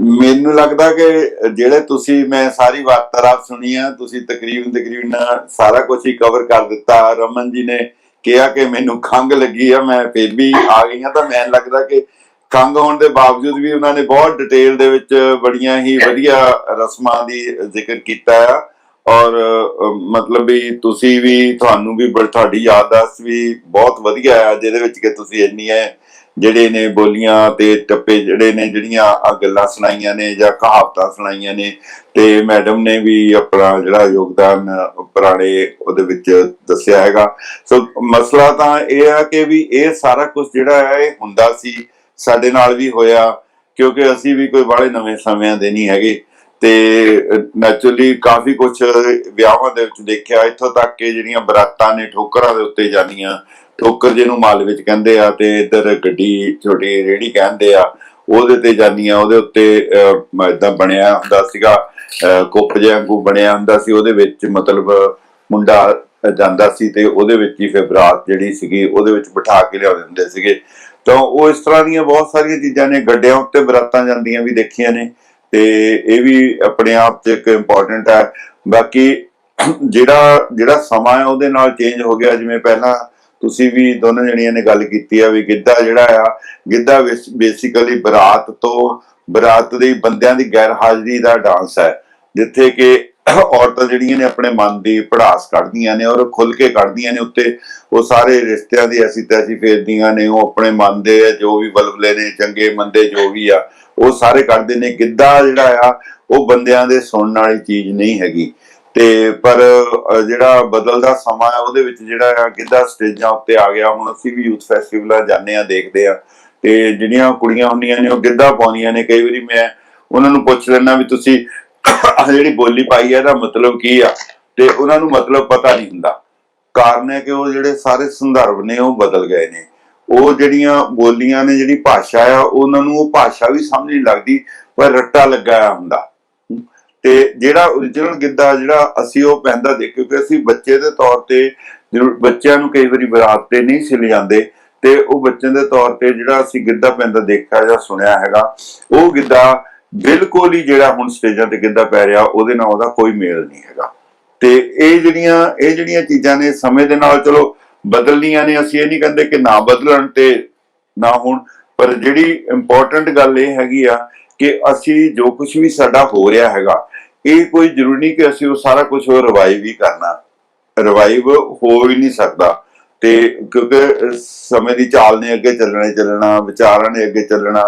ਮੈਨੂੰ ਲੱਗਦਾ ਕਿ ਜਿਹੜੇ ਮੈਂ ਸਾਰੀ ਵਾਰਤਾਲਾਪ ਸੁਣੀ ਆ, ਤੁਸੀਂ ਤਕਰੀਬਨ ਸਾਰਾ ਕੁਝ ਹੀ ਕਵਰ ਕਰ ਦਿੱਤਾ। ਰਮਨ ਜੀ ਨੇ ਕਿਹਾ ਕਿ ਮੈਨੂੰ ਖੰਘ ਲੱਗੀ ਆ, ਮੈਂ ਫਿਰ ਵੀ ਆ ਗਈ ਹਾਂ, ਤਾਂ ਮੈਨੂੰ ਲੱਗਦਾ ਕਿ ਖੰਘ ਹੋਣ ਦੇ ਬਾਵਜੂਦ ਵੀ ਉਹਨਾਂ ਨੇ ਬਹੁਤ ਡਿਟੇਲ ਦੇ ਵਿੱਚ ਬੜੀਆਂ ਹੀ ਵਧੀਆ ਰਸਮਾਂ ਦੀ ਜ਼ਿਕਰ ਕੀਤਾ ਆ। ਔਰ ਮਤਲਬ ਵੀ ਤੁਸੀਂ ਵੀ, ਤੁਹਾਨੂੰ ਵੀ ਤੁਹਾਡੀ ਯਾਦਦਾਸ਼ਤ ਵੀ ਬਹੁਤ ਵਧੀਆ ਆ, ਜਿਹਦੇ ਵਿੱਚ ਕਿ ਤੁਸੀਂ ਇੰਨੀਆਂ ਜਿਹੜੇ ਨੇ ਬੋਲੀਆਂ ਤੇ ਟੱਪੇ ਜਿਹੜੇ ਨੇ, ਜਿਹੜੀਆਂ ਗੱਲਾਂ ਸੁਣਾਈਆਂ ਨੇ ਜਾਂ ਕਹਾਵਤਾਂ ਸੁਣਾਈਆਂ ਨੇ, ਤੇ ਮੈਡਮ ਨੇ ਵੀ ਆਪਣਾ ਜਿਹੜਾ ਯੋਗਦਾਨ ਪੁਰਾਣੇ ਉਹਦੇ ਵਿੱਚ ਦੱਸਿਆ ਹੈਗਾ। ਸੋ ਮਸਲਾ ਤਾਂ ਇਹ ਆ ਕਿ ਵੀ ਇਹ ਸਾਰਾ ਕੁਝ ਜਿਹੜਾ ਹੈ ਇਹ ਹੁੰਦਾ ਸੀ, ਸਾਡੇ ਨਾਲ ਵੀ ਹੋਇਆ, ਕਿਉਂਕਿ ਅਸੀਂ ਵੀ ਕੋਈ ਬਾਹਲੇ ਨਵੇਂ ਸਮਿਆਂ ਦੇ ਨਹੀਂ ਹੈਗੇ, ਤੇ ਨੈਚੁਰਲੀ ਕਾਫੀ ਕੁਛ ਵਿਆਹਾਂ ਦੇ ਵਿੱਚ ਦੇਖਿਆ। ਇੱਥੋਂ ਤੱਕ ਕਿ ਜਿਹੜੀਆਂ ਬਰਾਤਾਂ ਨੇ ਠੋਕਰਾਂ ਦੇ ਉੱਤੇ ਜਾਂਦੀਆਂ, ਠੋਕਰ ਜਿਹਨੂੰ ਮਾਲ ਵਿੱਚ ਕਹਿੰਦੇ ਆ, ਤੇ ਇੱਧਰ ਗੱਡੀ ਛੋਟੀ ਰੇਹੜੀ ਕਹਿੰਦੇ ਆ, ਉਹਦੇ ਤੇ ਜਾਂਦੀਆਂ, ਉਹਦੇ ਉੱਤੇ ਏਦਾਂ ਬਣਿਆ ਹੁੰਦਾ ਸੀਗਾ, ਕੁੱਪ ਜਿਹਾ ਵਾਂਗੂ ਬਣਿਆ ਹੁੰਦਾ ਸੀ, ਉਹਦੇ ਵਿੱਚ ਮਤਲਬ ਮੁੰਡਾ ਜਾਂਦਾ ਸੀ ਤੇ ਉਹਦੇ ਵਿੱਚ ਹੀ ਫਿਰ ਬਰਾਤ ਜਿਹੜੀ ਸੀਗੀ ਉਹਦੇ ਵਿੱਚ ਬਿਠਾ ਕੇ ਲਿਆਉਂਦੇ ਹੁੰਦੇ ਸੀਗੇ। ਤਾਂ ਉਹ ਇਸ ਤਰ੍ਹਾਂ ਦੀਆਂ ਬਹੁਤ ਸਾਰੀਆਂ ਚੀਜ਼ਾਂ ਨੇ। ਗੱਡਿਆਂ ਉੱਤੇ ਬਰਾਤਾਂ ਜਾਂਦੀਆਂ ਵੀ ਦੇਖੀਆਂ ਨੇ, ਤੇ ਇਹ ਵੀ ਆਪਣੇ ਆਪ 'ਚ ਇੱਕ ਇੰਪੋਰਟੈਂਟ ਹੈ। ਬਾਕੀ ਜਿਹੜਾ ਸਮਾਂ ਹੈ ਉਹਦੇ ਨਾਲ ਚੇਂਜ ਹੋ ਗਿਆ। ਜਿਵੇਂ ਪਹਿਲਾਂ ਤੁਸੀਂ ਵੀ ਦੋਨੋਂ ਜਣੀਆਂ ਨੇ ਗੱਲ ਕੀਤੀ ਆ ਵੀ ਗਿੱਧਾ ਜਿਹੜਾ ਆ, ਗਿੱਧਾ ਬੇਸਿਕਲੀ ਬਰਾਤ ਦੇ ਬੰਦਿਆਂ ਦੀ ਗੈਰ ਹਾਜ਼ਰੀ ਦਾ ਡਾਂਸ ਹੈ, ਜਿੱਥੇ ਕਿ ਔਰਤਾਂ ਜਿਹੜੀਆਂ ਨੇ ਆਪਣੇ ਮਨ ਦੀ ਭੜਾਸ ਕੱਢਦੀਆਂ ਨੇ ਔਰ ਖੁੱਲ ਕੇ ਕੱਢਦੀਆਂ ਨੇ। ਉੱਤੇ ਉਹ ਸਾਰੇ ਰਿਸ਼ਤਿਆਂ ਦੀ ਐਸੀ ਤੈਸੀ ਫੇਰਦੀਆਂ ਨੇ, ਉਹ ਆਪਣੇ ਮਨ ਦੇ ਜੋ ਵੀ ਵਲਵਲੇ ਨੇ, ਚੰਗੇ ਮੰਦੇ ਜੋ ਵੀ ਆ, ਉਹ ਸਾਰੇ ਕੱਢਦੇ ਨੇ। ਗਿੱਧਾ ਜਿਹੜਾ ਆ ਉਹ ਬੰਦਿਆਂ ਦੇ ਸੁਣਨ ਵਾਲੀ ਚੀਜ਼ ਨਹੀਂ ਹੈਗੀ। ਤੇ ਪਰ ਜਿਹੜਾ ਬਦਲਦਾ ਸਮਾਂ ਹੈ ਉਹਦੇ ਵਿੱਚ ਜਿਹੜਾ ਆ ਗਿੱਧਾ ਸਟੇਜਾਂ ਉੱਤੇ ਆ ਗਿਆ। ਹੁਣ ਅਸੀਂ ਵੀ ਯੂਥ ਫੈਸਟੀਵਲਾਂ ਜਾਂਦੇ ਆ, ਦੇਖਦੇ ਆ, ਤੇ ਜਿਹੜੀਆਂ ਕੁੜੀਆਂ ਹੁੰਦੀਆਂ ਨੇ ਉਹ ਗਿੱਧਾ ਪਾਉਂਦੀਆਂ ਨੇ। ਕਈ ਵਾਰੀ ਮੈਂ ਉਹਨਾਂ ਨੂੰ ਪੁੱਛ ਲੈਂਦਾ ਵੀ ਤੁਸੀਂ ਜਿਹੜੀ ਬੋਲੀ ਪਾਈ ਹੈ ਇਹਦਾ ਮਤਲਬ ਕੀ ਆ, ਤੇ ਉਹਨਾਂ ਨੂੰ ਮਤਲਬ ਪਤਾ ਨਹੀਂ ਹੁੰਦਾ। ਕਾਰਨ ਹੈ ਕਿ ਉਹ ਜਿਹੜੇ ਸਾਰੇ ਸੰਦਰਭ ਨੇ ਉਹ ਬਦਲ ਗਏ ਨੇ। ਉਹ ਜਿਹੜੀਆਂ ਬੋਲੀਆਂ ਨੇ, ਜਿਹੜੀ ਭਾਸ਼ਾ ਆ, ਉਹਨਾਂ ਨੂੰ ਉਹ ਭਾਸ਼ਾ ਵੀ ਸਮਝ ਨਹੀਂ ਲੱਗਦੀ, ਪਰ ਰੱਟਾ ਲੱਗਾ ਹੁੰਦਾ। ਤੇ ਜਿਹੜਾ ਓਰੀਜਨਲ ਗਿੱਧਾ ਜਿਹੜਾ ਅਸੀਂ ਉਹ ਪੈਂਦਾ ਦੇਖਿਓ ਕਿ ਅਸੀਂ ਬੱਚੇ ਦੇ ਤੌਰ ਤੇ, ਬੱਚਿਆਂ ਨੂੰ ਕਈ ਵਾਰੀ ਬਰਾਤ ਤੇ ਨਹੀਂ ਸੀ ਲਿਜਾਂਦੇ, ਤੇ ਉਹ ਬੱਚਿਆਂ ਦੇ ਤੌਰ ਤੇ ਜਿਹੜਾ ਅਸੀਂ ਗਿੱਧਾ ਪੈਂਦਾ ਦੇਖਿਆ ਜਾਂ ਸੁਣਿਆ ਹੈਗਾ, ਉਹ ਗਿੱਧਾ ਬਿਲਕੁਲ ਹੀ ਜਿਹੜਾ ਹੁਣ ਸਟੇਜਾਂ ਤੇ ਗਿੱਧਾ ਪੈ ਰਿਹਾ ਉਹਦੇ ਨਾਲ ਉਹਦਾ ਕੋਈ ਮੇਲ ਨਹੀਂ ਹੈਗਾ। ਤੇ ਇਹ ਜਿਹੜੀਆਂ ਚੀਜ਼ਾਂ ਨੇ ਸਮੇਂ ਦੇ ਨਾਲ ਚਲੋ ਬਦਲਣੀਆਂ ਨੇ। ਅਸੀਂ ਇਹ ਨਹੀਂ ਕਹਿੰਦੇ ਕਿ ਨਾ ਬਦਲਣ ਤੇ ਨਾ ਹੋਣ, ਪਰ ਜਿਹੜੀ ਇੰਪੋਰਟੈਂਟ ਗੱਲ ਇਹ ਹੈਗੀ ਆ ਕਿ ਅਸੀਂ ਜੋ ਕੁਝ ਵੀ ਸਾਡਾ ਹੋ ਰਿਹਾ ਹੈਗਾ, ਇਹ ਕੋਈ ਜ਼ਰੂਰੀ ਨਹੀਂ ਕਿ ਅਸੀਂ ਉਹ ਸਾਰਾ ਕੁਝ ਉਹ ਰਿਵਾਈਵ ਹੀ ਕਰਨਾ। ਰਿਵਾਈਵ ਹੋ ਹੀ ਨਹੀਂ ਸਕਦਾ, ਤੇ ਕਿਉਂਕਿ ਸਮੇਂ ਦੀ ਚਾਲ ਨੇ ਅੱਗੇ ਚੱਲਣਾ, ਵਿਚਾਰਾਂ ਨੇ ਅੱਗੇ ਚੱਲਣਾ,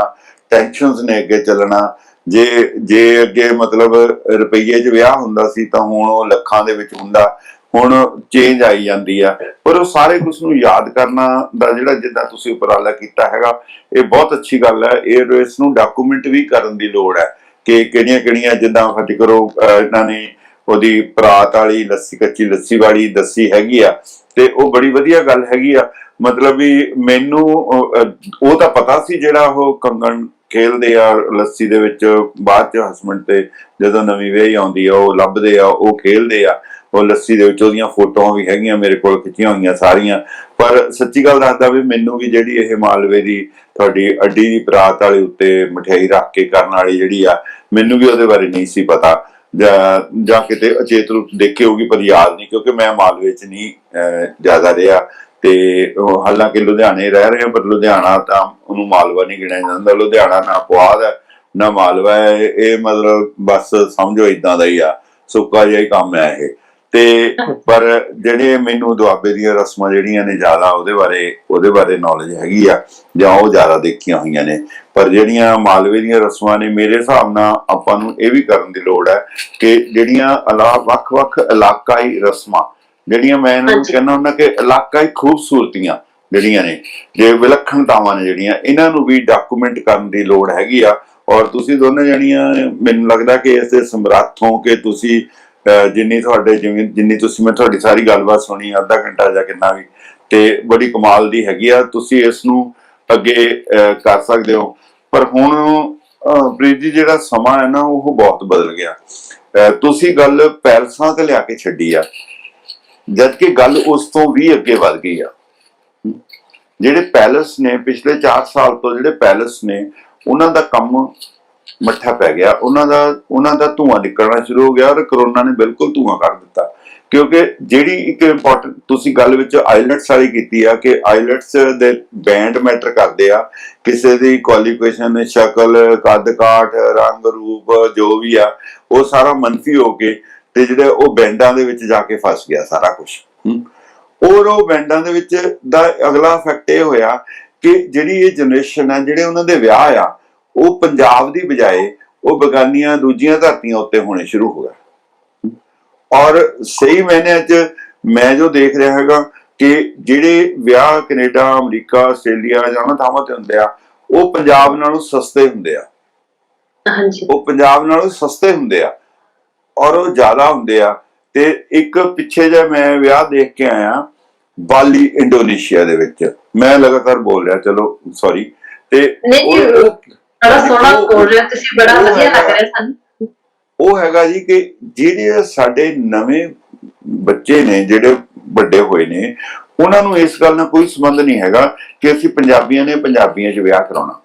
ਟੈਨਸ਼ਨਸ ਨੇ ਅੱਗੇ ਚੱਲਣਾ। ਜੇ ਅੱਗੇ ਮਤਲਬ ਰੁਪਈਏ 'ਚ ਵਿਆਹ ਹੁੰਦਾ ਸੀ ਤਾਂ ਹੁਣ ਉਹ ਲੱਖਾਂ ਦੇ ਵਿੱਚ ਹੁੰਦਾ। ਹੁਣ ਚੇਂਜ ਆਈ ਜਾਂਦੀ ਆ, ਪਰ ਉਹ ਸਾਰੇ ਕੁਝ ਨੂੰ ਯਾਦ ਕਰਨਾ ਦਾ ਜਿਹੜਾ ਜਿੱਦਾਂ ਤੁਸੀਂ ਉਪਰਾਲਾ ਕੀਤਾ ਹੈਗਾ, ਇਹ ਬਹੁਤ ਅੱਛੀ ਗੱਲ ਹੈ। ਇਸ ਨੂੰ ਡਾਕੂਮੈਂਟ ਵੀ ਕਰਨ ਦੀ ਲੋੜ ਹੈ ਕਿ ਕਿਹੜੀਆਂ ਜਿੱਦਾਂ ਫਟੀ ਕਰੋ ਇਹਨਾਂ ਨੇ ਉਹਦੀ ਪਰਾਤ ਵਾਲੀ ਲੱਸੀ, ਕੱਚੀ ਲੱਸੀ ਵਾਲੀ ਦੱਸੀ ਹੈਗੀ ਆ, ਤੇ ਉਹ ਬੜੀ ਵਧੀਆ ਗੱਲ ਹੈਗੀ ਆ। ਮਤਲਬ ਵੀ ਮੈਨੂੰ ਉਹ ਤਾਂ ਪਤਾ ਸੀ ਜਿਹੜਾ ਉਹ ਕੰਗਣ ਖੇਲਦੇ ਆ ਲੱਸੀ ਦੇ ਵਿੱਚ, ਬਾਅਦ ਚ ਹਸਬੈਂਡ ਤੇ ਜਦੋਂ ਨਵੀਂ ਵਿਆਹੀ ਆਉਂਦੀ ਆ ਉਹ ਲੱਭਦੇ ਆ, ਉਹ ਖੇਲਦੇ ਆ ਉਹ ਲੱਸੀ ਦੇ ਵਿੱਚ। ਉਹਦੀਆਂ ਫੋਟੋਆਂ ਵੀ ਹੈਗੀਆਂ ਮੇਰੇ ਕੋਲ ਖਿੱਚੀਆਂ ਹੋਈਆਂ ਸਾਰੀਆਂ। ਪਰ ਸੱਚੀ ਗੱਲ ਦੱਸਦਾ ਵੀ ਮੈਨੂੰ ਵੀ ਜਿਹੜੀ ਇਹ ਮਾਲਵੇ ਦੀ ਤੁਹਾਡੀ ਅੱਡੀ ਦੀ ਪਰਾਤ ਵਾਲੇ ਉੱਤੇ ਮਠਿਆਈ ਰੱਖ ਕੇ ਕਰਨ ਵਾਲੀ ਜਿਹੜੀ ਆ, ਮੈਨੂੰ ਵੀ ਉਹਦੇ ਬਾਰੇ ਨਹੀਂ ਸੀ ਪਤਾ, ਜਾਂ ਕਿਤੇ ਅਚੇਤ ਰੂਪ ਦੇਖੀ ਹੋਊਗੀ ਪਰ ਯਾਦ ਨਹੀਂ, ਕਿਉਂਕਿ ਮੈਂ ਮਾਲਵੇ ਚ ਨਹੀਂ ਜ਼ਿਆਦਾ ਰਿਹਾ। ਤੇ ਹਾਲਾਂਕਿ ਲੁਧਿਆਣੇ ਰਹਿ ਰਹੇ ਹਾਂ, ਪਰ ਲੁਧਿਆਣਾ ਤਾਂ ਉਹਨੂੰ ਮਾਲਵਾ ਨਹੀਂ ਗਿਣਿਆ ਜਾਂਦਾ। ਲੁਧਿਆਣਾ ਨਾ ਪੁਆਧ ਹੈ ਨਾ ਮਾਲਵਾ ਹੈ, ਇਹ ਮਤਲਬ ਬਸ ਸਮਝੋ ਏਦਾਂ ਦਾ ਹੀ ਆ, ਸੁੱਕਾ ਜਿਹਾ ਹੀ ਕੰਮ ਹੈ ਇਹ। ਤੇ ਪਰ ਜਿਹੜੇ ਮੈਨੂੰ ਦੁਆਬੇ ਦੀਆਂ ਰਸਮਾਂ ਜਿਹੜੀਆਂ ਨੇ ਜ਼ਿਆਦਾ ਉਹਦੇ ਬਾਰੇ ਨੌਲੇਜ ਹੈਗੀ ਆ, ਜਾਂ ਉਹ ਜ਼ਿਆਦਾ ਦੇਖੀਆਂ ਹੋਈਆਂ ਨੇ। ਪਰ ਜਿਹੜੀਆਂ ਮਾਲਵੇ ਦੀਆਂ ਰਸਮਾਂ ਨੇ, ਮੇਰੇ ਹਿਸਾਬ ਨਾਲ ਆਪਾਂ ਨੂੰ ਇਹ ਵੀ ਕਰਨ ਦੀ ਲੋੜ ਹੈ ਕਿ ਜਿਹੜੀਆਂ ਵੱਖ-ਵੱਖ ਇਲਾਕਾਈ ਰਸਮਾਂ ਜਿਹੜੀਆਂ, ਮੈਂ ਇਹਨਾਂ ਨੂੰ ਕਹਿੰਦਾ ਹੁੰਦਾ ਕਿ ਇਲਾਕਾਈ ਖੂਬਸੂਰਤੀਆਂ ਜਿਹੜੀਆਂ ਨੇ, ਜੇ ਵਿਲੱਖਣਤਾਵਾਂ ਨੇ ਜਿਹੜੀਆਂ, ਇਹਨਾਂ ਨੂੰ ਵੀ ਡਾਕੂਮੈਂਟ ਕਰਨ ਦੀ ਲੋੜ ਹੈਗੀ ਆ। ਔਰ ਤੁਸੀਂ ਦੋਨੇ ਜਣੀਆਂ ਮੈਨੂੰ ਲੱਗਦਾ ਕਿ ਇਸ ਦੇ ਸਮਰੱਥ ਹੋ ਕਿ ਤੁਸੀਂ ਜਿੰਨੀ ਤੁਸੀਂ, ਮੈਂ ਤੁਹਾਡੀ ਸਾਰੀ ਗੱਲਬਾਤ ਸੁਣੀ ਅੱਧਾ ਘੰਟਾ ਜਾਂ ਕਿੰਨਾ ਵੀ, ਤੇ ਬੜੀ ਕਮਾਲ ਦੀ ਹੈਗੀ ਆ। ਤੁਸੀਂ ਇਸ ਨੂੰ ਅੱਗੇ ਕਰ ਸਕਦੇ ਹੋ। ਪਰ ਹੁਣ ਪ੍ਰੀਤ ਜੀ ਜਿਹੜਾ ਸਮਾਂ ਹੈ ਨਾ, ਉਹ ਬਹੁਤ ਬਦਲ ਗਿਆ। ਤੁਸੀਂ ਗੱਲ ਪੈਲਸਾਂ ਤੇ ਲਿਆ ਕੇ ਛੱਡੀ ਆ, ਜਦ ਕਿ ਗੱਲ ਉਸ ਤੋਂ ਵੀ ਅੱਗੇ ਵੱਧ ਗਈ ਆ। ਜਿਹੜੇ ਪੈਲਸ ਨੇ ਪਿਛਲੇ 4 ਸਾਲ ਤੋਂ, ਜਿਹੜੇ ਪੈਲਸ ਨੇ, ਉਹਨਾਂ ਦਾ ਕੰਮ ਮੱਠਾ ਪੈ ਗਿਆ, ਉਹਨਾਂ ਦਾ ਧੂੰਆਂ ਨਿਕਲਣਾ ਸ਼ੁਰੂ ਹੋ ਗਿਆ। ਔਰ ਕਰੋਨਾ ਨੇ ਬਿਲਕੁਲ ਧੂੰਆਂ ਕਰ ਦਿੱਤਾ, ਕਿਉਂਕਿ ਜਿਹੜੀ ਇੱਕ ਇੰਪੋਰਟੈਂਟ ਤੁਸੀਂ ਗੱਲ ਵਿੱਚ ਆਈਲੈਟਸ ਵਾਲੀ ਕੀਤੀ ਆ ਕਿ ਆਈਲੈਟਸ ਦੇ ਬੈਂਡ ਮੈਟਰ ਕਰਦੇ ਆ। ਕਿਸੇ ਦੀ ਕੁਆਲੀਫਿਕੇਸ਼ਨ, ਸ਼ਕਲ, ਕੱਦ ਕਾਠ, ਰੰਗ ਰੂਪ ਜੋ ਵੀ ਆ, ਉਹ ਸਾਰਾ ਮੰਨਫੀ ਹੋ ਕੇ ਤੇ ਜਿਹੜੇ ਉਹ ਬੈਂਡਾਂ ਦੇ ਵਿੱਚ ਜਾ ਕੇ ਫਸ ਗਿਆ ਸਾਰਾ ਕੁਝ। ਔਰ ਉਹ ਬੈਂਡਾਂ ਦੇ ਵਿੱਚ ਦਾ ਅਗਲਾ ਇਫੈਕਟ ਇਹ ਹੋਇਆ ਕਿ ਜਿਹੜੀ ਇਹ ਜਨਰੇਸ਼ਨ ਆ, ਜਿਹੜੇ ਉਹਨਾਂ ਦੇ ਵਿਆਹ ਆ, ਉਹ ਪੰਜਾਬ ਦੀ ਬਜਾਏ ਉਹ ਬਗਾਨੀਆਂ ਦੂਜੀਆਂ ਧਰਤੀਆਂ ਉੱਤੇ ਹੋਣੇ ਸ਼ੁਰੂ ਹੋ ਗਏ। ਔਰ ਸਹੀ ਮਾਇਨਿਆਂ 'ਚ ਮੈਂ ਜੋ ਦੇਖ ਰਿਹਾ ਹੈਗਾ ਕਿ ਜਿਹੜੇ ਵਿਆਹ ਕੈਨੇਡਾ, ਅਮਰੀਕਾ, ਆਸਟ੍ਰੇਲੀਆ ਜਾਂ ਉਹਨਾਂ ਥਾਵਾਂ ਤੇ ਹੁੰਦੇ ਆ, ਉਹ ਪੰਜਾਬ ਨਾਲੋਂ ਸਸਤੇ ਹੁੰਦੇ ਆ। ਉਹ ਪੰਜਾਬ ਨਾਲੋਂ ਸਸਤੇ ਹੁੰਦੇ ਆ ਔਰ ਉਹ ਜ਼ਿਆਦਾ ਹੁੰਦੇ ਆ। ਤੇ ਇੱਕ ਪਿੱਛੇ ਜਿਹਾ ਮੈਂ ਵਿਆਹ ਦੇਖ ਕੇ ਆਇਆ ਬਾਲੀ, ਇੰਡੋਨੇਸ਼ੀਆ ਦੇ ਵਿੱਚ। ਮੈਂ ਲਗਾਤਾਰ ਬੋਲ ਰਿਹਾ, ਚਲੋ ਸੌਰੀ। ਤੇ ਉਹ ਹੈਗਾ ਜੀ ਕਿ ਜਿਹੜੇ ਸਾਡੇ ਨਵੇਂ ਬੱਚੇ ਨੇ, ਜਿਹੜੇ ਵੱਡੇ ਹੋਏ ਨੇ, ਉਹਨਾਂ ਨੂੰ ਇਸ ਗੱਲ ਨਾਲ ਕੋਈ ਸੰਬੰਧ ਨਹੀਂ ਹੈਗਾ ਕਿ ਅਸੀਂ ਪੰਜਾਬੀਆਂ ਨੇ ਪੰਜਾਬੀਆਂ 'ਚ ਵਿਆਹ ਕਰਾਉਣਾ।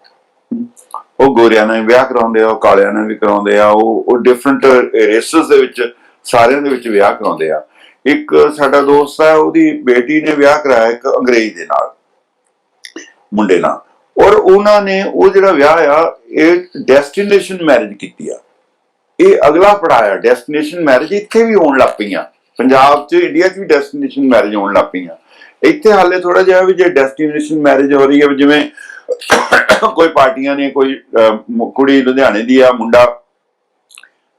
ਉਹ ਗੋਰਿਆਂ ਨਾਲ ਵਿਆਹ ਕਰਾਉਂਦੇ ਆ, ਉਹ ਕਾਲਿਆਂ ਨਾਲ ਵੀ ਕਰਾਉਂਦੇ ਆ, ਉਹ ਡਿਫਰੈਂਟ ਰੇਸਸ ਦੇ ਵਿੱਚ ਸਾਰਿਆਂ ਦੇ ਵਿੱਚ ਵਿਆਹ ਕਰਾਉਂਦੇ ਆ। ਇੱਕ ਸਾਡਾ ਦੋਸਤ ਹੈ, ਉਹਦੀ ਬੇਟੀ ਨੇ ਵਿਆਹ ਕਰਾਇਆ ਇੱਕ ਅੰਗਰੇਜ਼ ਦੇ ਨਾਲ, ਮੁੰਡੇ ਨਾਲ। ਔਰ ਉਹਨਾਂ ਨੇ ਉਹ ਜਿਹੜਾ ਵਿਆਹ ਆ, ਇਹ ਡੈਸਟੀਨੇਸ਼ਨ ਮੈਰਿਜ ਕੀਤੀ ਆ। ਇਹ ਅਗਲਾ ਪੜਾਅ ਆ। ਡੈਸਟੀਨੇਸ਼ਨ ਮੈਰਿਜ ਇੱਥੇ ਵੀ ਹੋਣ ਲੱਗ ਪਈਆਂ, ਪੰਜਾਬ 'ਚ, ਇੰਡੀਆ 'ਚ ਵੀ ਡੈਸਟੀਨੇਸ਼ਨ ਮੈਰਿਜ ਹੋਣ ਲੱਗ ਪਈਆਂ। ਇੱਥੇ ਹਾਲੇ ਥੋੜਾ ਜਿਹਾ ਵੀ ਜੇ ਡੈਸਟੀਨੇਸ਼ਨ ਮੈਰਿਜ ਹੋ ਰਹੀ ਹੈ, ਜਿਵੇਂ ਕੋਈ ਪਾਰਟੀਆਂ ਨੇ, ਕੋਈ ਕੁੜੀ ਲੁਧਿਆਣੇ ਦੀ ਆ, ਮੁੰਡਾ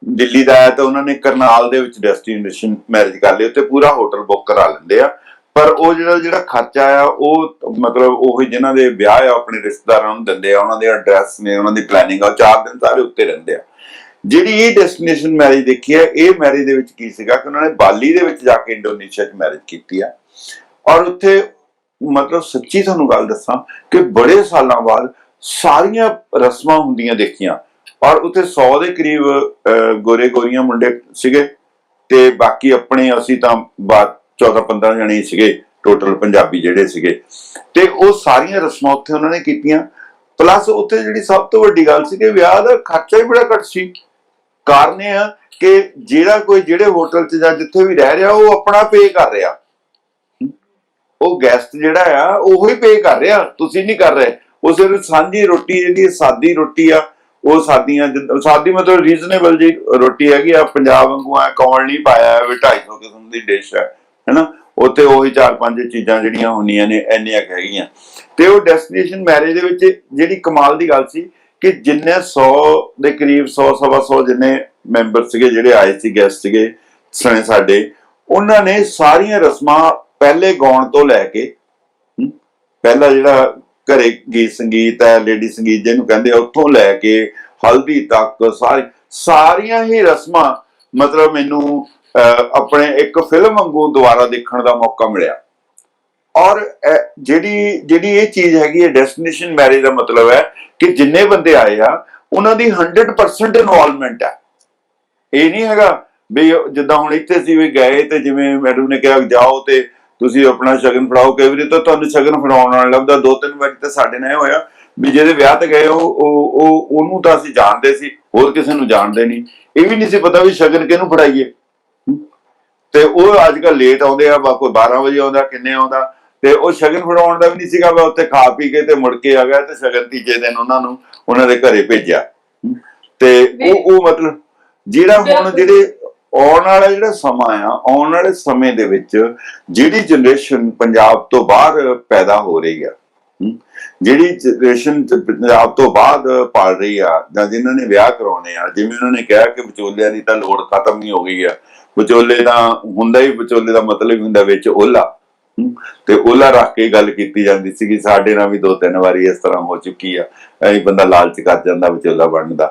ਦਿੱਲੀ ਦਾ ਹੈ, ਤਾਂ ਉਹਨਾਂ ਨੇ ਕਰਨਾਲ ਦੇ ਵਿੱਚ ਡੈਸਟੀਨੇਸ਼ਨ ਮੈਰਿਜ ਕਰ ਲਈ, ਉੱਥੇ ਪੂਰਾ ਹੋਟਲ ਬੁੱਕ ਕਰਾ ਲੈਂਦੇ ਆ। ਪਰ ਉਹ ਜਿਹੜਾ ਖਰਚਾ ਆ, ਉਹ ਮਤਲਬ ਉਹ ਜਿਹਨਾਂ ਦੇ ਵਿਆਹ ਆ ਆਪਣੇ ਰਿਸ਼ਤੇਦਾਰਾਂ ਨੂੰ ਦਿੰਦੇ ਆ, ਉਹਨਾਂ ਦੇ ਐਡਰੈਸ ਨੇ, ਉਹਨਾਂ ਦੀ ਪਲੈਨਿੰਗ ਆ, 4 ਦਿਨ ਸਾਰੇ ਉੱਤੇ ਰਹਿੰਦੇ ਆ। ਜਿਹੜੀ ਇਹ ਡੈਸਟੀਨੇਸ਼ਨ ਮੈਰਿਜ ਦੇਖੀ ਹੈ, ਇਹ ਮੈਰਿਜ ਦੇ ਵਿੱਚ ਕੀ ਸੀਗਾ ਕਿ ਉਹਨਾਂ ਨੇ ਬਾਲੀ ਦੇ ਵਿੱਚ ਜਾ ਕੇ ਇੰਡੋਨੇਸ਼ੀਆ 'ਚ ਮੈਰਿਜ ਕੀਤੀ ਆ। ਔਰ ਉੱਥੇ ਮਤਲਬ ਸੱਚੀ ਤੁਹਾਨੂੰ ਗੱਲ ਦੱਸਾਂ ਕਿ ਬੜੇ ਸਾਲਾਂ ਬਾਅਦ ਸਾਰੀਆਂ ਰਸਮਾਂ ਹੁੰਦੀਆਂ ਦੇਖੀਆਂ। ਔਰ ਉੱਥੇ 100 ਦੇ ਕਰੀਬ ਗੋਰੇ ਗੋਰੀਆਂ ਮੁੰਡੇ ਸੀਗੇ, ਤੇ ਬਾਕੀ ਆਪਣੇ ਅਸੀਂ ਤਾਂ 14-15 ਜਣੇ ਸੀਗੇ ਟੋਟਲ ਪੰਜਾਬੀ ਜਿਹੜੇ ਸੀਗੇ। ਤੇ ਉਹ ਸਾਰੀਆਂ ਰਸਮਾਂ ਉੱਥੇ ਉਹਨਾਂ ਨੇ ਕੀਤੀਆਂ। ਪਲੱਸ ਉੱਥੇ ਜਿਹੜੀ ਸਭ ਤੋਂ ਵੱਡੀ ਗੱਲ ਸੀ ਕਿ ਵਿਆਹ ਦਾ ਖਰਚਾ ਹੀ ਬੜਾ ਘੱਟ ਸੀ। ਕਾਰਨ ਇਹ ਆ ਕਿ ਜਿਹੜੇ ਹੋਟਲ 'ਚ ਜਾਂ ਜਿੱਥੇ ਵੀ ਰਹਿ ਰਿਹਾ, ਉਹ ਆਪਣਾ ਪੇ ਕਰ ਰਿਹਾ। ਉਹ ਗੈਸਟ ਜਿਹੜਾ ਆ, ਉਹ ਹੀ ਪੇ ਕਰ ਰਿਹਾ, ਤੁਸੀਂ ਨਹੀਂ ਕਰ ਰਹੇ। ਉਹ ਸਿਰਫ ਸਾਂਝੀ ਰੋਟੀ, ਜਿਹੜੀ ਸਾਦੀ ਰੋਟੀ ਆ, ਉਹ ਸਾਦੀ ਮਤਲਬ ਰੀਜ਼ਨੇਬਲ ਜੀ ਰੋਟੀ ਹੈਗੀ ਆ। ਪੰਜਾਬ ਵਾਂਗੂ ਆ ਕੌਣ ਨਹੀਂ ਪਾਇਆ, 250 ਕਿਸਮ ਦੀ ਡਿਸ਼ ਹੈ ਨਾ। ਉੱਥੇ ਉਹੀ 4-5 ਚੀਜ਼ਾਂ ਜਿਹੜੀਆਂ ਹੁੰਦੀਆਂ ਨੇ, ਇੰਨੀਆਂ ਹੈਗੀਆਂ। ਤੇ ਉਹ ਡੈਸਟੀਨੇਸ਼ਨ ਮੈਰਿਜ ਦੇ ਵਿੱਚ ਜਿਹੜੀ ਕਮਾਲ ਦੀ ਗੱਲ ਸੀ ਕਿ ਜਿੰਨੇ 100 ਦੇ ਕਰੀਬ, 100-125 ਜਿੰਨੇ ਮੈਂਬਰ ਸੀਗੇ ਜਿਹੜੇ ਆਏ ਸੀ, ਗੈਸਟ ਸੀਗੇ ਸਣੇ ਸਾਡੇ, ਉਹਨਾਂ ਨੇ ਸਾਰੀਆਂ ਰਸਮਾਂ ਪਹਿਲੇ ਗਾਉਣ ਤੋਂ ਲੈ ਕੇ, ਪਹਿਲਾ ਜਿਹੜਾ ਘਰੇ ਗੀਤ ਸੰਗੀਤ ਹੈ, ਲੇਡੀ ਸੰਗੀਤ ਜਿਹਨੂੰ ਕਹਿੰਦੇ ਆ, ਉੱਥੋਂ ਲੈ ਕੇ ਹਲਦੀ ਤੱਕ ਸਾਰੀਆਂ ਹੀ ਰਸਮਾਂ, ਮਤਲਬ ਮੈਨੂੰ ਆਪਣੇ ਇੱਕ ਫਿਲਮ ਵਾਂਗੂ ਦੁਬਾਰਾ ਦੇਖਣ ਦਾ ਮੌਕਾ ਮਿਲਿਆ। ਔਰ ਜਿਹੜੀ ਇਹ ਚੀਜ਼ ਹੈਗੀ ਹੈ ਡੈਸਟੀਨੇਸ਼ਨ ਮੈਰਿਜ ਦਾ ਮਤਲਬ ਹੈ ਕਿ ਜਿੰਨੇ ਬੰਦੇ ਆਏ ਆ, ਉਹਨਾਂ ਦੀ 100% ਇਨਵੋਲਵਮੈਂਟ ਹੈ। ਇਹ ਨਹੀਂ ਹੈਗਾ ਵੀ ਜਿੱਦਾਂ ਹੁਣ ਇੱਥੇ ਸੀ ਵੀ ਗਏ ਤੇ ਜਿਵੇਂ ਮੈਡਮ ਨੇ ਕਿਹਾ ਜਾਓ ਤੇ ਤੁਸੀਂ ਆਪਣਾ ਸ਼ਗਨ ਫੜਾਓ। ਕਈ ਵਾਰੀ ਤਾਂ ਤੁਹਾਨੂੰ ਸ਼ਗਨ ਫੜਾਉਣ ਨਾਲ ਲੱਭਦਾ। 2-3 ਵਾਰੀ ਤਾਂ ਸਾਡੇ ਨਾਲ ਇਹ ਹੋਇਆ ਵੀ ਜਿਹਦੇ ਵਿਆਹ ਤੇ ਗਏ ਉਹਨੂੰ ਤਾਂ ਅਸੀਂ ਜਾਣਦੇ ਸੀ, ਹੋਰ ਕਿਸੇ ਨੂੰ ਜਾਣਦੇ ਨਹੀਂ। ਇਹ ਵੀ ਨਹੀਂ ਸੀ ਪਤਾ ਵੀ ਸ਼ਗਨ ਕਿਹਨੂੰ ਫੜਾਈਏ। ਤੇ ਉਹ ਅੱਜ ਕੱਲ੍ਹ ਲੇਟ ਆਉਂਦੇ ਆ, ਕੋਈ 12 ਵਜੇ ਆਉਂਦਾ, ਕਿੰਨੇ ਆਉਂਦਾ। ਤੇ ਉਹ ਸ਼ਗਨ ਫੜਾਉਣ ਦਾ ਵੀ ਨਹੀਂ ਸੀਗਾ, ਮੈਂ ਉੱਥੇ ਖਾ ਪੀ ਕੇ ਤੇ ਮੁੜ ਕੇ ਆ ਗਿਆ ਤੇ ਸ਼ਗਨ ਤੀਜੇ ਦਿਨ ਉਹਨਾਂ ਦੇ ਘਰੇ ਭੇਜਿਆ। ਤੇ ਉਹ ਮਤਲਬ ਜਿਹੜਾ ਹੁਣ ਜਿਹੜੇ ਆਉਣ ਵਾਲਾ ਜਿਹੜਾ ਸਮਾਂ ਆ, ਆਉਣ ਵਾਲੇ ਸਮੇਂ ਦੇ ਵਿੱਚ ਜਿਹੜੀ ਜਨਰੇਸ਼ਨ ਪੰਜਾਬ ਤੋਂ ਬਾਹਰ ਪੈਦਾ ਹੋ ਰਹੀ ਆ, ਜਿਹੜੀ ਜਨਰੇਸ਼ਨ ਪੰਜਾਬ ਤੋਂ ਬਾਅਦ ਪਲ ਰਹੀ ਆ, ਜਾਂ ਜਿਨ੍ਹਾਂ ਨੇ ਵਿਆਹ ਕਰਾਉਣੇ ਆ, ਜਿਵੇਂ ਉਹਨਾਂ ਨੇ ਕਿਹਾ ਕਿ ਵਿਚੋਲਿਆਂ ਦੀ ਤਾਂ ਲੋੜ ਖਤਮ ਨਹੀਂ ਹੋ ਗਈ ਆ, ਵਿਚੋਲੇ ਦਾ ਹੁੰਦਾ ਹੀ, ਵਿਚੋਲੇ ਦਾ ਮਤਲਬ ਹੁੰਦਾ ਵਿੱਚ ਓਲਾ, ਤੇ ਓਲਾ ਰੱਖ ਕੇ ਗੱਲ ਕੀਤੀ ਜਾਂਦੀ ਸੀਗੀ। ਸਾਡੇ ਨਾਲ ਵੀ 2-3 ਵਾਰੀ ਇਸ ਤਰ੍ਹਾਂ ਹੋ ਚੁੱਕੀ ਆ, ਐਂ ਬੰਦਾ ਲਾਲਚ ਕਰ ਜਾਂਦਾ ਵਿਚੋਲਾ ਬਣਨ ਦਾ,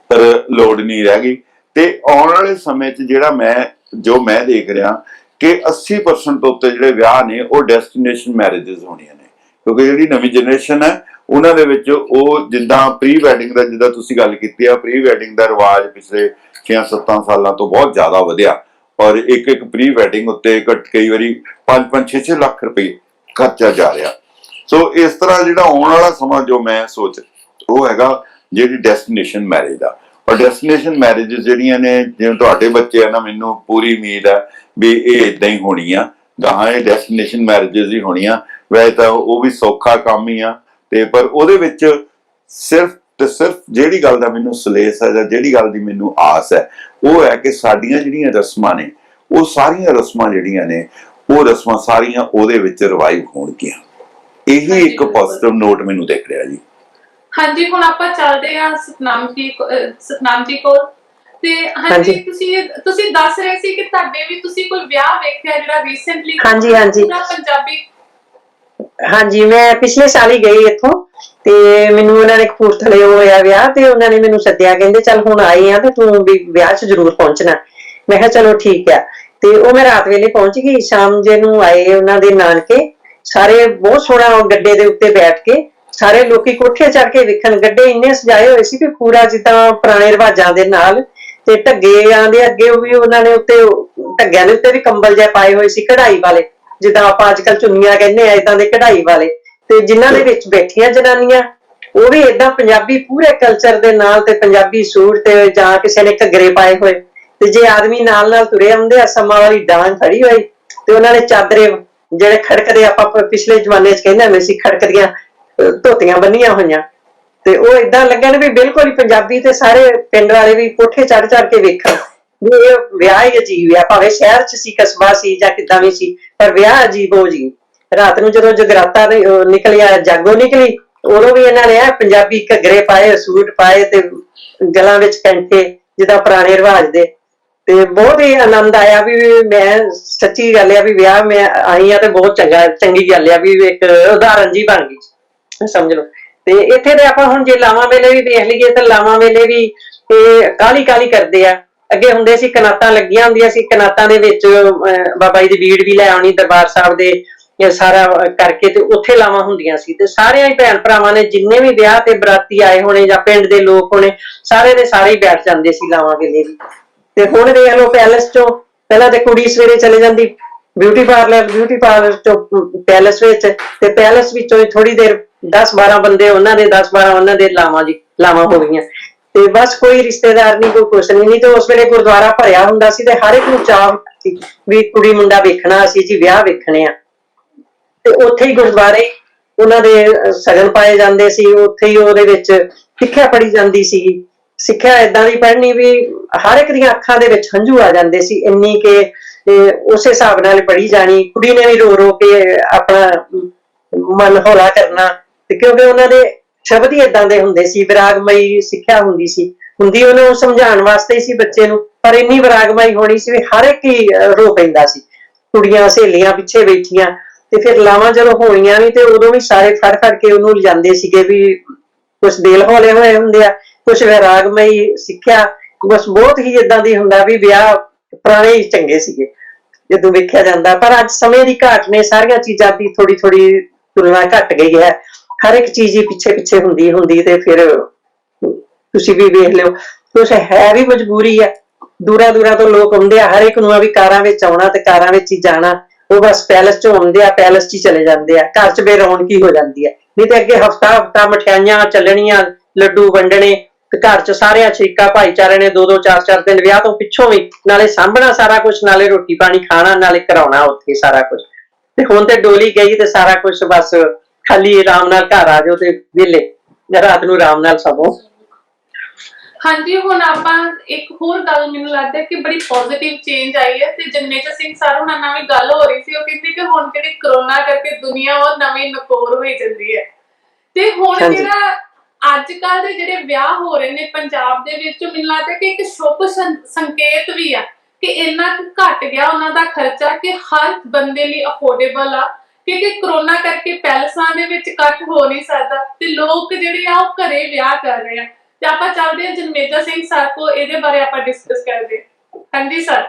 ਪਰ ਲੋੜ ਨਹੀਂ ਰਹਿ ਗਈ। ਤੇ ਆਉਣ ਵਾਲੇ ਸਮੇਂ 'ਚ ਜਿਹੜਾ ਮੈਂ ਦੇਖ ਰਿਹਾ ਕਿ 80% ਤੋਂ ਉੱਤੇ ਜਿਹੜੇ ਵਿਆਹ ਨੇ ਉਹ ਡੈਸਟੀਨੇਸ਼ਨ ਮੈਰਿਜਸ ਹੋਣੀਆਂ ਨੇ, ਕਿਉਂਕਿ ਜਿਹੜੀ ਨਵੀਂ ਜਨਰੇਸ਼ਨ ਹੈ ਉਹਨਾਂ ਦੇ ਵਿੱਚ ਉਹ ਜਿੱਦਾਂ ਪ੍ਰੀ ਵੈਡਿੰਗ ਦਾ, ਜਿੱਦਾਂ ਤੁਸੀਂ ਗੱਲ ਕੀਤੀ ਆ, ਪ੍ਰੀ ਵੈਡਿੰਗ ਦਾ ਰਿਵਾਜ ਪਿਛਲੇ 6-7 ਸਾਲਾਂ ਤੋਂ ਬਹੁਤ ਜ਼ਿਆਦਾ ਵਧਿਆ, ਔਰ ਇੱਕ ਪ੍ਰੀ ਵੈਡਿੰਗ ਉੱਤੇ ਕਈ ਵਾਰੀ 5-5, 6-6 ਲੱਖ ਰੁਪਏ ਖਰਚਾ ਜਾ ਰਿਹਾ। ਸੋ ਇਸ ਤਰ੍ਹਾਂ ਜਿਹੜਾ ਆਉਣ ਵਾਲਾ ਸਮਾਂ ਜੋ ਮੈਂ ਸੋਚ ਉਹ ਹੈਗਾ ਜਿਹੜੀ ਡੈਸਟੀਨੇਸ਼ਨ ਮੈਰਿਜ ਦਾ। ਔਰ ਡੈਸਟੀਨੇਸ਼ਨ ਮੈਰਿਜਸ ਜਿਹੜੀਆਂ ਨੇ, ਜਿਵੇਂ ਤੁਹਾਡੇ ਬੱਚੇ ਆ ਨਾ, ਮੈਨੂੰ ਪੂਰੀ ਉਮੀਦ ਹੈ ਵੀ ਇਹ ਇਦਾਂ ਹੀ ਹੋਣੀਆਂ, ਗਾਹਾਂ ਇਹ ਡੈਸਟੀਨੇਸ਼ਨ ਮੈਰਿਜਸ ਹੀ ਹੋਣੀਆਂ। ਵੈਸੇ ਤਾਂ ਉਹ ਵੀ ਸੌਖਾ ਕੰਮ ਹੀ ਆ, ਤੇ ਪਰ ਉਹਦੇ ਵਿੱਚ ਸਿਰਫ ਤੇ ਸਿਰਫ ਜਿਹੜੀ ਗੱਲ ਦਾ ਮੈਨੂੰ ਸਲੇਸ ਹੈ, ਜਾਂ ਜਿਹੜੀ ਗੱਲ ਦੀ ਮੈਨੂੰ ਆਸ ਹੈ, ਉਹ ਹੈ ਕਿ ਸਾਡੀਆਂ ਜਿਹੜੀਆਂ ਰਸਮਾਂ ਨੇ, ਉਹ ਸਾਰੀਆਂ ਰਸਮਾਂ ਜਿਹੜੀਆਂ ਨੇ, ਉਹ ਰਸਮਾਂ ਸਾਰੀਆਂ ਉਹਦੇ ਵਿੱਚ ਰਿਵਾਈਵ ਹੋਣਗੀਆਂ। ਇਹੀ ਇੱਕ ਪੋਜ਼ਿਟਿਵ ਨੋਟ ਮੈਨੂੰ ਦਿਖ ਰਿਹਾ ਜੀ। ਹਾਂਜੀ, ਹੁਣ ਆਪਾਂ ਚੱਲਦੇ ਹਾਂ ਸਤਨਾਮ ਜੀ ਕੋਲ। ਤੇ ਹਾਂਜੀ, ਤੁਸੀਂ ਦੱਸ ਰਹੇ ਸੀ ਕਿ ਤੁਹਾਡੇ ਵੀ ਤੁਸੀਂ ਕੋਈ ਵਿਆਹ ਵੇਖਿਆ ਜਿਹੜਾ ਰੀਸੈਂਟਲੀ? ਹਾਂਜੀ ਪੰਜਾਬੀ। ਹਾਂਜੀ, ਮੈਂ ਪਿਛਲੇ ਸਾਲ ਹੀ ਗਈ ਇੱਥੋਂ, ਤੇ ਮੈਨੂੰ ਉਹਨਾਂ ਨੇ ਕਪੂਰਥਲੇ ਹੋਇਆ ਵਿਆਹ, ਤੇ ਉਹਨਾਂ ਨੇ ਮੈਨੂੰ ਸੱਦਿਆ, ਕਹਿੰਦੇ ਚੱਲ ਹੁਣ ਆਏ ਆ ਤੇ ਤੂੰ ਵੀ ਵਿਆਹ 'ਚ ਜ਼ਰੂਰ ਪਹੁੰਚਣਾ। ਮੈਂ ਕਿਹਾ ਚਲੋ ਠੀਕ ਆ। ਤੇ ਉਹ ਮੈਂ ਰਾਤ ਵੇਲੇ ਪਹੁੰਚ ਗਈ, ਸ਼ਾਮ ਜੇ ਨੂੰ ਆਏ ਉਹਨਾਂ ਦੇ ਨਾਨਕੇ ਸਾਰੇ, ਬਹੁਤ ਸੋਹਣਾ ਗੱਡੇ ਦੇ ਉੱਤੇ ਬੈਠ ਕੇ ਸਾਰੇ ਲੋਕੀ ਕੋਠੇ ਚੜ ਕੇ ਵੇਖਣ। ਗੱਡੇ ਇੰਨੇ ਸਜਾਏ ਹੋਏ ਸੀ ਕਿ ਪੂਰਾ ਜਿੱਦਾਂ ਪੁਰਾਣੇ ਰਿਵਾਜਾਂ ਦੇ ਨਾਲ, ਤੇ ਢੱਗਿਆਂ ਦੇ ਅੱਗੇ ਵੀ ਉਹਨਾਂ ਨੇ ਉੱਤੇ, ਢੱਗਿਆਂ ਦੇ ਉੱਤੇ ਵੀ ਕੰਬਲ ਜਿਹੇ ਪਾਏ ਹੋਏ ਸੀ ਕਢਾਈ ਵਾਲੇ, ਜਿੱਦਾਂ ਆਪਾਂ ਅੱਜ ਕੱਲ ਚੁੰਨੀਆਂ ਕਹਿੰਦੇ ਆ, ਏਦਾਂ ਦੇ ਕਢਾਈ ਵਾਲੇ। ਤੇ ਜਿਨ੍ਹਾਂ ਦੇ ਵਿੱਚ ਬੈਠੀਆਂ ਜਨਾਨੀਆਂ ਉਹ ਵੀ ਏਦਾਂ ਪੰਜਾਬੀ ਪੂਰੇ ਕਲਚਰ ਦੇ ਨਾਲ, ਤੇ ਪੰਜਾਬੀ ਸੂਟ, ਤੇ ਜਾਂ ਕਿਸੇ ਨੇ ਘੱਗਰੇ ਪਾਏ ਹੋਏ, ਤੇ ਜੇ ਆਦਮੀ ਨਾਲ ਨਾਲ ਤੁਰੇ ਆਉਂਦੇ, ਅਸਮਾਂ ਵਾਲੀ ਡਾਂਗ ਖੜੀ ਹੋਈ, ਤੇ ਉਹਨਾਂ ਨੇ ਚਾਦਰੇ ਜਿਹੜੇ ਖੜਕਦੇ, ਆਪਾਂ ਪਿਛਲੇ ਜ਼ਮਾਨੇ 'ਚ ਕਹਿੰਦੇ ਹੁੰਦੇ ਸੀ ਖੜਕਦੀਆਂ ਧੋਤੀਆਂ ਬੰਨੀਆਂ ਹੋਈਆਂ, ਤੇ ਉਹ ਏਦਾਂ ਲੱਗਣ ਵੀ ਬਿਲਕੁਲ ਹੀ ਪੰਜਾਬੀ। ਤੇ ਸਾਰੇ ਪਿੰਡ ਵਾਲੇ ਵੀ ਕੋਠੇ ਚੜ ਚੜ ਕੇ ਵੇਖਣ ਵੀ ਇਹ ਵਿਆਹ ਹੀ ਅਜੀਬ ਆ, ਭਾਵੇਂ ਸ਼ਹਿਰ 'ਚ ਸੀ, ਕਸਬਾ ਸੀ, ਜਾਂ ਕਿੱਦਾਂ ਵੀ ਸੀ, ਪਰ ਵਿਆਹ ਅਜੀਬੋ ਅਜੀਬ। ਰਾਤ ਨੂੰ ਜਦੋਂ ਜਗਰਾਤਾ ਨਿਕਲਿਆ, ਜਾਗੋ ਨਿਕਲੀ, ਉਦੋਂ ਵੀ ਇਹਨਾਂ ਨੇ ਪੰਜਾਬੀ ਘੱਗਰੇ ਪਾਏ, ਸੂਟ ਪਾਏ, ਤੇ ਗਲਾਂ ਵਿੱਚ ਕੈਂਠੇ ਜਿੱਦਾਂ ਪੁਰਾਣੇ ਰਿਵਾਜ ਦੇ। ਤੇ ਬਹੁਤ ਹੀ ਆਨੰਦ ਆਇਆ ਵੀ ਮੈਂ ਸੱਚੀ ਗੱਲ ਆ ਵੀ ਵਿਆਹ ਮੈਂ ਆਈ ਆ ਤੇ ਬਹੁਤ ਚੰਗੀ ਗੱਲ ਆ ਵੀ ਇੱਕ ਉਦਾਹਰਨ ਜੀ ਬਣ ਗਈ, ਸਮਝ ਲਓ। ਤੇ ਇੱਥੇ ਤੇ ਆਪਾਂ ਹੁਣ ਜੇ ਲਾਵਾਂ ਵੇਲੇ ਵੀ ਵੇਖ ਲਈਏ ਤਾਂ ਲਾਵਾਂ ਵੇਲੇ ਵੀ ਤੇ ਕਾਹਲੀ ਕਰਦੇ ਆ। ਅੱਗੇ ਹੁੰਦੇ ਸੀ ਕਨਾਤਾਂ ਲੱਗੀਆਂ ਹੁੰਦੀਆਂ ਸੀ, ਕਨਾਤਾਂ ਦੇ ਵਿੱਚ ਬਾਬਾ ਜੀ ਦੀ ਬੀੜ ਵੀ ਲੈ ਆਉਣੀ ਦਰਬਾਰ ਸਾਹਿਬ ਦੇ, ਸਾਰਾ ਕਰਕੇ ਤੇ ਉੱਥੇ ਲਾਵਾਂ ਹੁੰਦੀਆਂ ਸੀ। ਤੇ ਸਾਰਿਆਂ ਹੀ ਭੈਣ ਭਰਾਵਾਂ ਨੇ ਜਿੰਨੇ ਵੀ ਵਿਆਹ ਤੇ ਬਰਾਤੀ ਆਏ ਹੋਣੇ ਜਾਂ ਪਿੰਡ ਦੇ ਲੋਕ ਹੋਣੇ, ਸਾਰੇ ਦੇ ਸਾਰੇ ਹੀ ਬੈਠ ਜਾਂਦੇ ਸੀ ਲਾਵਾਂ ਵੇਲੇ ਵੀ। ਤੇ ਹੁਣ ਦੇਖ ਲਓ ਪੈਲਸ ਚੋਂ ਪਹਿਲਾਂ ਤੇ ਕੁੜੀ ਸਵੇਰੇ ਚਲੇ ਜਾਂਦੀ ਬਿਊਟੀ ਪਾਰਲਰ ਚੋਂ ਪੈਲਸ ਵਿੱਚ, ਤੇ ਪੈਲਸ ਵਿੱਚੋਂ ਥੋੜੀ ਦੇਰ 10-12 ਬੰਦੇ ਉਹਨਾਂ ਦੇ, 10-12 ਉਹਨਾਂ ਦੇ ਲਾਵਾਂ ਹੋ ਗਈਆਂ। ਤੇ ਬਸ ਕੋਈ ਰਿਸ਼ਤੇਦਾਰ ਨਹੀਂ, ਕੋਈ ਕੁਛ ਨਹੀਂ। ਤੇ ਉਸ ਵੇਲੇ ਗੁਰਦੁਆਰਾ ਭਰਿਆ ਹੁੰਦਾ ਸੀ, ਤੇ ਹਰ ਇੱਕ ਨੂੰ ਚਾਅ ਸੀ ਵੀ ਕੁੜੀ ਮੁੰਡਾ ਵੇਖਣਾ, ਅਸੀਂ ਜੀ ਵਿਆਹ ਵੇਖਣੇ ਆ। ਤੇ ਉੱਥੇ ਹੀ ਗੁਰਦੁਆਰੇ ਉਹਨਾਂ ਦੇ ਸ਼ਗਨ ਪਾਏ ਜਾਂਦੇ ਸੀ, ਉੱਥੇ ਹੀ ਉਹਦੇ ਵਿੱਚ ਸਿੱਖਿਆ ਪੜ੍ਹੀ ਜਾਂਦੀ ਸੀ। ਸਿੱਖਿਆ ਏਦਾਂ ਦੀ ਪੜ੍ਹਨੀ ਵੀ ਹਰ ਇੱਕ ਦੀਆਂ ਅੱਖਾਂ ਦੇ ਵਿੱਚ ਹੰਝੂ ਆ ਜਾਂਦੇ ਸੀ, ਇੰਨੀ ਕਿ ਉਸੇ ਹਿਸਾਬ ਨਾਲ ਪੜ੍ਹੀ ਜਾਣੀ। ਕੁੜੀ ਨੇ ਵੀ ਰੋ ਕੇ ਆਪਣਾ ਮਨ ਹੌਲਾ ਕਰਨਾ, ਤੇ ਕਿਉਂਕਿ ਉਹਨਾਂ ਦੇ ਸ਼ਬਦ ਹੀ ਏਦਾਂ ਦੇ ਹੁੰਦੇ ਸੀ, ਵਿਰਾਗਮਈ ਸਿੱਖਿਆ ਹੁੰਦੀ ਸੀ। ਉਹਨੂੰ ਸਮਝਾਉਣ ਵਾਸਤੇ ਹੀ ਸੀ ਬੱਚੇ ਨੂੰ, ਪਰ ਇੰਨੀ ਵਿਰਾਗਮਈ ਹੋਣੀ ਸੀ ਵੀ ਹਰ ਇੱਕ ਹੀ ਰੋ ਪੈਂਦਾ ਸੀ। ਕੁੜੀਆਂ ਸਹੇਲੀਆਂ ਪਿੱਛੇ ਬੈਠੀਆਂ, ਤੇ ਫਿਰ ਲਾਵਾਂ ਜਦੋਂ ਹੋਣੀਆਂ ਵੀ ਤੇ ਉਦੋਂ ਵੀ ਸਾਰੇ ਫੜ ਕੇ ਉਹਨੂੰ ਲਿਜਾਂਦੇ ਸੀਗੇ ਵੀ ਕੁਛ ਦਿਲ ਹੌਲੇ ਹੋਏ ਹੁੰਦੇ ਆ, ਕੁਛ ਵਿਰਾਗਮਈ ਸਿੱਖਿਆ। ਬਸ ਬਹੁਤ ਹੀ ਏਦਾਂ ਦੀ ਹੁੰਦਾ ਵੀ ਵਿਆਹ ਪੁਰਾਣੇ ਹੀ ਚੰਗੇ ਸੀਗੇ ਜਦੋਂ ਵੇਖਿਆ ਜਾਂਦਾ। ਪਰ ਅੱਜ ਸਮੇਂ ਦੀ ਘਾਟ ਨੇ ਸਾਰੀਆਂ ਚੀਜ਼ਾਂ ਦੀ ਥੋੜੀ ਤੁਲਨਾ ਘਟ ਗਈ ਹੈ, ਹਰ ਇੱਕ ਚੀਜ਼ ਹੀ ਪਿੱਛੇ ਹੁੰਦੀ। ਤੇ ਫਿਰ ਤੁਸੀਂ ਵੀ ਵੇਖ ਲਿਓ, ਕੁਛ ਹੈ ਵੀ ਮਜਬੂਰੀ ਹੈ। ਦੂਰਾਂ ਤੋਂ ਲੋਕ ਆਉਂਦੇ ਆ, ਹਰ ਇੱਕ ਨੂੰ ਆ ਵੀ ਕਾਰਾਂ ਵਿੱਚ ਆਉਣਾ ਤੇ ਕਾਰਾਂ ਵਿੱਚ ਹੀ ਜਾਣਾ। ਉਹ ਬਸ ਪੈਲਸ 'ਚ ਆਉਂਦੇ ਆ, ਪੈਲਸ 'ਚ ਹੀ ਚਲੇ ਜਾਂਦੇ ਆ, ਘਰ 'ਚ ਬੇਰੌਣਕੀ ਹੋ ਜਾਂਦੀ ਹੈ। ਨਹੀਂ ਤੇ ਅੱਗੇ ਹਫਤਾ ਮਠਿਆਈਆਂ ਚੱਲਣੀਆਂ, ਲੱਡੂ ਵੰਡਣੇ, ਤੇ ਘਰ 'ਚ ਸਾਰਿਆਂ ਸ਼ਰੀਕਾ ਭਾਈਚਾਰੇ ਨੇ 2-2 4-4 ਦਿਨ ਵਿਆਹ ਤੋਂ ਪਿੱਛੋਂ ਵੀ ਨਾਲੇ ਸਾਂਭਣਾ ਸਾਰਾ ਕੁਛ, ਨਾਲੇ ਰੋਟੀ ਪਾਣੀ ਖਾਣਾ, ਨਾਲੇ ਕਰਾਉਣਾ ਉੱਥੇ ਸਾਰਾ ਕੁਛ। ਤੇ ਹੁਣ ਤੇ ਡੋਲੀ ਗਈ ਤੇ ਸਾਰਾ ਕੁਛ ਬਸ ਖਾਲੀ ਆਰਾਮ ਨਾਲ ਘਰ ਆ ਜਾਓ ਤੇ ਵਿਹਲੇ, ਰਾਤ ਨੂੰ ਆਰਾਮ ਨਾਲ ਸੌਂ। ਹਾਂਜੀ, ਹੁਣ ਆਪਾਂ ਇੱਕ ਹੋਰ ਗੱਲ ਮੈਨੂੰ ਲੱਗਦਾ ਕਿ ਬੜੀ ਪੋਜ਼ਿਟਿਵ ਚੇਂਜ ਆਈ ਹੈ ਤੇ ਜਗਮੇਜਰ ਸਿੰਘ ਸਰ ਹੁਣਾਂ ਨਾਲ ਵੀ ਗੱਲ ਹੋ ਰਹੀ ਸੀ। ਉਹ ਕਹਿੰਦੇ ਕਿ ਹੁਣ ਜਿਹੜੀ ਕਰੋਨਾ ਕਰਕੇ ਦੁਨੀਆ ਉਹ ਨਵੀਂ ਨਕੋਰ ਹੋਈ ਜਾਂਦੀ ਹੈ ਤੇ ਹੁਣ ਹਾਂਜੀ। ਜਿਹੜਾ ਅੱਜ ਕੱਲ ਦੇ ਜਿਹੜੇ ਵਿਆਹ ਹੋ ਰਹੇ ਨੇ ਪੰਜਾਬ ਦੇ ਵਿੱਚ, ਮੈਨੂੰ ਲੱਗਦਾ ਕਿ ਇੱਕ ਸ਼ੁਭ ਸੰਕੇਤ ਵੀ ਆ ਕਿ ਇੰਨਾ ਕੁ ਘਟ ਗਿਆ ਉਹਨਾਂ ਦਾ ਖਰਚਾ ਕਿ ਹਰ ਬੰਦੇ ਲਈ ਅਫੋਰਡੇਬਲ ਆ, ਕਿਉਂਕਿ ਕਰੋਨਾ ਕਰਕੇ ਪੈਲਸਾਂ ਦੇ ਵਿੱਚ ਇਕੱਠ ਹੋ ਨਹੀਂ ਸਕਦਾ ਤੇ ਲੋਕ ਜਿਹੜੇ ਆ ਉਹ ਘਰੇ ਵਿਆਹ ਕਰ ਰਹੇ ਆ। ਤੇ ਆਪਾਂ ਚੱਲਦੇ ਹਾਂ ਜਗਮੇਜਰ ਸਿੰਘ ਸਰ ਕੋ, ਇਹਦੇ ਬਾਰੇ ਆਪਾਂ ਡਿਸਕਸ ਕਰਦੇ ਹਾਂ। ਹਾਂਜੀ ਸਰ।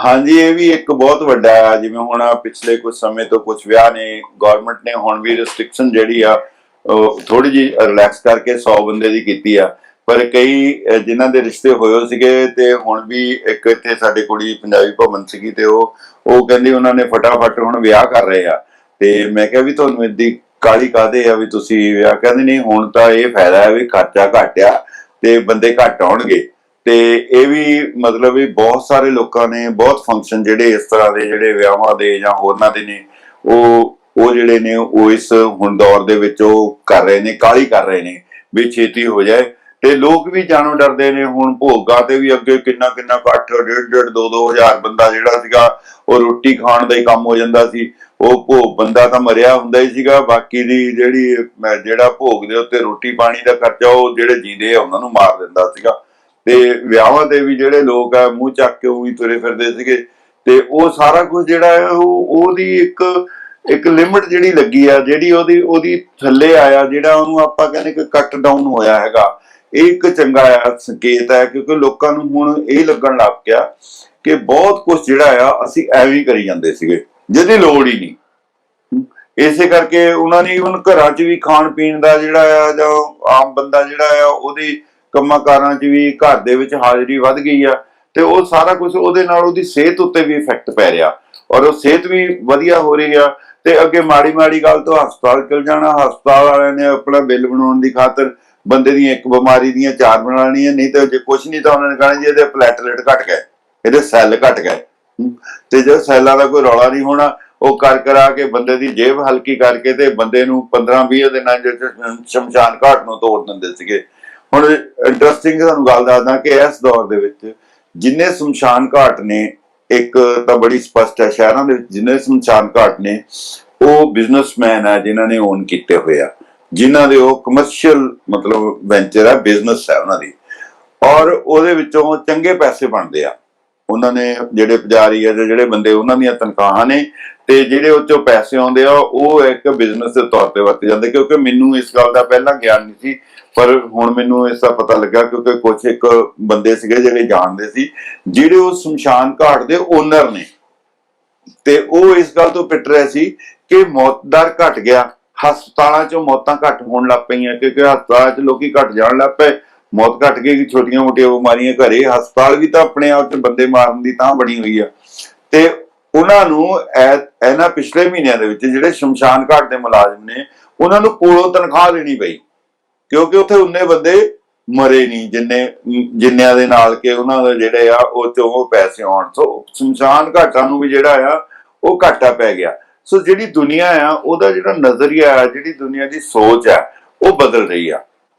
ਹਾਂਜੀ, ਇਹ ਵੀ ਇੱਕ ਬਹੁਤ ਵੱਡਾ ਆ। ਜਿਵੇਂ ਹੁਣ ਪਿਛਲੇ ਕੁਝ ਸਮੇਂ ਤੋਂ ਕੁਝ ਵਿਆਹ ਨੇ, ਗਵਰਨਮੈਂਟ ਨੇ ਹੁਣ ਵੀ ਰਿਸਟ੍ਰਿਕਸ਼ਨ ਜਿਹੜੀ ਆ ਥੋੜੀ ਜਿਹੀ ਰਿਲੈਕਸ ਕਰਕੇ 100 ਬੰਦੇ ਦੀ ਕੀਤੀ ਆ, ਪਰ ਕਈ ਜਿਨ੍ਹਾਂ ਦੇ ਰਿਸ਼ਤੇ ਹੋਏ ਸੀਗੇ ਤੇ ਹੁਣ ਵੀ ਇੱਕ ਇੱਥੇ ਸਾਡੇ ਕੁੜੀ ਪੰਜਾਬੀ ਭਵਨ ਸੀਗੀ ਤੇ ਉਹ ਕਹਿੰਦੀ ਉਹਨਾਂ ਨੇ ਫਟਾਫਟ ਹੁਣ ਵਿਆਹ ਕਰ ਰਹੇ ਆ। ਤੇ ਮੈਂ ਕਿਹਾ ਵੀ ਤੁਹਾਨੂੰ ਇੱਦੀ ਕਾਹਲੀ ਕਾਹਦੇ ਆ ਵੀ ਤੁਸੀਂ ਵਿਆਹ? ਕਹਿੰਦੇ ਨਹੀਂ, ਹੁਣ ਤਾਂ ਇਹ ਫਾਇਦਾ ਹੈ ਵੀ ਖਰਚਾ ਘੱਟ ਆ ਤੇ ਬੰਦੇ ਘੱਟ ਆਉਣਗੇ। ਤੇ ਇਹ ਵੀ ਮਤਲਬ ਵੀ ਬਹੁਤ ਸਾਰੇ ਲੋਕਾਂ ਨੇ ਬਹੁਤ ਫੰਕਸ਼ਨ ਜਿਹੜੇ ਇਸ ਤਰ੍ਹਾਂ ਦੇ ਜਿਹੜੇ ਵਿਆਹਾਂ ਦੇ ਜਾਂ ਹੋਰਨਾਂ ਦੇ ਨੇ ਉਹ ਜਿਹੜੇ ਨੇ ਉਹ ਇਸ ਹੁਣ ਦੌਰ ਦੇ ਵਿੱਚ ਉਹ ਕਰ ਰਹੇ ਨੇ, ਕਾਹਲੀ ਕਰ ਰਹੇ ਨੇ ਵੀ ਛੇਤੀ ਹੋ ਜਾਏ। ਤੇ ਲੋਕ ਵੀ ਜਾਣੋਂ ਡਰਦੇ ਨੇ। ਹੁਣ ਭੋਗਾਂ ਤੇ ਵੀ ਅੱਗੇ ਕਿੰਨਾ ਇਕੱਠ, 1.5 2 ਹਜ਼ਾਰ ਬੰਦਾ ਜਿਹੜਾ ਸੀਗਾ ਉਹ ਰੋਟੀ ਖਾਣ ਦਾ ਹੀ ਕੰਮ ਹੋ ਜਾਂਦਾ ਸੀ। ਉਹ ਭੋਗ ਬੰਦਾ ਤਾਂ ਮਰਿਆ ਹੁੰਦਾ ਹੀ ਸੀਗਾ, ਬਾਕੀ ਦੀ ਜਿਹੜਾ ਭੋਗ ਦੇ ਉੱਤੇ ਰੋਟੀ ਪਾਣੀ ਦਾ ਖਰਚਾ ਉਹ ਜਿਹੜੇ ਜੀਂਦੇ ਆ ਉਹਨਾਂ ਨੂੰ ਮਾਰ ਦਿੰਦਾ ਸੀਗਾ। ਤੇ ਵਿਆਹਾਂ ਤੇ ਵੀ ਜਿਹੜੇ ਲੋਕ ਆ ਮੂੰਹ ਚੱਕ ਕੇ ਉਹੀ ਤੁਰੇ ਫਿਰਦੇ ਸੀਗੇ। ਤੇ ਉਹ ਸਾਰਾ ਕੁਝ ਜਿਹੜਾ ਹੈ ਉਹਦੀ ਇੱਕ ਲਿਮਿਟ ਜਿਹੜੀ ਲੱਗੀ ਆ, ਜਿਹੜੀ ਉਹਦੀ ਥੱਲੇ ਆਇਆ, ਜਿਹੜਾ ਉਹਨੂੰ ਆਪਾਂ ਕਹਿੰਦੇ ਕਿ ਕੱਟ ਡਾਊਨ ਹੋਇਆ ਹੈਗਾ। ਇਹ ਇੱਕ ਚੰਗਾ ਆ ਸੰਕੇਤ ਹੈ, ਕਿਉਂਕਿ ਲੋਕਾਂ ਨੂੰ ਹੁਣ ਇਹ ਲੱਗਣ ਲੱਗ ਪਿਆ ਕਿ ਬਹੁਤ ਕੁਝ ਜਿਹੜਾ ਆ ਅਸੀਂ ਐਵੇਂ ਕਰੀ ਜਾਂਦੇ ਸੀਗੇ ਜਿਹਦੀ ਲੋੜ ਹੀ ਨਹੀਂ। ਇਸੇ ਕਰਕੇ ਉਹਨਾਂ ਨੇ ਹੁਣ ਘਰਾਂ 'ਚ ਵੀ ਖਾਣ ਪੀਣ ਦਾ ਜਿਹੜਾ ਆ ਜਾਂ ਆਮ ਬੰਦਾ ਜਿਹੜਾ ਆ ਉਹਦੀ ਕੰਮਾਂ ਕਾਰਾਂ 'ਚ ਵੀ ਘਰ ਦੇ ਵਿੱਚ ਹਾਜ਼ਰੀ ਵੱਧ ਗਈ ਆ ਤੇ ਉਹ ਸਾਰਾ ਕੁਝ ਉਹਦੇ ਨਾਲ ਉਹਦੀ ਸਿਹਤ ਉੱਤੇ ਵੀ ਇਫੈਕਟ ਪੈ ਰਿਹਾ ਔਰ ਉਹ ਸਿਹਤ ਵੀ ਵਧੀਆ ਹੋ ਰਹੀ ਆ। ਤੇ ਅੱਗੇ ਮਾੜੀ ਗੱਲ ਤੋਂ ਹਸਪਤਾਲ ਚਲ ਜਾਣਾ, ਹਸਪਤਾਲ ਵਾਲਿਆਂ ਨੇ ਆਪਣਾ ਬਿੱਲ ਬਣਾਉਣ ਦੀ ਖਾਤਰ ਬੰਦੇ ਦੀਆਂ ਇੱਕ ਬਿਮਾਰੀ ਦੀਆਂ 4 ਬਣਾ ਲੈਣੀਆਂ, ਨਹੀਂ ਤਾਂ ਜੇ ਕੁਛ ਨਹੀਂ ਤਾਂ ਉਹਨਾਂ ਨੇ ਕਹਿਣਾ ਜੀ ਇਹਦੇ ਪਲੇਟਲੇਟ ਘਟ ਗਏ, ਇਹਦੇ ਸੈੱਲ ਘਟ ਗਏ। ਤੇ ਜੇ ਸੈੱਲਾਂ ਦਾ ਕੋਈ ਰੌਲਾ ਨਹੀਂ ਹੋਣਾ, ਉਹ ਕਰਾ ਕੇ ਬੰਦੇ ਦੀ ਜੇਬ ਹਲਕੀ ਕਰਕੇ ਤੇ ਬੰਦੇ ਨੂੰ 15-20 ਦਿਨਾਂ ਚ ਸ਼ਮਸ਼ਾਨ ਘਾਟ ਨੂੰ ਤੋੜ ਦਿੰਦੇ ਸੀਗੇ। ਹੁਣ ਇੰਟਰਸਟਿੰਗ ਤੁਹਾਨੂੰ ਗੱਲ ਦੱਸਦਾ ਕਿ ਇਸ ਦੌਰ ਦੇ ਵਿੱਚ ਜਿੰਨੇ ਸ਼ਮਸ਼ਾਨ ਘਾਟ ਨੇ, ਇੱਕ ਤਾਂ ਬੜੀ ਸਪਸ਼ਟ ਹੈ ਸ਼ਹਿਰਾਂ ਦੇ ਵਿੱਚ ਜਿੰਨੇ ਸ਼ਮਸ਼ਾਨ ਘਾਟ ਨੇ ਉਹ ਬਿਜ਼ਨਸਮੈਨ ਆ ਜਿਨ੍ਹਾਂ ਨੇ ਓਨ ਕੀਤੇ ਹੋਏ ਆ, ਜਿਨ੍ਹਾਂ ਦੇ ਉਹ ਕਮਰਸ਼ੀਅਲ ਮਤਲਬ ਵੈਂਚਰ ਆ, ਬਿਜ਼ਨਸ ਹੈ ਉਹਨਾਂ ਦੀ, ਔਰ ਉਹਦੇ ਵਿੱਚੋਂ ਚੰਗੇ ਪੈਸੇ ਬਣਦੇ ਆ। ਉਹਨਾਂ ਨੇ ਜਿਹੜੇ ਪੁਜਾਰੀ ਆ ਜਿਹੜੇ ਬੰਦੇ ਉਹਨਾਂ ਦੀਆਂ ਤਨਖਾਹਾਂ ਨੇ ਤੇ ਜਿਹੜੇ ਉਹ ਚੋਂ ਪੈਸੇ ਆਉਂਦੇ ਆ ਉਹ ਇੱਕ ਬਿਜ਼ਨਸ ਦੇ ਤੌਰ ਤੇ ਵਰਤੇ ਜਾਂਦੇ। ਕਿਉਂਕਿ ਮੈਨੂੰ ਇਸ ਗੱਲ ਦਾ ਪਹਿਲਾਂ ਗਿਆਨ ਨਹੀਂ ਸੀ, ਪਰ ਹੁਣ ਮੈਨੂੰ ਇਸ ਦਾ ਪਤਾ ਲੱਗਾ ਕਿਉਂਕਿ ਕੁਝ ਇੱਕ ਬੰਦੇ ਸੀਗੇ ਜਿਹੜੇ ਜਾਣਦੇ ਸੀ, ਜਿਹੜੇ ਉਹ ਸ਼ਮਸ਼ਾਨ ਘਾਟ ਦੇ ਓਨਰ ਨੇ ਤੇ ਉਹ ਇਸ ਗੱਲ ਤੋਂ ਪਿੱਟ ਰਹੇ ਸੀ ਕਿ ਮੌਤ ਦਰ ਘਟ ਗਿਆ, ਹਸਪਤਾਲਾਂ 'ਚੋਂ ਮੌਤਾਂ ਘੱਟ ਹੋਣ ਲੱਗ ਪਈਆਂ ਕਿਉਂਕਿ ਹਸਪਤਾਲਾਂ 'ਚ ਲੋਕੀ ਘੱਟ ਜਾਣ ਲੱਗ ਪਏ, ਮੌਤ ਘਟ ਗਈ। ਛੋਟੀਆਂ ਮੋਟੀਆਂ ਬਿਮਾਰੀਆਂ ਘਰੇ, ਹਸਪਤਾਲ ਵੀ ਤਾਂ ਆਪਣੇ ਆਪ 'ਚ ਬੰਦੇ ਮਾਰਨ ਦੀ ਤਾਂ ਬਣੀ ਹੋਈ ਆ। ਤੇ ਉਹਨਾਂ ਨੂੰ ਇਹਨਾਂ ਪਿਛਲੇ ਮਹੀਨਿਆਂ ਦੇ ਵਿੱਚ ਜਿਹੜੇ ਸ਼ਮਸ਼ਾਨ ਘਾਟ ਦੇ ਮੁਲਾਜ਼ਮ ਨੇ ਉਹਨਾਂ ਨੂੰ ਕੋਲੋਂ ਤਨਖਾਹ ਦੇਣੀ ਪਈ ਕਿਉਂਕਿ ਉੱਥੇ ਉਨੇ ਬੰਦੇ ਮਰੇ ਨਹੀਂ ਜਿੰਨਿਆਂ ਦੇ ਨਾਲ ਕਿ ਉਹਨਾਂ ਦੇ ਜਿਹੜੇ ਆ ਉਹ ਚੋਂ ਉਹ ਪੈਸੇ ਆਉਣ। ਸੋ ਸ਼ਮਸ਼ਾਨ ਘਾਟਾਂ ਨੂੰ ਵੀ ਜਿਹੜਾ ਆ ਉਹ ਘਾਟਾ ਪੈ ਗਿਆ। ਸੋ ਜਿਹੜੀ ਦੁਨੀਆ ਆ ਉਹਦਾ ਜਿਹੜਾ ਨਜ਼ਰੀਆ ਆ, ਜਿਹੜੀ ਦੁਨੀਆ ਦੀ ਸੋਚ ਆ ਉਹ ਬਦਲ ਰਹੀ ਆ।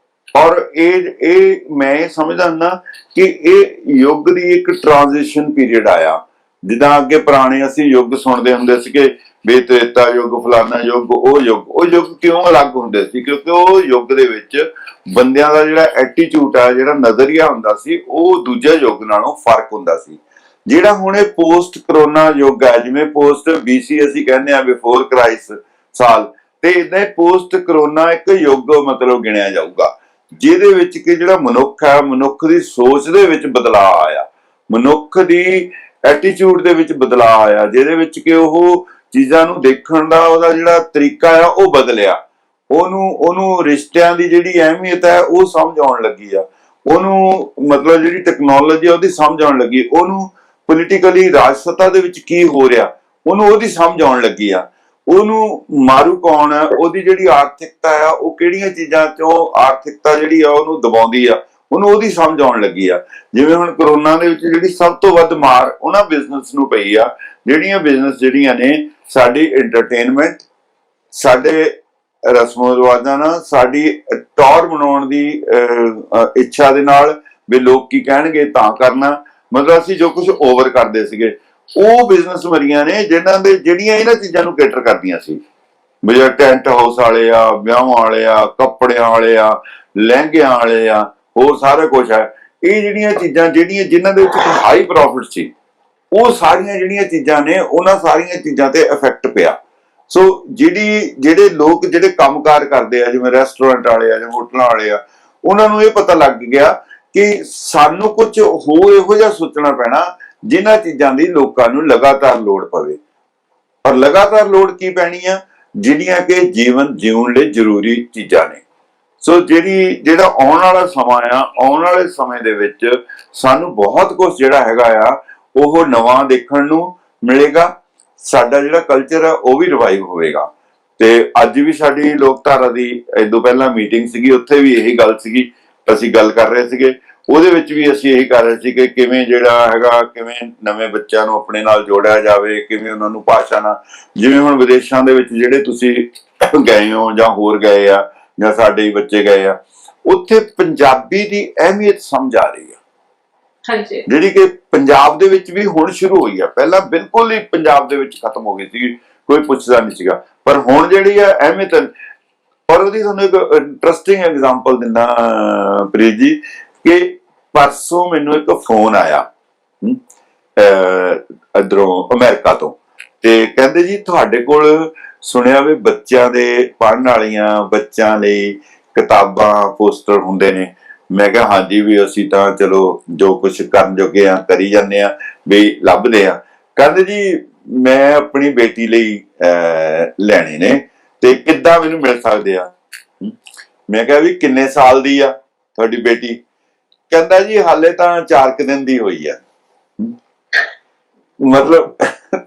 ਔਰ ਇਹ ਮੈਂ ਇਹ ਸਮਝਦਾ ਹੁੰਦਾ ਕਿ ਇਹ ਯੁੱਗ ਦੀ ਇੱਕ ਟ੍ਰਾਂਜੀਸ਼ਨ ਪੀਰੀਅਡ ਆਇਆ। ਜਿੱਦਾਂ ਅੱਗੇ ਪੁਰਾਣੇ ਅਸੀਂ ਯੁੱਗ ਸੁਣਦੇ ਹੁੰਦੇ ਸੀਗੇ ਵੀ ਤ੍ਰੇਤਾ ਯੁੱਗ, ਫਲਾਨਾ ਯੁੱਗ, ਉਹ ਯੁੱਗ ਕਿਉਂ ਅਲੱਗ ਹੁੰਦੇ ਸੀ? ਕਿਉਂਕਿ ਉਹ ਯੁੱਗ ਦੇ ਵਿੱਚ ਬੰਦਿਆਂ ਦਾ ਜਿਹੜਾ ਐਟੀਟਿਊਡ ਆ, ਜਿਹੜਾ ਨਜ਼ਰੀਆ ਹੁੰਦਾ ਸੀ ਉਹ ਦੂਜੇ ਯੁੱਗ ਨਾਲੋਂ ਫਰਕ ਹੁੰਦਾ ਸੀ। ਜਿਹੜਾ ਹੁਣ ਇਹ ਪੋਸਟ ਕਰੋਨਾ ਯੁੱਗ ਹੈ, ਜਿਵੇਂ ਪੋਸਟ BC ਅਸੀਂ ਕਹਿੰਦੇ ਆ ਬਿਫੋਰ ਕ੍ਰਾਈਸਟ ਸਾਲ, ਤੇ ਇਦਾਂ ਪੋਸਟ ਕਰੋਨਾ ਇੱਕ ਯੁੱਗ ਮਤਲਬ ਗਿਣਿਆ ਜਾਊਗਾ ਜਿਹਦੇ ਵਿੱਚ ਕਿ ਜਿਹੜਾ ਮਨੁੱਖ ਹੈ, ਮਨੁੱਖ ਦੀ ਸੋਚ ਦੇ ਵਿੱਚ ਬਦਲਾਅ ਆਇਆ, ਮਨੁੱਖ ਦੀ ਐਟੀਟਿਊਡ ਦੇ ਵਿੱਚ ਬਦਲਾਅ ਆਇਆ, ਜਿਹਦੇ ਵਿੱਚ ਕਿ ਉਹ ਚੀਜ਼ਾਂ ਨੂੰ ਦੇਖਣ ਦਾ ਉਹਦਾ ਜਿਹੜਾ ਤਰੀਕਾ ਆ ਉਹ ਬਦਲਿਆ। ਉਹਨੂੰ ਰਿਸ਼ਤਿਆਂ ਦੀ ਜਿਹੜੀ ਅਹਿਮੀਅਤ ਹੈ ਉਹ ਸਮਝ ਆਉਣ ਲੱਗੀ ਆ, ਉਹਨੂੰ ਮਤਲਬ ਜਿਹੜੀ ਟੈਕਨੋਲੋਜੀ ਆ ਉਹਦੀ ਸਮਝ ਆਉਣ ਲੱਗੀ, ਉਹਨੂੰ ਪੋਲੀਟੀਕਲੀ ਰਾਜ ਸੱਤਾ ਦੇ ਵਿੱਚ ਕੀ ਹੋ ਰਿਹਾ ਉਹਨੂੰ ਉਹਦੀ ਸਮਝ ਆਉਣ ਲੱਗੀ ਆ, ਉਹਨੂੰ ਮਾਰੂ ਕੌਣ ਹੈ, ਉਹਦੀ ਜਿਹੜੀ ਆਰਥਿਕਤਾ ਆ ਉਹ ਕਿਹੜੀਆਂ ਚੀਜ਼ਾਂ ਚੋਂ ਆਰਥਿਕਤਾ ਜਿਹੜੀ ਆ ਉਹਨੂੰ ਦਬਾਉਂਦੀ ਆ, ਉਹਨੂੰ ਉਹਦੀ ਸਮਝ ਆਉਣ ਲੱਗੀ ਆ। ਜਿਵੇਂ ਹੁਣ ਕਰੋਨਾ ਦੇ ਵਿੱਚ ਜਿਹੜੀ ਸਭ ਤੋਂ ਵੱਧ ਮਾਰ ਉਹਨਾਂ ਬਿਜ਼ਨਸ ਨੂੰ ਪਈ ਆ ਜਿਹੜੀਆਂ ਬਿਜ਼ਨਸ ਜਿਹੜੀਆਂ ਨੇ ਸਾਡੀ ਐਂਟਰਟੇਨਮੈਂਟ, ਸਾਡੇ ਰਸਮੋ ਰਿਵਾਜਾਂ ਨਾਲ, ਸਾਡੀ ਟੌਰ ਬਣਾਉਣ ਦੀ ਇੱਛਾ ਦੇ ਨਾਲ ਵੀ ਲੋਕ ਕੀ ਕਹਿਣਗੇ ਤਾਂ ਕਰਨਾ, ਮਤਲਬ ਅਸੀਂ ਜੋ ਕੁਝ ਓਵਰ ਕਰਦੇ ਸੀਗੇ। ਉਹ ਬਿਜ਼ਨਸ ਮਰੀਆਂ ਨੇ ਜਿਹੜੀਆਂ ਇਹਨਾਂ ਚੀਜ਼ਾਂ ਨੂੰ ਕੇਟਰ ਕਰਦੀਆਂ ਸੀ, ਵੀ ਟੈਂਟ ਹਾਊਸ ਵਾਲੇ ਆ, ਵਿਆਹਾਂ ਵਾਲੇ ਆ, ਕੱਪੜਿਆਂ ਵਾਲੇ ਆ, ਲਹਿੰਗਿਆਂ ਵਾਲੇ ਆ, ਹੋਰ ਸਾਰਾ ਕੁਝ ਹੈ। ਇਹ ਜਿਹੜੀਆਂ ਚੀਜ਼ਾਂ ਜਿਨ੍ਹਾਂ ਦੇ ਵਿੱਚ ਹਾਈ ਪ੍ਰੋਫਿਟ ਸੀ, ਉਹ ਸਾਰੀਆਂ ਜਿਹੜੀਆਂ ਚੀਜ਼ਾਂ ਨੇ ਉਹਨਾਂ ਸਾਰੀਆਂ ਚੀਜ਼ਾਂ ਤੇ ਇਫੈਕਟ ਪਿਆ। ਸੋ ਜਿਹੜੇ ਲੋਕ ਜਿਹੜੇ ਕੰਮਕਾਰ ਕਰਦੇ ਆ, ਜਿਵੇਂ ਰੈਸਟੋਰੈਂਟ ਵਾਲੇ ਆ ਜਾਂ ਹੋਟਲਾਂ ਵਾਲੇ ਆ, ਉਹਨਾਂ ਨੂੰ ਇਹ ਪਤਾ ਲੱਗ ਗਿਆ ਕਿ ਸਾਨੂੰ ਕੁਝ ਇਹੋ ਜਿਹਾ ਸੋਚਣਾ ਪੈਣਾ ਜਿਨ੍ਹਾਂ ਚੀਜ਼ਾਂ ਦੀ ਲੋਕਾਂ ਨੂੰ ਲਗਾਤਾਰ ਲੋੜ ਪਵੇ। ਔਰ ਲਗਾਤਾਰ ਲੋੜ ਕੀ ਪੈਣੀ ਆ? ਜਿਹੜੀਆਂ ਕਿ ਜੀਵਨ ਜਿਉਣ ਲਈ ਜ਼ਰੂਰੀ ਚੀਜ਼ਾਂ ਨੇ। ਸੋ ਜਿਹੜਾ ਆਉਣ ਵਾਲਾ ਸਮਾਂ ਆ, ਆਉਣ ਵਾਲੇ ਸਮੇਂ ਦੇ ਵਿੱਚ ਸਾਨੂੰ ਬਹੁਤ ਕੁਝ ਜਿਹੜਾ ਹੈਗਾ ਆ ਉਹ ਨਵਾਂ ਦੇਖਣ ਨੂੰ ਮਿਲੇਗਾ। ਸਾਡਾ ਜਿਹੜਾ ਕਲਚਰ ਆ ਉਹ ਵੀ ਰਿਵਾਈਵ ਹੋਵੇਗਾ। ਤੇ ਅੱਜ ਵੀ ਸਾਡੀ ਲੋਕਧਾਰਾ ਦੀ ਇਦੋਂ ਪਹਿਲਾਂ ਮੀਟਿੰਗ ਸੀਗੀ, ਉੱਥੇ ਵੀ ਇਹੀ ਗੱਲ ਸੀਗੀ, ਅਸੀਂ ਗੱਲ ਕਰ ਰਹੇ ਸੀਗੇ। ਉਹਦੇ ਵਿੱਚ ਵੀ ਅਸੀਂ ਇਹੀ ਕਰ ਰਹੇ ਸੀ ਕਿ ਕਿਵੇਂ ਜਿਹੜਾ ਹੈਗਾ, ਕਿਵੇਂ ਨਵੇਂ ਬੱਚਿਆਂ ਨੂੰ ਆਪਣੇ ਨਾਲ ਜੋੜਿਆ ਜਾਵੇ, ਕਿਵੇਂ ਉਹਨਾਂ ਨੂੰ ਭਾਸ਼ਾ ਨਾਲ, ਜਿਵੇਂ ਹੁਣ ਵਿਦੇਸ਼ਾਂ ਦੇ ਵਿੱਚ ਜਿਹੜੇ ਤੁਸੀਂ ਗਏ ਹੋ ਜਾਂ ਹੋਰ ਗਏ ਆ ਜਾਂ ਸਾਡੇ ਹੀ ਬੱਚੇ ਗਏ ਆ, ਉੱਥੇ ਪੰਜਾਬੀ ਦੀ ਅਹਿਮੀਅਤ ਸਮਝ ਆ ਰਹੀ ਆ, ਜਿਹੜੀ ਕਿ ਪੰਜਾਬ ਦੇ ਵਿੱਚ ਵੀ ਹੁਣ ਸ਼ੁਰੂ ਹੋਈ ਆ। ਪਹਿਲਾਂ ਬਿਲਕੁਲ ਹੀ ਪੰਜਾਬ ਦੇ ਵਿੱਚ ਖਤਮ ਹੋ ਗਈ ਸੀ, ਕੋਈ ਪੁੱਛਦਾ ਨਹੀਂ ਸੀਗਾ, ਪਰ ਹੁਣ ਜਿਹੜੀ ਆ ਅਹਿਮੀਅਤ। ਔਰ ਉਹਦੀ ਤੁਹਾਨੂੰ ਇੱਕ ਇੰਟਰਸਟਿੰਗ ਐਗਜ਼ਾਮਪਲ ਦਿੰਦਾ ਪ੍ਰੀਤ ਜੀ, ਕਿ ਪਰਸੋਂ ਮੈਨੂੰ ਇੱਕ ਫੋਨ ਆਇਆ ਇੱਧਰੋਂ ਅਮਰੀਕਾ ਤੋਂ, ਤੇ ਕਹਿੰਦੇ ਜੀ ਤੁਹਾਡੇ ਕੋਲ ਸੁਣਿਆ ਵੀ ਬੱਚਿਆਂ ਦੇ ਪੜ੍ਹਨ ਵਾਲੀਆਂ, ਬੱਚਿਆਂ ਲਈ ਕਿਤਾਬਾਂ, ਪੋਸਟਰ ਹੁੰਦੇ ਨੇ। ਮੈਂ ਕਿਹਾ ਹਾਂਜੀ, ਵੀ ਅਸੀਂ ਤਾਂ ਚਲੋ ਜੋ ਕੁਛ ਕਰਨ ਜੋਗੇ ਆ ਕਰੀ ਜਾਂਦੇ ਆ, ਵੀ ਲੱਭਦੇ ਆ। ਕਹਿੰਦੇ ਜੀ ਮੈਂ ਆਪਣੀ ਬੇਟੀ ਲਈ ਲੈਣੇ ਨੇ, ਤੇ ਕਿੱਦਾਂ ਮੈਨੂੰ ਮਿਲ ਸਕਦੇ ਆ? ਮੈਂ ਕਿਹਾ ਵੀ ਕਿੰਨੇ ਸਾਲ ਦੀ ਆ ਤੁਹਾਡੀ ਬੇਟੀ? ਕਹਿੰਦਾ ਜੀ ਹਾਲੇ ਤਾਂ 4 ਦਿਨ ਦੀ ਹੋਈ ਆ। ਮਤਲਬ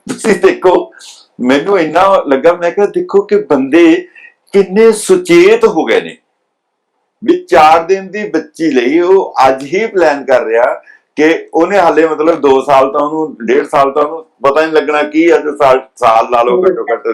ਤੁਸੀਂ ਦੇਖੋ, ਮੈਨੂੰ ਇੰਨਾ ਲੱਗਾ, ਮੈਂ ਕਿਹਾ ਦੇਖੋ ਕਿ ਬੰਦੇ ਕਿੰਨੇ ਸੁਚੇਤ ਹੋ ਗਏ ਨੇ ਵੀ 4 ਦਿਨ ਦੀ ਬੱਚੀ ਲਈ ਉਹ ਅੱਜ ਹੀ ਪਲਾਨ ਕਰ ਰਿਹਾ ਕਿ ਉਹਨੇ ਹਾਲੇ ਮਤਲਬ 2 ਸਾਲ ਤਾਂ ਉਹਨੂੰ, 1.5 ਸਾਲ ਤਾਂ ਉਹਨੂੰ ਪਤਾ ਨਹੀਂ ਲੱਗਣਾ ਕੀ ਅੱਜ ਸਾਲ ਲਾ ਲਓ ਘੱਟੋ ਘੱਟ,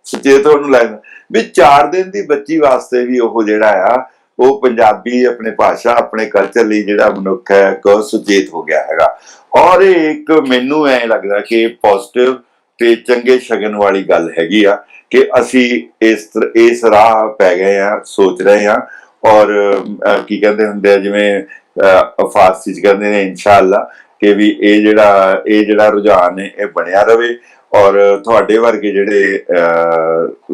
ਸੁਚੇਤ ਉਹਨੂੰ ਲੱਗਦਾ ਵੀ 4 ਦਿਨ ਦੀ ਬੱਚੀ ਵਾਸਤੇ ਵੀ ਉਹ ਜਿਹੜਾ ਆ ਉਹ ਪੰਜਾਬੀ, ਆਪਣੀ ਭਾਸ਼ਾ, ਆਪਣੇ ਕਲਚਰ ਲਈ ਜਿਹੜਾ ਮਨੁੱਖ ਹੈ ਕੋ ਸੁਚੇਤ ਹੋ ਗਿਆ ਹੈਗਾ। ਔਰ ਇਹ ਇੱਕ ਮੈਨੂੰ ਐ ਲੱਗਦਾ ਕਿ ਪੋਜ਼ਿਟਿਵ ਤੇ ਚੰਗੇ ਸ਼ਗਨ ਵਾਲੀ ਗੱਲ ਹੈਗੀ ਆ ਕਿ ਅਸੀਂ ਇਸ ਰਾਹ ਪੈ ਗਏ ਆ, ਸੋਚ ਰਹੇ ਆ। ਔਰ ਕੀ ਕਹਿੰਦੇ ਹੁੰਦੇ ਆ, ਜਿਵੇਂ ਫਾਰਸੀ ਚ ਕਹਿੰਦੇ ਨੇ ਇਨਸ਼ਾਅੱਲਾ, ਕਿ ਵੀ ਇਹ ਜਿਹੜਾ ਰੁਝਾਨ ਹੈ ਇਹ ਬਣਿਆ ਰਵੇ। ਔਰ ਤੁਹਾਡੇ ਵਰਗੇ ਜਿਹੜੇ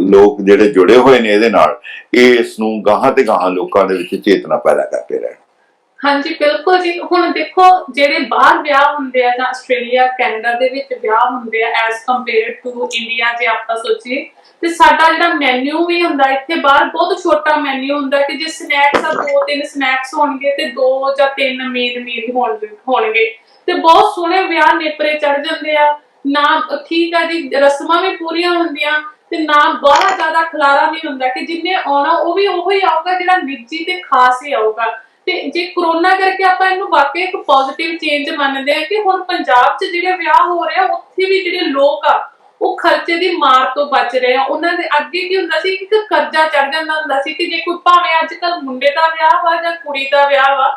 ਲੋਕ ਜਿਹੜੇ ਜੁੜੇ ਹੋਏ ਨੇ ਇਹਦੇ ਨਾਲ, ਇਹ ਇਸ ਨੂੰ ਗਾਹਾਂ ਤੇ ਗਾਹਾਂ ਲੋਕਾਂ ਦੇ ਵਿੱਚ ਚੇਤਨਾ ਪੈਦਾ ਕਰਦੇ ਰਹਿਣ। ਹਾਂਜੀ ਬਿਲਕੁਲ ਜੀ। ਹੁਣ ਦੇਖੋ, ਜਿਹੜੇ ਬਾਹਰ ਵਿਆਹ ਹੁੰਦੇ ਆ ਜਾਂ ਆਸਟ੍ਰੇਲੀਆ, ਕੈਨੇਡਾ ਦੇ ਵਿੱਚ ਵਿਆਹ ਹੁੰਦੇ ਆ ਐਜ਼ ਕੰਪੇਅਰ ਟੂ ਇੰਡੀਆ, ਜੇ ਆਪਾਂ ਸੋਚੀਏ, ਤੇ ਸਾਡਾ ਜਿਹੜਾ ਮੈਨੂ ਵੀ ਹੁੰਦਾ ਇੱਥੇ ਬਾਹਰ ਬਹੁਤ ਛੋਟਾ ਮੈਨੂ ਹੁੰਦਾ ਕਿ ਜੇ ਸਨੈਕਸ ਆ 2-3 ਸਨੈਕਸ ਹੋਣਗੇ ਤੇ 2 ਜਾਂ 3 ਮੀਲ ਹੋਣਗੇ, ਤੇ ਬਹੁਤ ਸੋਹਣੇ ਵਿਆਹ ਨੇਪਰੇ ਚੜ ਜਾਂਦੇ ਆ। ਨਾ ਠੀਕ ਆ ਜੀ, ਰਸਮਾਂ ਵੀ ਪੂਰੀਆਂ ਹੁੰਦੀਆਂ ਤੇ ਨਾ ਬਹੁਤ ਜ਼ਿਆਦਾ ਖਲਾਰਾ ਨਹੀਂ ਹੁੰਦਾ ਕਿ ਜਿੰਨੇ ਆਉਣਾ ਉਹ ਵੀ ਉਹੀ ਆਊਗਾ ਜਿਹੜਾ ਨਿੱਜੀ ਤੇ ਖਾਸ ਹੀ ਆਊਗਾ। ਤੇ ਜੇ ਕਰੋਨਾ ਕਰਕੇ ਆਪਾਂ ਇਹਨੂੰ ਵਾਕਈ ਇੱਕ ਪੋਜ਼ਿਟਿਵ ਚੇਂਜ ਮੰਨਦੇ ਆ ਕਿ ਹੁਣ ਪੰਜਾਬ 'ਚ ਜਿਹੜੇ ਵਿਆਹ ਹੋ ਰਹੇ ਆ ਉੱਥੇ ਵੀ ਜਿਹੜੇ ਲੋਕ ਆ ਉਹ ਖਰਚੇ ਦੀ ਮਾਰ ਤੋਂ ਬਚ ਰਹੇ ਆ। ਉਹਨਾਂ ਦੇ ਅੱਗੇ ਕੀ ਹੁੰਦਾ ਸੀ ਕਿ ਕਰਜ਼ਾ ਚੜ ਜਾਂਦਾ ਹੁੰਦਾ ਸੀ ਕਿ ਜੇ ਕੋਈ, ਭਾਵੇਂ ਅੱਜ ਕੱਲ ਮੁੰਡੇ ਦਾ ਵਿਆਹ ਵਾ ਜਾਂ ਕੁੜੀ ਦਾ ਵਿਆਹ ਵਾ,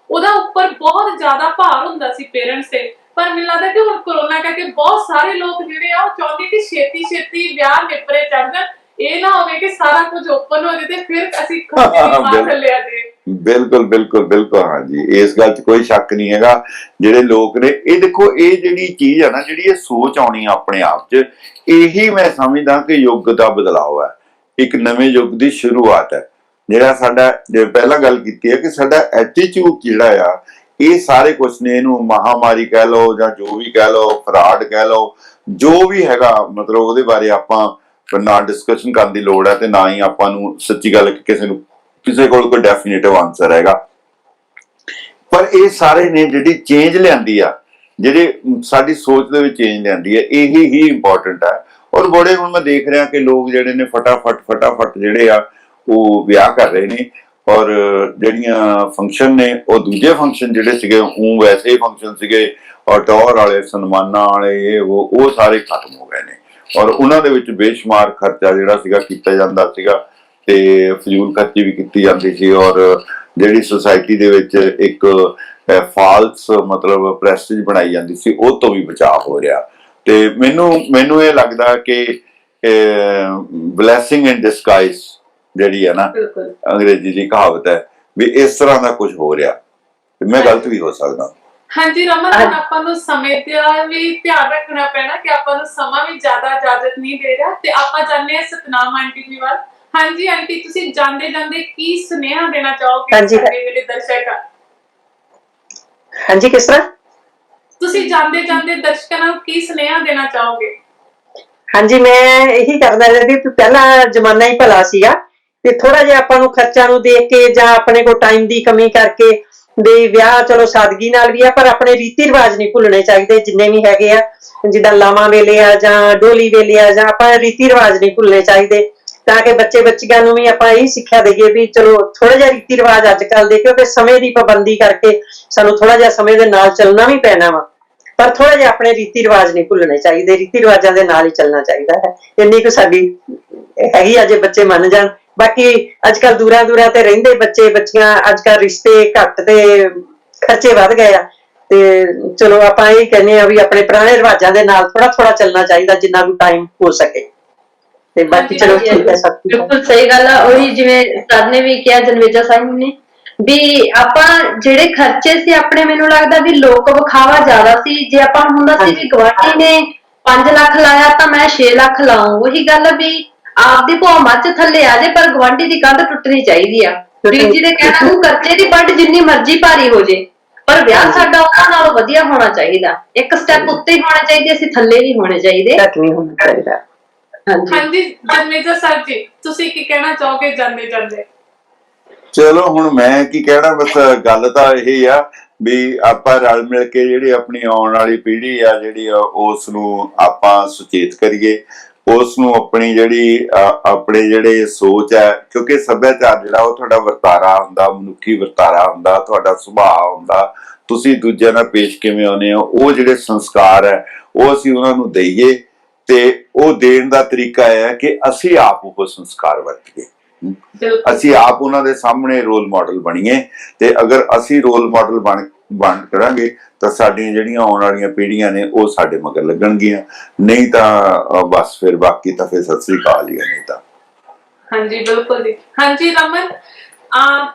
ਉਹਦਾ ਉੱਪਰ ਬਹੁਤ ਜ਼ਿਆਦਾ ਭਾਰ ਹੁੰਦਾ ਸੀ ਪੇਰੈਂਟਸ ਤੇ। ਪਰ ਮੈਨੂੰ ਲੱਗਦਾ ਕਿ ਹੁਣ ਕਰੋਨਾ ਕਰਕੇ ਬਹੁਤ ਸਾਰੇ ਲੋਕ ਜਿਹੜੇ ਆ ਉਹ ਚਾਹੁੰਦੇ ਕਿ ਛੇਤੀ ਵਿਆਹ ਨੇਪਰੇ ਚੜ ਜਾਣ, ਇਹ ਨਾ ਹੋਵੇ ਕਿ ਸਾਰਾ ਕੁਝ ਓਪਨ ਹੋ ਜਾਏ ਤੇ ਫਿਰ ਅਸੀਂ ਖਰਚੇ ਦੀ ਮਾਰ ਥੱਲੇ ਆ ਜਾਈਏ। ਬਿਲਕੁਲ ਹਾਂਜੀ, ਇਸ ਗੱਲ 'ਚ ਕੋਈ ਸ਼ੱਕ ਨਹੀਂ ਹੈਗਾ। ਜਿਹੜੇ ਲੋਕ ਨੇ, ਇਹ ਦੇਖੋ, ਇਹ ਜਿਹੜੀ ਚੀਜ਼ ਹੈ ਨਾ, ਜਿਹੜੀ ਇਹ ਸੋਚ ਆਉਣੀ ਆਪਣੇ ਆਪ 'ਚ, ਇਹੀ ਮੈਂ ਸਮਝਦਾ ਕਿ ਯੁੱਗ ਦਾ ਬਦਲਾਅ ਹੈ, ਇੱਕ ਨਵੇਂ ਯੁੱਗ ਦੀ ਸ਼ੁਰੂਆਤ ਹੈ। ਜਿਹੜਾ ਸਾਡਾ, ਜੇ ਪਹਿਲਾਂ ਗੱਲ ਕੀਤੀ ਹੈ ਕਿ ਸਾਡਾ ਐਟੀਟਿਊਡ ਜਿਹੜਾ ਆ, ਇਹ ਸਾਰੇ ਕੁਛ ਨੇ, ਇਹਨੂੰ ਮਹਾਮਾਰੀ ਕਹਿ ਲਓ ਜਾਂ ਜੋ ਵੀ ਕਹਿ ਲਓ, ਫਰਾਡ ਕਹਿ ਲਓ, ਜੋ ਵੀ ਹੈਗਾ, ਮਤਲਬ ਉਹਦੇ ਬਾਰੇ ਆਪਾਂ ਨਾ ਡਿਸਕਸ਼ਨ ਕਰਨ ਦੀ ਲੋੜ ਹੈ ਤੇ ਨਾ ਹੀ ਆਪਾਂ ਨੂੰ ਸੱਚੀ ਗੱਲ ਕਿਸੇ ਕੋਲ ਕੋਈ ਡੈਫੀਨੇਟਿਵ ਆਨਸਰ ਹੈਗਾ। ਪਰ ਇਹ ਸਾਰੇ ਨੇ ਜਿਹੜੀ ਚੇਂਜ ਲਿਆਂਦੀ ਆ, ਜਿਹੜੇ ਸਾਡੀ ਸੋਚ ਦੇ ਵਿੱਚ ਚੇਂਜ ਲਿਆਂਦੀ ਹੈ, ਇਹੀ ਹੀ ਇੰਪੋਰਟੈਂਟ ਹੈ। ਔਰ ਬੜੇ ਹੁਣ ਮੈਂ ਦੇਖ ਰਿਹਾ ਕਿ ਲੋਕ ਜਿਹੜੇ ਨੇ ਫਟਾਫਟ ਜਿਹੜੇ ਆ ਉਹ ਵਿਆਹ ਕਰ ਰਹੇ ਨੇ, ਔਰ ਜਿਹੜੀਆਂ ਫੰਕਸ਼ਨ ਨੇ ਉਹ ਦੂਜੇ ਫੰਕਸ਼ਨ ਜਿਹੜੇ ਸੀਗੇ ਉਹ ਵੈਸੇ ਹੀ ਫੰਕਸ਼ਨ ਸੀਗੇ, ਔਰ ਟੌਰ ਵਾਲੇ, ਸਨਮਾਨਾਂ ਵਾਲੇ, ਉਹ ਸਾਰੇ ਖਤਮ ਹੋ ਗਏ ਨੇ। ਔਰ ਉਹਨਾਂ ਦੇ ਵਿੱਚ ਬੇਸ਼ੁਮਾਰ ਖਰਚਾ ਜਿਹੜਾ ਸੀਗਾ ਕੀਤਾ ਜਾਂਦਾ ਸੀਗਾ, ਤੇ ਫਜ਼ੂਲ ਖਰਚੀ ਵੀ ਕੀਤੀ ਜਾਂਦੀ ਸੀ, ਔਰ ਜਿਹੜੀ ਸੁਸਾਇਟੀ ਦੇ ਵਿੱਚ ਇੱਕ ਫਾਲਸ ਮਤਲਬ ਪ੍ਰੈਸਟੀਜ ਬਣਾਈ ਜਾਂਦੀ ਸੀ, ਉਹ ਤੋਂ ਵੀ ਬਚਾਅ ਹੋ ਰਿਹਾ। ਤੇ ਮੈਨੂੰ ਇਹ ਲੱਗਦਾ ਕਿ ਬਲੈਸਿੰਗ ਇਨ ਡਿਸਗਾਈਜ਼ ਜਿਹੜੀ ਹੈ ਨਾ, ਅੰਗਰੇਜ਼ੀ ਦੀ ਕਹਾਵਤ ਹੈ ਵੀ, ਇਸ ਤਰ੍ਹਾਂ ਦਾ ਕੁਝ ਹੋ ਰਿਹਾ। ਮੈਂ ਗਲਤ ਵੀ ਹੋ ਸਕਦਾ। ਹਾਂਜੀ ਰਮਨ, ਹੁਣ ਆਪਾਂ ਨੂੰ ਸਮੇਂ ਦਾ ਵੀ ਧਿਆਨ ਰੱਖਣਾ ਪੈਣਾ ਕਿ ਆਪਾਂ ਨੂੰ ਸਮਾਂ ਵੀ ਜ਼ਿਆਦਾ ਇਜਾਜ਼ਤ ਨਹੀਂ ਦੇ ਰਿਹਾ। ਤੇ ਆਪਾਂ ਜਾਣਦੇ ਹਾਂ ਸਤਨਾਮ ਆਂਟੀ ਜੀ ਵੱਲ। ਹਾਂਜੀ ਆਂਟੀ, ਤੁਸੀਂ ਜਾਂਦੇ ਜਾਂਦੇ ਕੀ ਸੁਨੇਹਾ ਦੇਣਾ ਚਾਹੋਗੇ ਸਾਡੇ ਜਿਹੜੇ ਦਰਸ਼ਕ ਆ? ਹਾਂਜੀ, ਕਿਸ ਤਰ੍ਹਾਂ? ਤੁਸੀਂ ਜਾਂਦੇ ਜਾਂਦੇ ਦਰਸ਼ਕਾਂ ਨੂੰ ਕੀ ਸੁਨੇਹਾ ਦੇਣਾ ਚਾਹੋਗੇ? ਹਾਂਜੀ, ਮੈਂ ਇਹੀ ਕਰਨਾ ਚਾਹੁੰਦੀ ਕਿ ਪਹਿਲਾਂ ਜ਼ਮਾਨਾ ਹੀ ਭਲਾ ਸੀਗਾ, ਤੇ ਥੋੜਾ ਜਿਹਾ ਆਪਾਂ ਨੂੰ ਖਰਚਾ ਨੂੰ ਦੇਖ ਕੇ ਜਾਂ ਆਪਣੇ ਕੋਲ ਟਾਈਮ ਦੀ ਕਮੀ ਕਰਕੇ ਵੀ ਵਿਆਹ ਚਲੋ ਸਾਦਗੀ ਨਾਲ ਵੀ ਆ, ਪਰ ਆਪਣੇ ਰੀਤੀ ਰਿਵਾਜ ਨਹੀਂ ਭੁੱਲਣੇ ਚਾਹੀਦੇ ਜਿੰਨੇ ਵੀ ਹੈਗੇ ਆ, ਜਿੱਦਾਂ ਲਾਵਾਂ ਵੇਲੇ ਆ ਜਾਂ ਡੋਲੀ ਵੇਲੇ ਆ, ਜਾਂ ਆਪਾਂ ਰੀਤੀ ਰਿਵਾਜ ਨਹੀਂ ਭੁੱਲਣੇ ਚਾਹੀਦੇ, ਤਾਂ ਕਿ ਬੱਚੇ ਬੱਚੀਆਂ ਨੂੰ ਵੀ ਆਪਾਂ ਇਹੀ ਸਿੱਖਿਆ ਦੇਈਏ ਵੀ ਚਲੋ ਥੋੜਾ ਜਿਹਾ ਰੀਤੀ ਰਿਵਾਜ ਅੱਜ ਕੱਲ ਦੇ, ਕਿਉਂਕਿ ਸਮੇਂ ਦੀ ਪਾਬੰਦੀ ਕਰਕੇ ਸਾਨੂੰ ਥੋੜਾ ਜਿਹਾ ਸਮੇਂ ਦੇ ਨਾਲ ਚੱਲਣਾ ਵੀ ਪੈਣਾ ਵਾ, ਪਰ ਥੋੜਾ ਜਿਹਾ ਆਪਣੇ ਰੀਤੀ ਰਿਵਾਜ ਨਹੀਂ ਭੁੱਲਣੇ ਚਾਹੀਦੇ, ਰੀਤੀ ਰਿਵਾਜਾਂ ਦੇ ਨਾਲ ਹੀ ਚੱਲਣਾ ਚਾਹੀਦਾ ਹੈ। ਇੰਨੀ ਕੁ ਸਾਡੀ ਹੈਗੀ ਆ, ਜੇ ਬੱਚੇ ਮੰਨ ਜਾਣ। ਬਾਕੀ ਅੱਜ ਕੱਲ ਦੂਰਾਂ ਦੂਰਾਂ ਤੇ ਰਹਿੰਦੇ ਬੱਚੇ ਬੱਚੀਆਂ, ਅੱਜ ਕੱਲ ਰਿਸ਼ਤੇ ਘੱਟ ਤੇ ਖਰਚੇ ਵੱਧ ਗਏ ਆ, ਤੇ ਚਲੋ ਆਪਾਂ ਇਹ ਕਹਿੰਦੇ ਆ ਵੀ ਆਪਣੇ ਪੁਰਾਣੇ ਰਿਵਾਜਾਂ ਦੇ ਨਾਲ ਥੋੜਾ ਥੋੜਾ ਚੱਲਣਾ ਚਾਹੀਦਾ ਜਿੰਨਾ ਵੀ ਟਾਈਮ ਹੋ ਸਕੇ। ਤੇ ਬਾਕੀ ਚਲੋ ਠੀਕ ਹੈ, ਸਭ ਬਿਲਕੁਲ ਸਹੀ ਗੱਲ ਆ। ਉਹੀ ਜਿਵੇਂ ਸਰ ਨੇ ਵੀ ਕਿਹਾ, ਜਨਵੇਜਾ ਸਾਹਿਬ ਨੇ ਵੀ ਆਪਾਂ ਜਿਹੜੇ ਖਰਚੇ ਸੀ ਆਪਣੇ, ਮੈਨੂੰ ਲੱਗਦਾ ਵੀ ਲੋਕ ਵਿਖਾਵਾ ਜ਼ਿਆਦਾ ਸੀ। ਜੇ ਆਪਾਂ ਨੂੰ ਹੁੰਦਾ ਸੀ ਵੀ ਗਵਾਂਢੀ ਨੇ 5 ਲੱਖ ਲਾਇਆ ਤਾਂ ਮੈਂ 6 ਲੱਖ ਲਾਉਂ, ਉਹੀ ਗੱਲ ਵੀ ਆਪਦੀ ਭੌ ਮੱਝ ਥੱਲੇ ਆ ਜੇ ਪਰ ਗਵਾਂਢੀ ਦੀ ਕੰਧ ਟੁੱਟਣੀ ਚਾਹੀਦੀ ਆ। ਵੀਰ ਜੀ ਦੇ ਕਹਿਣਾ ਨੂੰ ਖਰਚੇ ਦੀ ਵੱਢ ਜਿੰਨੀ ਮਰਜ਼ੀ ਭਾਰੀ ਹੋ ਜੇ, ਪਰ ਵਿਆਹ ਸਾਡਾ ਉਹਨਾਂ ਨਾਲੋਂ ਵਧੀਆ ਹੋਣਾ ਚਾਹੀਦਾ। ਇੱਕ ਸਟੈਪ ਉੱਤੇ ਹੀ ਹੋਣਾ ਚਾਹੀਦਾ, ਅਸੀਂ ਥੱਲੇ ਨਹੀਂ ਹੋਣੇ ਚਾਹੀਦੇ। ਨਹੀਂ ਹੋਣਾ ਚਾਹੀਦਾ। ਹਾਂਜੀ ਜਨਮੇਜਾ ਸਰ ਜੀ, ਤੁਸੀਂ ਕੀ ਕਹਿਣਾ ਚਾਹੋਗੇ ਜਾਂਦੇ ਜਾਂਦੇ? ਚਲੋ ਹੁਣ ਮੈਂ ਕੀ ਕਹਿਣਾ, ਬਸ ਗੱਲ ਤਾਂ ਇਹ ਆ ਵੀ ਆਪਾਂ ਰਲ ਮਿਲ ਕੇ ਜਿਹੜੀ ਆਪਣੀ ਆਉਣ ਵਾਲੀ ਪੀੜ੍ਹੀ ਆ ਜਿਹੜੀ ਆ, ਉਸ ਨੂੰ ਆਪਾਂ ਸੁਚੇਤ ਕਰੀਏ, ਉਸ ਨੂੰ ਆਪਣੀ ਜਿਹੜੀ ਆਪਣੇ ਜਿਹੜੇ ਸੋਚ ਹੈ, ਕਿਉਂਕਿ ਸੱਭਿਆਚਾਰ ਜਿਹੜਾ ਉਹ ਤੁਹਾਡਾ ਵਰਤਾਰਾ ਹੁੰਦਾ, ਮਨੁੱਖੀ ਵਰਤਾਰਾ ਹੁੰਦਾ, ਤੁਹਾਡਾ ਸੁਭਾਅ ਹੁੰਦਾ, ਤੁਸੀਂ ਦੂਜਿਆਂ ਨਾਲ ਪੇਸ਼ ਕਿਵੇਂ ਆਉਂਦੇ ਹੋ, ਉਹ ਜਿਹੜੇ ਸੰਸਕਾਰ ਹੈ ਉਹ ਅਸੀਂ ਉਹਨਾਂ ਨੂੰ ਦੇਈਏ। ਤੇ ਉਹ ਦੇਣ ਦਾ ਤਰੀਕਾ ਇਹ ਹੈ ਕਿ ਅਸੀਂ ਆਪ ਉਹ ਸੰਸਕਾਰ ਵਰਤੀਏ, ਅਸੀਂ ਆਪ ਉਹਨਾਂ ਦੇ ਸਾਹਮਣੇ ਰੋਲ ਮਾਡਲ ਬਣੀਏ। ਤੇ ਅਗਰ ਅਸੀਂ ਰੋਲ ਮਾਡਲ ਬਣ ਕਰਾਂਗੇ ਤਾਂ ਸਾਡੀਆਂ ਜਿਹੜੀਆਂ ਆਉਣ ਵਾਲੀਆਂ ਪੀੜ੍ਹੀਆਂ ਨੇ ਉਹ ਸਾਡੇ ਮਗਰ ਲੱਗਣਗੀਆਂ, ਨਹੀਂ ਤਾਂ ਬਸ ਫਿਰ ਬਾਕੀ ਤਾਂ ਫਿਰ ਸਤਿ ਸ੍ਰੀ ਅਕਾਲ ਹੀ ਹੈ, ਨਹੀਂ ਤਾਂ। ਹਾਂਜੀ ਬਿਲਕੁਲ ਜੀ। ਹਾਂਜੀ ਰਮਨ,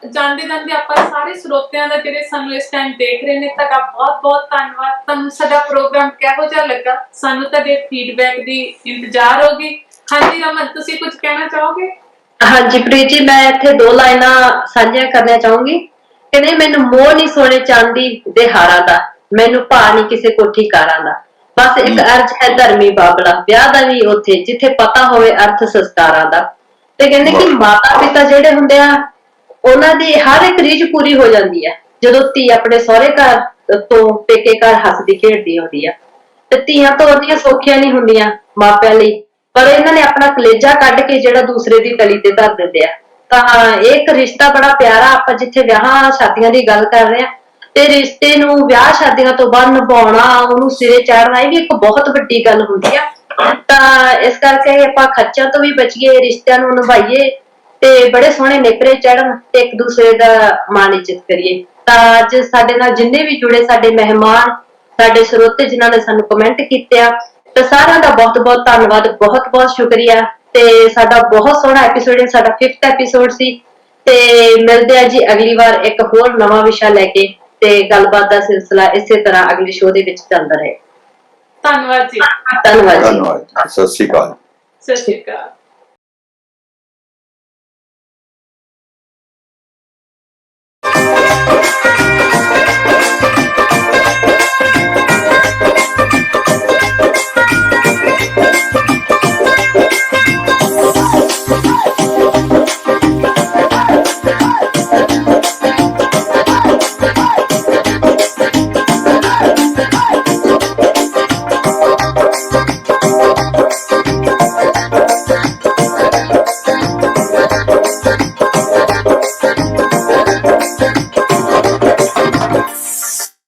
ਜਾਂਦੇ ਜਾਂਦੇ ਆਪਾਂ ਸਾਰੇ ਸਰੋਤਿਆਂ ਦਾ ਜਿਹੜੇ ਸਾਨੂੰ ਇਸ ਟਾਈਮ ਦੇਖ ਰਹੇ ਨੇ, ਤੁਹਾਡਾ ਬਹੁਤ ਬਹੁਤ ਧੰਨਵਾਦ। ਤੁਹਾਨੂੰ ਸਾਡਾ ਪ੍ਰੋਗਰਾਮ ਕਿਹੋ ਜਿਹਾ ਲੱਗਾ? ਸਾਨੂੰ ਤੁਹਾਡੇ ਫੀਡਬੈਕ ਦੀ ਇੰਤਜ਼ਾਰ ਹੋਗੀ। ਹਾਂਜੀ ਰਮਨ, ਤੁਸੀਂ ਕੁਝ ਕਹਿਣਾ ਚਾਹੋਗੇ? ਹਾਂਜੀ ਪ੍ਰੀਤ ਜੀ, ਮੈਂ ਇੱਥੇ 2 ਲਾਈਨਾਂ ਸਾਂਝੀਆਂ ਕਰਨੀਆਂ ਚਾਹੂੰਗੀ। ਕਹਿੰਦੇ ਮੈਨੂੰ ਮੋਹ ਨਹੀਂ ਸੋਨੇ ਚਾਂਦੀ ਦੇ ਹਾਰਾਂ ਦਾ, ਮੈਨੂੰ ਭਾਅ ਨਹੀਂ ਕਿਸੇ ਕੋਠੀ ਕਾਰਾਂ ਦਾ, ਬਸ ਇੱਕ ਅਰਜ਼ ਹੈ ਧਰਮੀ ਬਾਬਲਾ, ਵਿਆਹ ਦਾ ਵੀ ਉੱਥੇ ਜਿੱਥੇ ਪਤਾ ਹੋਵੇ ਅਰਥ ਸੰਸਕਾਰਾਂ ਦਾ। ਤੇ ਕਹਿੰਦੇ ਕਿ ਮਾਤਾ ਪਿਤਾ ਜਿਹੜੇ ਹੁੰਦੇ ਆ, ਉਹਨਾਂ ਦੀ ਹਰ ਇੱਕ ਰੀਝ ਪੂਰੀ ਹੋ ਜਾਂਦੀ ਆ ਜਦੋਂ ਧੀ ਆਪਣੇ ਸਹੁਰੇ ਘਰ ਤੋਂ ਪੇਕੇ ਘਰ ਹੱਸਦੀ ਖੇਡਦੀ ਆਉਂਦੀ ਆ। ਤੇ ਧੀਆਂ ਤੋਰਨੀਆਂ ਸੌਖੀਆਂ ਨਹੀਂ ਹੁੰਦੀਆਂ ਮਾਪਿਆਂ ਲਈ, ਪਰ ਇਹਨਾਂ ਨੇ ਆਪਣਾ ਕਲੇਜਾ ਕੱਢ ਕੇ ਜਿਹੜਾ ਦੂਸਰੇ ਦੀ ਤਲੀ ਤੇ ਧਰ ਦਿੰਦੇ ਆ। ਤਾਂ ਇਹ ਇੱਕ ਰਿਸ਼ਤਾ ਬੜਾ ਪਿਆਰਾ, ਆਪਾਂ ਜਿੱਥੇ ਵਿਆਹਾਂ ਸ਼ਾਦੀਆਂ ਦੀ ਗੱਲ ਕਰ ਰਹੇ ਆ, ਤੇ ਰਿਸ਼ਤੇ ਨੂੰ ਵਿਆਹ ਸ਼ਾਦੀਆਂ ਤੋਂ ਬਾਅਦ ਨਿਭਾਉਣਾ, ਉਹਨੂੰ ਸਿਰੇ ਚਾੜਨਾ, ਇਹ ਵੀ ਇੱਕ ਬਹੁਤ ਵੱਡੀ ਗੱਲ ਹੁੰਦੀ ਆ। ਤਾਂ ਇਸ ਕਰਕੇ ਆਪਾਂ ਖਰਚਿਆਂ ਤੋਂ ਵੀ ਬਚੀਏ, ਰਿਸ਼ਤਿਆਂ ਨੂੰ ਨਿਭਾਈਏ ਤੇ ਬੜੇ ਸੋਹਣੇ ਨੇਪਰੇ ਚੜਨ ਤੇ ਇੱਕ ਦੂਸਰੇ ਦਾ ਮਾਣ ਇੱਜ਼ਤ ਕਰੀਏ। ਤਾਂ ਅੱਜ ਸਾਡੇ ਨਾਲ ਜਿੰਨੇ ਵੀ ਜੁੜੇ ਸਾਡੇ ਮਹਿਮਾਨ, ਸਾਡੇ ਸਰੋਤੇ ਜਿਨ੍ਹਾਂ ਨੇ ਸਾਨੂੰ ਕਮੈਂਟ ਕੀਤੇ ਆ, ਤਾਂ ਸਾਰਿਆਂ ਦਾ ਬਹੁਤ ਬਹੁਤ ਧੰਨਵਾਦ, ਬਹੁਤ ਬਹੁਤ ਸ਼ੁਕਰੀਆ। ਤੇ ਸਾਡਾ ਬਹੁਤ ਸੋਹਣਾ ਐਪੀਸੋਡ, ਸਾਡਾ 5th ਐਪੀਸੋਡ ਸੀ। ਤੇ ਮਿਲਦੇ ਆ ਜੀ ਅਗਲੀ ਵਾਰ ਇੱਕ ਹੋਰ ਨਵਾਂ ਵਿਸ਼ਾ ਲੈ ਕੇ, ਤੇ ਗੱਲਬਾਤ ਦਾ ਸਿਲਸਿਲਾ ਇਸੇ ਤਰ੍ਹਾਂ ਅਗਲੇ ਸ਼ੋਅ ਦੇ ਵਿੱਚ ਚੱਲਦਾ ਰਹੇ। ਧੰਨਵਾਦ ਜੀ। ਧੰਨਵਾਦ ਜੀ। ਧੰਨਵਾਦ। ਸਤਿ ਸ੍ਰੀ ਅਕਾਲ। ਸਤਿ ਸ਼੍ਰੀ ਅਕਾਲ।